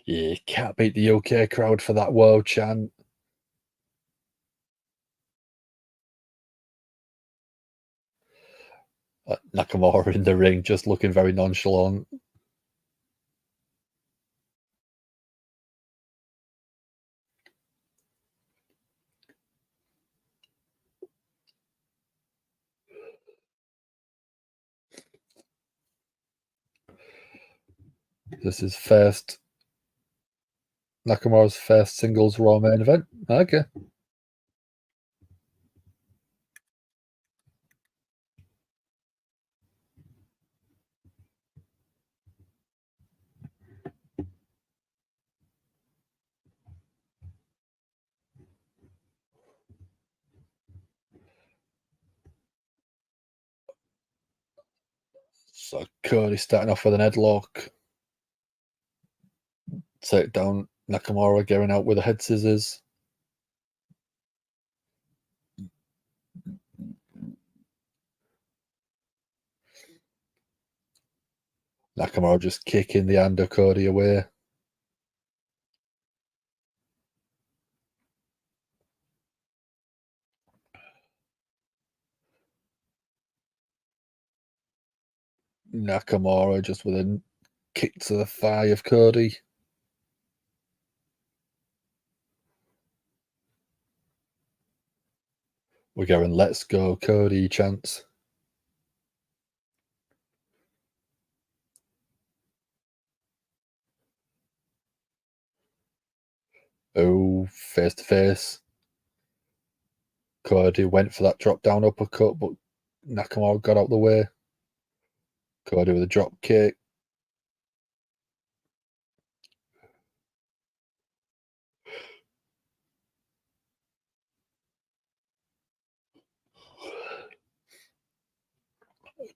You can't beat the UK crowd for that woe chant. Nakamura in the ring, just looking very nonchalant. This is Nakamura's first singles Raw main event. Okay. So Cody starting off with an headlock. Take down Nakamura, getting out with the head scissors. Nakamura just kicking the hand of Cody away. Nakamura just with a kick to the thigh of Cody. We're going, let's go, Cody chants. Oh, face to face. Cody went for that drop down uppercut, but Nakamura got out the way. Cody with a drop kick.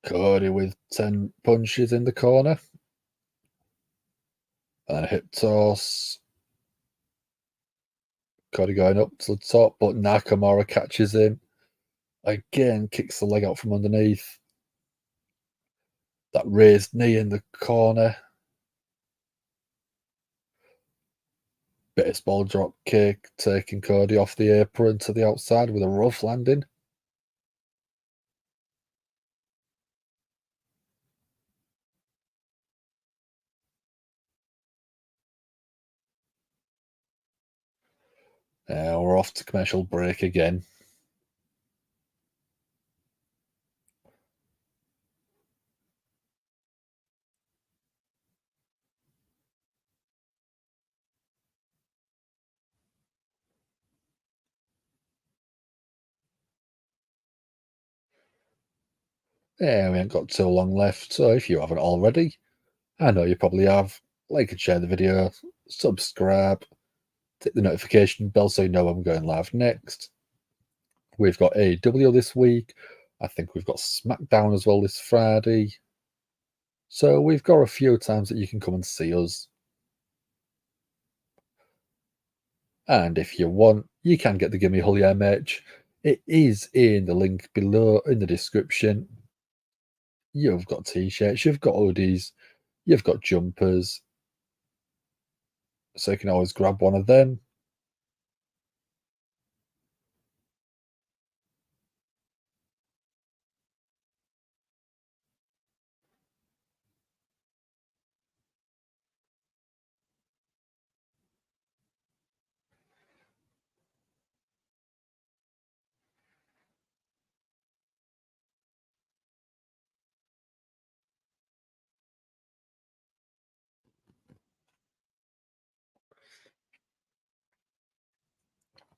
Cody with 10 punches in the corner. And a hip toss. Cody going up to the top, but Nakamura catches him. Again, kicks the leg out from underneath. That raised knee in the corner. Baseball drop kick, taking Cody off the apron to the outside with a rough landing. We're off to commercial break again. Yeah, we ain't got too long left, so if you haven't already, I know you probably have, like and share the video, subscribe, hit the notification bell so you know I'm going live next. We've got AEW this week. I think we've got Smackdown as well this Friday. So we've got a few times that you can come and see us. And if you want, you can get the Gimme Hullywood merch. It is in the link below in the description. You've got t-shirts, you've got hoodies, you've got jumpers. So you can always grab one of them.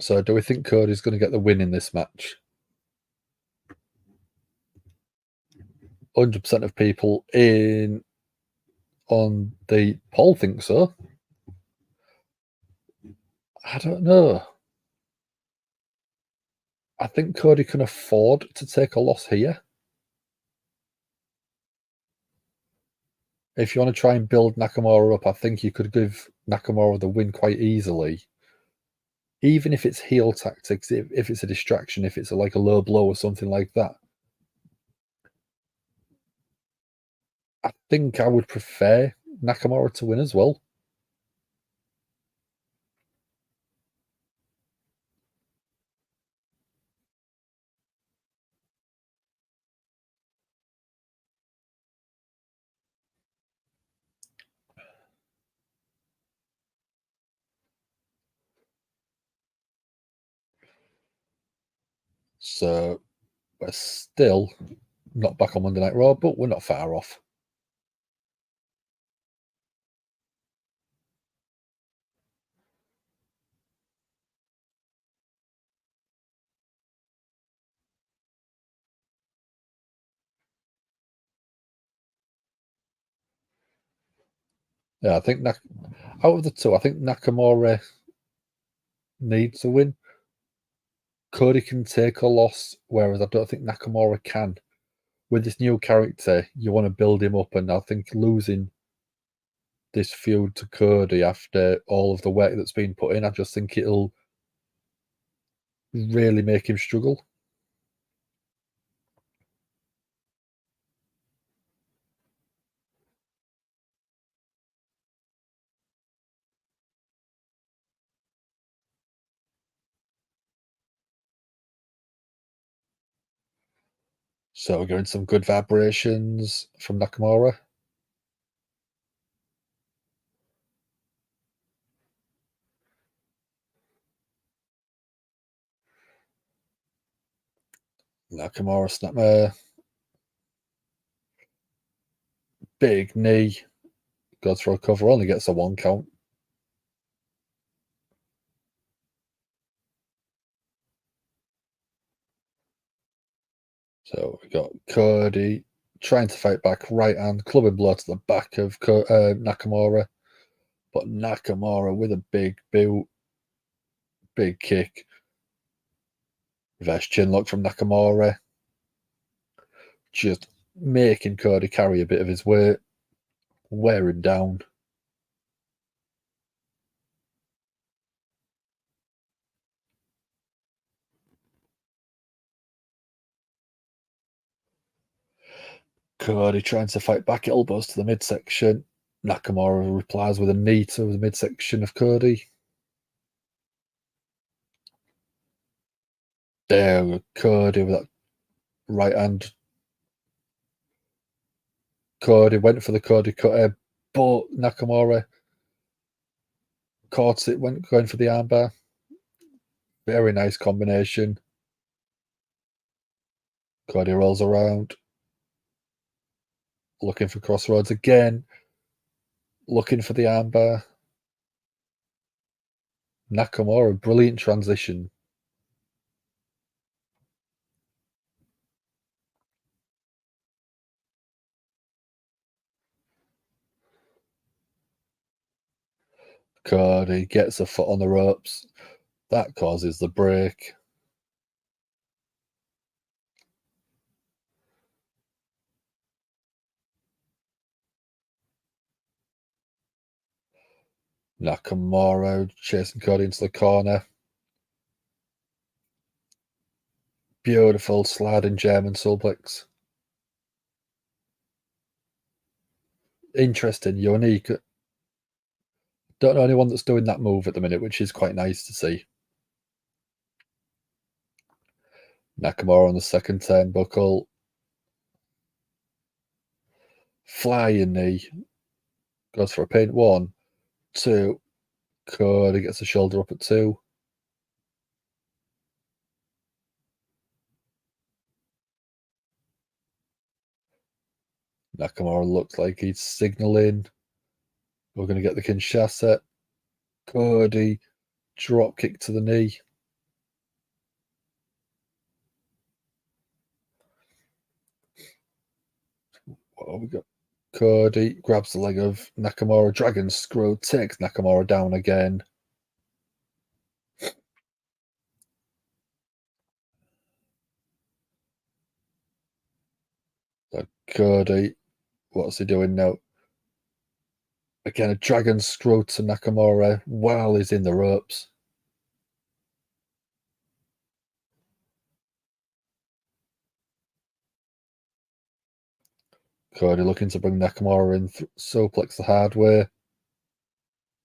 So do we think Cody's going to get the win in this match? 100% of people on the poll think so. I don't know. I think Cody can afford to take a loss here. If you want to try and build Nakamura up, I think you could give Nakamura the win quite easily. Even if it's heel tactics, if it's a distraction, if it's like a low blow or something like that. I think I would prefer Nakamura to win as well. So we're still not back on Monday Night Raw, but we're not far off. Yeah, I think out of the two, I think Nakamura needs a win. Cody can take a loss, whereas I don't think Nakamura can. With this new character, you want to build him up, and I think losing this feud to Cody after all of the work that's been put in, I just think it'll really make him struggle. So we're getting some good vibrations from Nakamura. Nakamura snap big knee, goes for a cover, only gets a 1 count. So we got Cody trying to fight back, right hand, clubbing blow to the back of Nakamura. But Nakamura with a big boot, big kick. Reverse chin lock from Nakamura. Just making Cody carry a bit of his weight, wear him down. Cody trying to fight back, elbows to the midsection. Nakamura replies with a knee to the midsection of Cody. There, Cody with that right hand. Cody went for the Cody cutter, but Nakamura caught it, went going for the armbar. Very nice combination. Cody rolls around, looking for crossroads again, looking for the armbar. Nakamura, brilliant transition. Cody gets a foot on the ropes. That causes the break. Nakamura chasing Cody into the corner. Beautiful sliding German suplex. Interesting, unique. Don't know anyone that's doing that move at the minute, which is quite nice to see. Nakamura on the second turnbuckle. Flying knee. Goes for a pin. 1, 2. Cody gets the shoulder up at 2. Nakamura looks like he's signalling. We're going to get the Kinshasa. Cody, drop kick to the knee. What we got? Cody grabs the leg of Nakamura. Dragon Screw takes Nakamura down again. So Cody, what's he doing now? Again, a Dragon Screw to Nakamura while he's in the ropes. Cody looking to bring Nakamura in, suplex the hard way.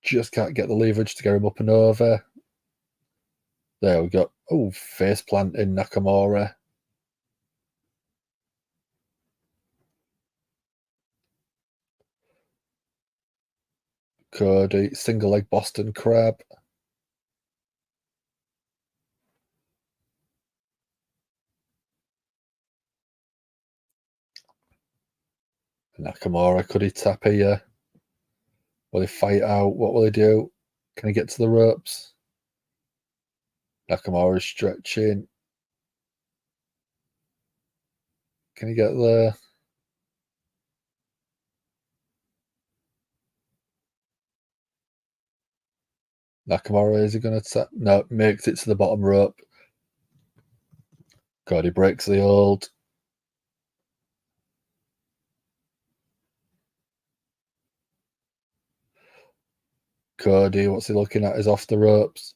Just can't get the leverage to get him up and over. There we go. Oh, face plant in Nakamura. Cody, single leg Boston Crab. Nakamura, could he tap here? Will he fight out? What will he do? Can he get to the ropes? Nakamura is stretching. Can he get there? Nakamura, is he going to tap? No, makes it to the bottom rope. Cody breaks the hold. Cody, what's he looking at? Is off the ropes.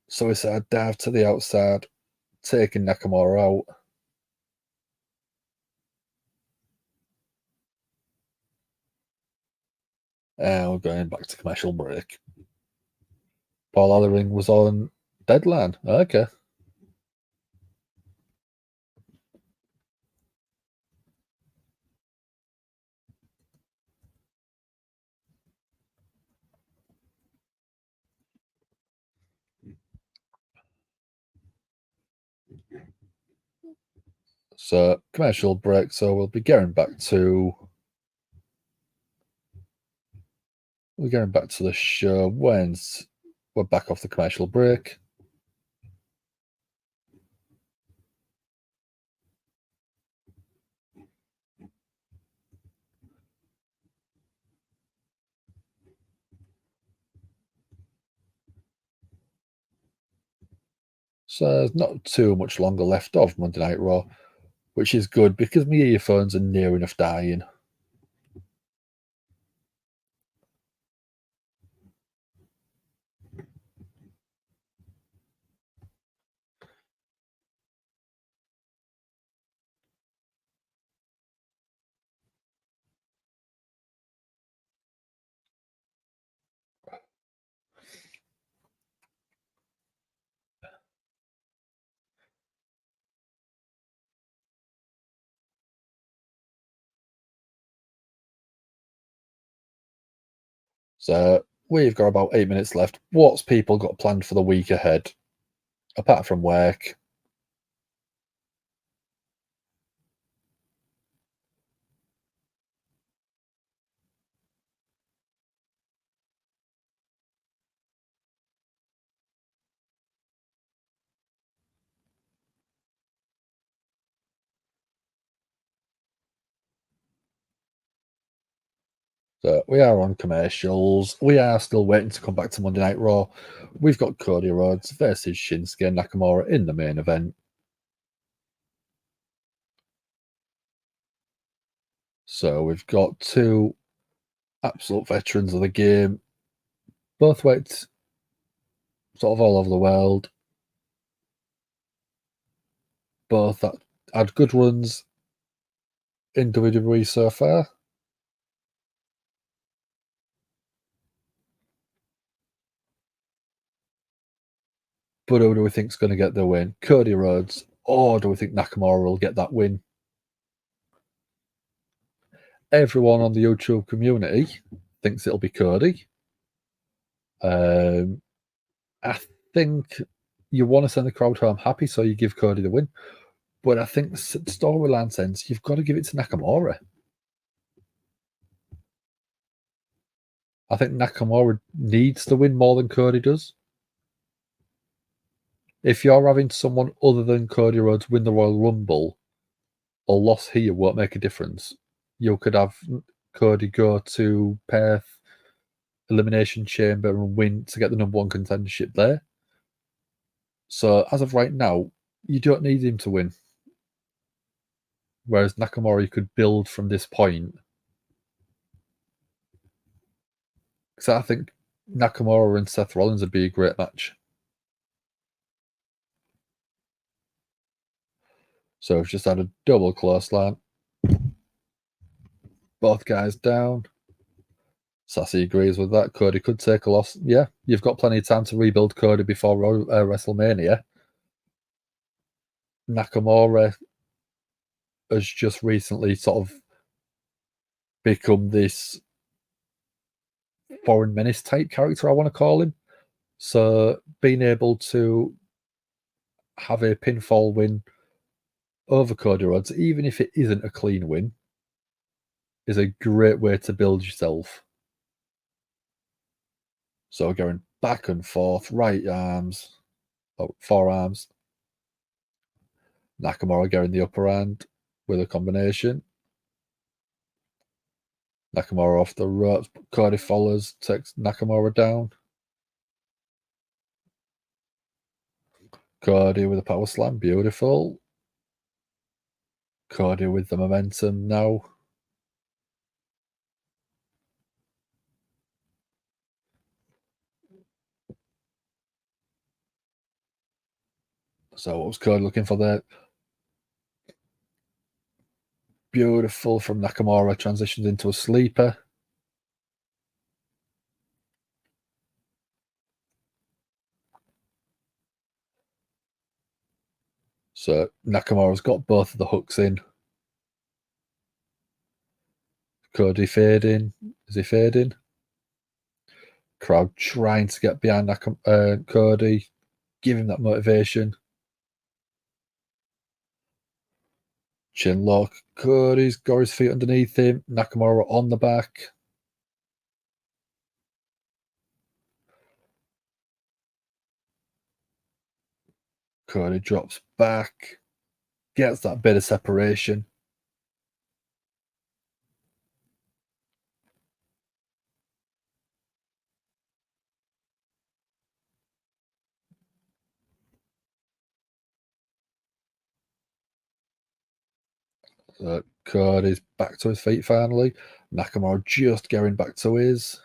Suicide dive to the outside, taking Nakamura out. And we're going back to commercial break. Paul Ellering was on Deadline. Okay. So, commercial break. So, we'll be getting back to... We're going back to the show when we're back off the commercial break. So there's not too much longer left of Monday Night Raw, which is good because my earphones are near enough dying. So we've got about 8 minutes left. What's people got planned for the week ahead, apart from work? So we are on commercials. We are still waiting to come back to Monday Night Raw. We've got Cody Rhodes versus Shinsuke Nakamura in the main event. So we've got two absolute veterans of the game, both weights sort of all over the world, both that had good runs in WWE so far. But who do we think is going to get the win? Cody Rhodes, or do we think Nakamura will get that win? Everyone on the YouTube community thinks it'll be Cody. I think you want to send the crowd home happy, so you give Cody the win. But I think storyline sense, you've got to give it to Nakamura. I think Nakamura needs to win more than Cody does. If you're having someone other than Cody Rhodes win the Royal Rumble, a loss here won't make a difference. You could have Cody go to Perth Elimination Chamber and win to get the number one contendership there. So as of right now, you don't need him to win. Whereas Nakamura, you could build from this point. Because I think Nakamura and Seth Rollins would be a great match. So we've just had a double clothesline. Both guys down. Sassy agrees with that. Cody could take a loss. Yeah, you've got plenty of time to rebuild Cody before WrestleMania. Nakamura has just recently sort of become this foreign menace type character, I want to call him. So being able to have a pinfall win over Cody Rhodes, even if it isn't a clean win, is a great way to build yourself. So going back and forth, right arms, forearms. Nakamura getting the upper hand with a combination. Nakamura off the ropes. Cody follows, takes Nakamura down. Cody with a power slam. Beautiful. Cody with the momentum now. So what was Cody looking for there? Beautiful from Nakamura. Transitions into a sleeper. So Nakamura's got both of the hooks in. Cody fading. Is he fading? Crowd trying to get behind Cody. Give him that motivation. Chin lock. Cody's got his feet underneath him. Nakamura on the back. Cody drops back. Gets that bit of separation. Cody's back to his feet finally. Nakamura just getting back to his.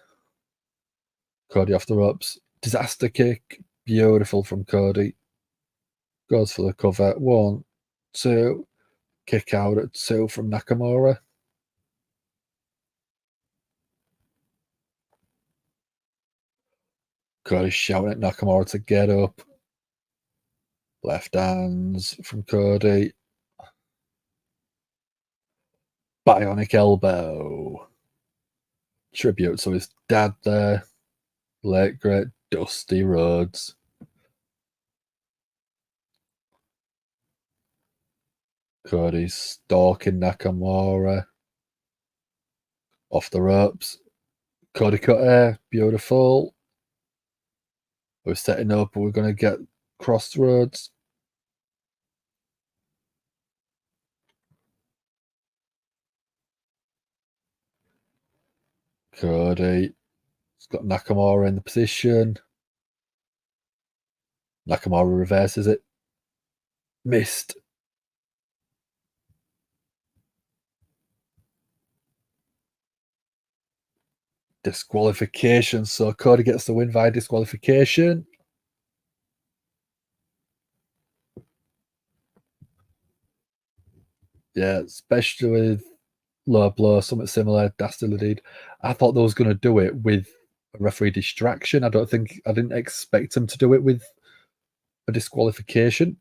Cody off the ropes. Disaster kick. Beautiful from Cody. Goes for the cover. 1, 2. Kick out at 2 from Nakamura. Cody shouting at Nakamura to get up. Left hands from Cody. Bionic elbow. Tribute to his dad there. Late great Dusty Rhodes. Cody's stalking Nakamura. Off the ropes. Cody cut air. Beautiful. We're setting up. We're going to get crossroads. Cody. He's got Nakamura in the position. Nakamura reverses it. Missed. Disqualification. So Cody gets the win via disqualification. Yeah, especially with low blow, something similar. Dastardly Deed. I thought they was going to do it with a referee distraction. I didn't expect them to do it with a disqualification.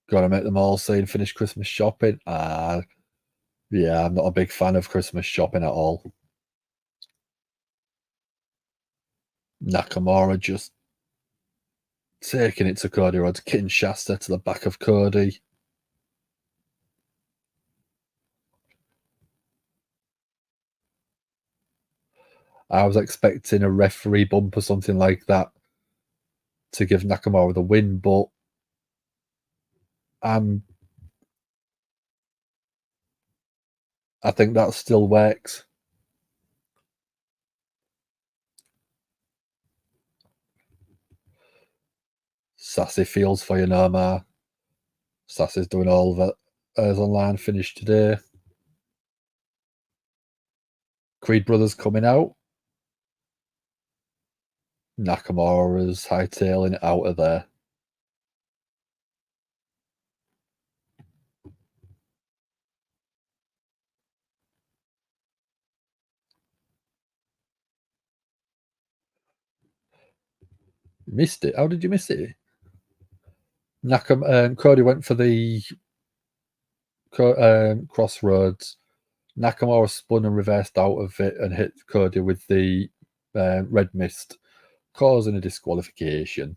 Gotta make them all saying finish Christmas shopping. Yeah, I'm not a big fan of Christmas shopping at all. Nakamura just taking it to Cody Rhodes, Kinshasa to the back of Cody. I was expecting a referee bump or something like that to give Nakamura the win, but I think that still works. Sassy feels for you, Nomar. Sassy's doing all of it. Hers online finished today. Creed Brothers coming out. Nakamura's hightailing it out of there. Missed it. How did you miss it? Cody went for the crossroads. Nakamura spun and reversed out of it and hit Cody with the red mist, causing a disqualification.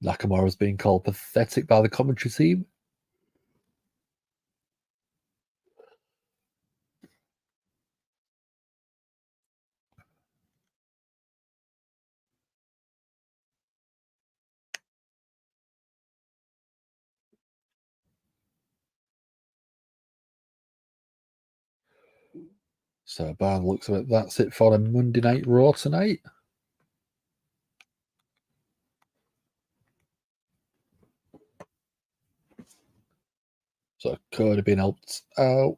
Nakamura's being called pathetic by the commentary team. So by the looks of it, that's it for a Monday Night Raw tonight. So Cody being helped out.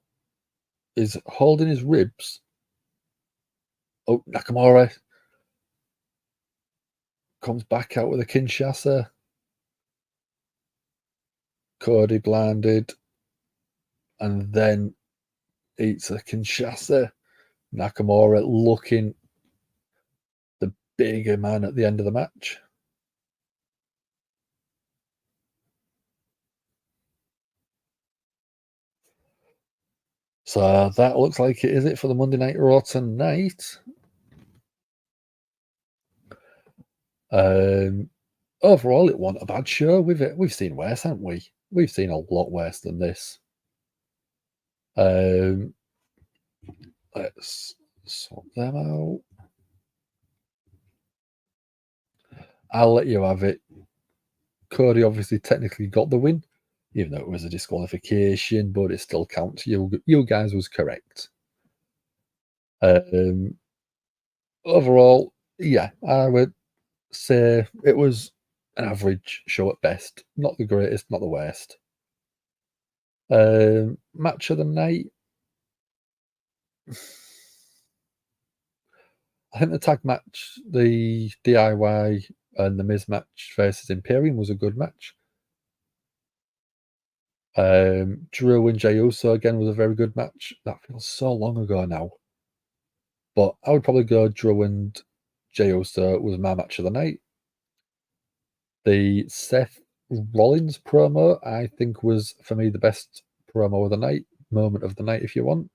Is holding his ribs. Oh, Nakamura comes back out with a Kinshasa. Cody blinded. And then eats a Kinshasa. Nakamura looking the bigger man at the end of the match. So that looks like it is it for the Monday Night Raw tonight. Overall, it wasn't a bad show. We've seen worse, haven't we? We've seen a lot worse than this. Let's sort them out. I'll let you have it. Cody obviously technically got the win, even though it was a disqualification, but it still counts. You guys was correct. Overall, yeah, I would say it was an average show at best. Not the greatest, not the worst. Match of the night. I think the tag match, the DIY and the Miz match versus Imperium was a good match. Drew and Jey Uso again was a very good match. That feels so long ago now. But I would probably go Drew and Jey Uso was my match of the night. The Seth Rollins promo, I think, was for me the best promo of the night, moment of the night, if you want.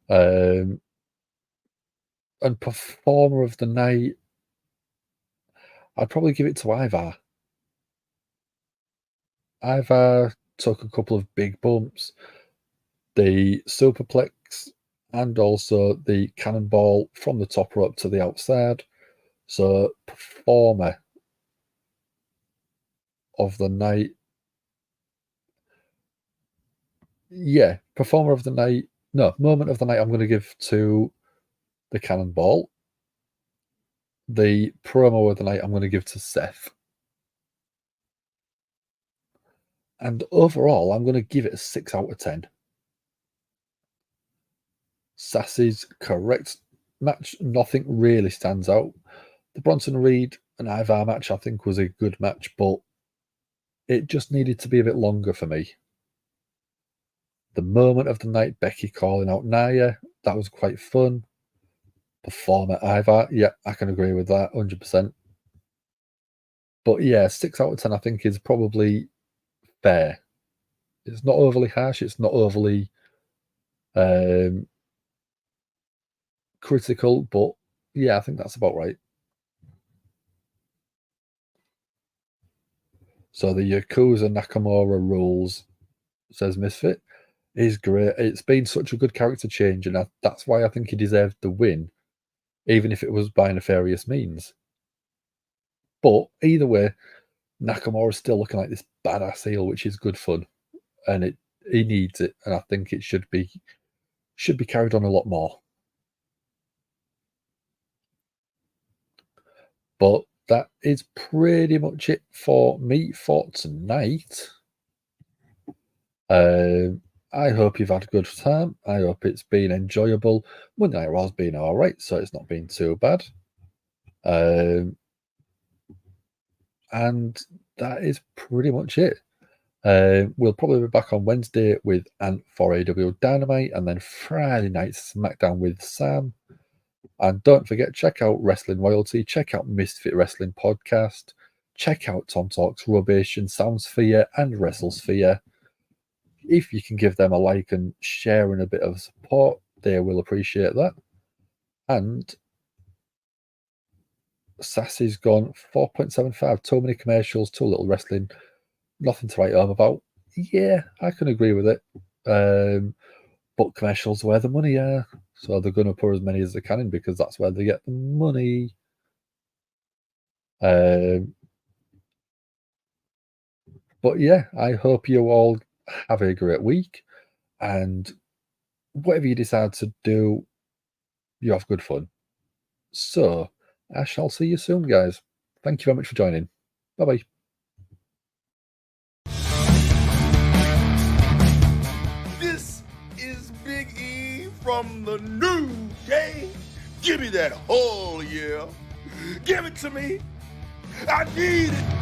And performer of the night, I'd probably give it to Ivar. Ivar took a couple of big bumps, the superplex and also the cannonball from the top rope to the outside. So, performer of the night. Yeah, performer of the night. No, moment of the night I'm going to give to the cannonball. The promo of the night I'm going to give to Seth. And overall, I'm going to give it a 6 out of 10. Sassy's correct match. Nothing really stands out. The Bronson Reed and Ivar match, I think, was a good match, but it just needed to be a bit longer for me. The moment of the night, Becky calling out Nia, that was quite fun. Performer Ivar, yeah, I can agree with that 100%. But yeah, 6 out of 10, I think, is probably fair. It's not overly harsh. It's not overly critical, but yeah, I think that's about right. So the Yakuza Nakamura rules, says Misfit, is great. It's been such a good character change, and that's why I think he deserved the win, even if it was by nefarious means. But either way, Nakamura's still looking like this badass heel, which is good fun, and he needs it, and I think it should be carried on a lot more. But that is pretty much it for me for tonight. I hope you've had a good time. I hope it's been enjoyable. Monday Night Raw's been all right, so it's not been too bad. And that is pretty much it. We'll probably be back on Wednesday with Ant for AW Dynamite, and then Friday night Smackdown with Sam. And don't forget, check out Wrestling Royalty, check out Misfit Wrestling Podcast, check out Tom Talks Rubbish and Soundsphere and WrestleSphere. If you can give them a like and share and a bit of support, they will appreciate that. And Sassy's gone 4.75. Too many commercials, too little wrestling. Nothing to write home about. Yeah, I can agree with it. But commercials are where the money are. So they're going to put as many as they can in because that's where they get the money. But yeah, I hope you all have a great week. And whatever you decide to do, you have good fun. So I shall see you soon, guys. Thank you very much for joining. Bye-bye. This is Big E from the new day. Give me that whole, yeah. Give it to me. I need it.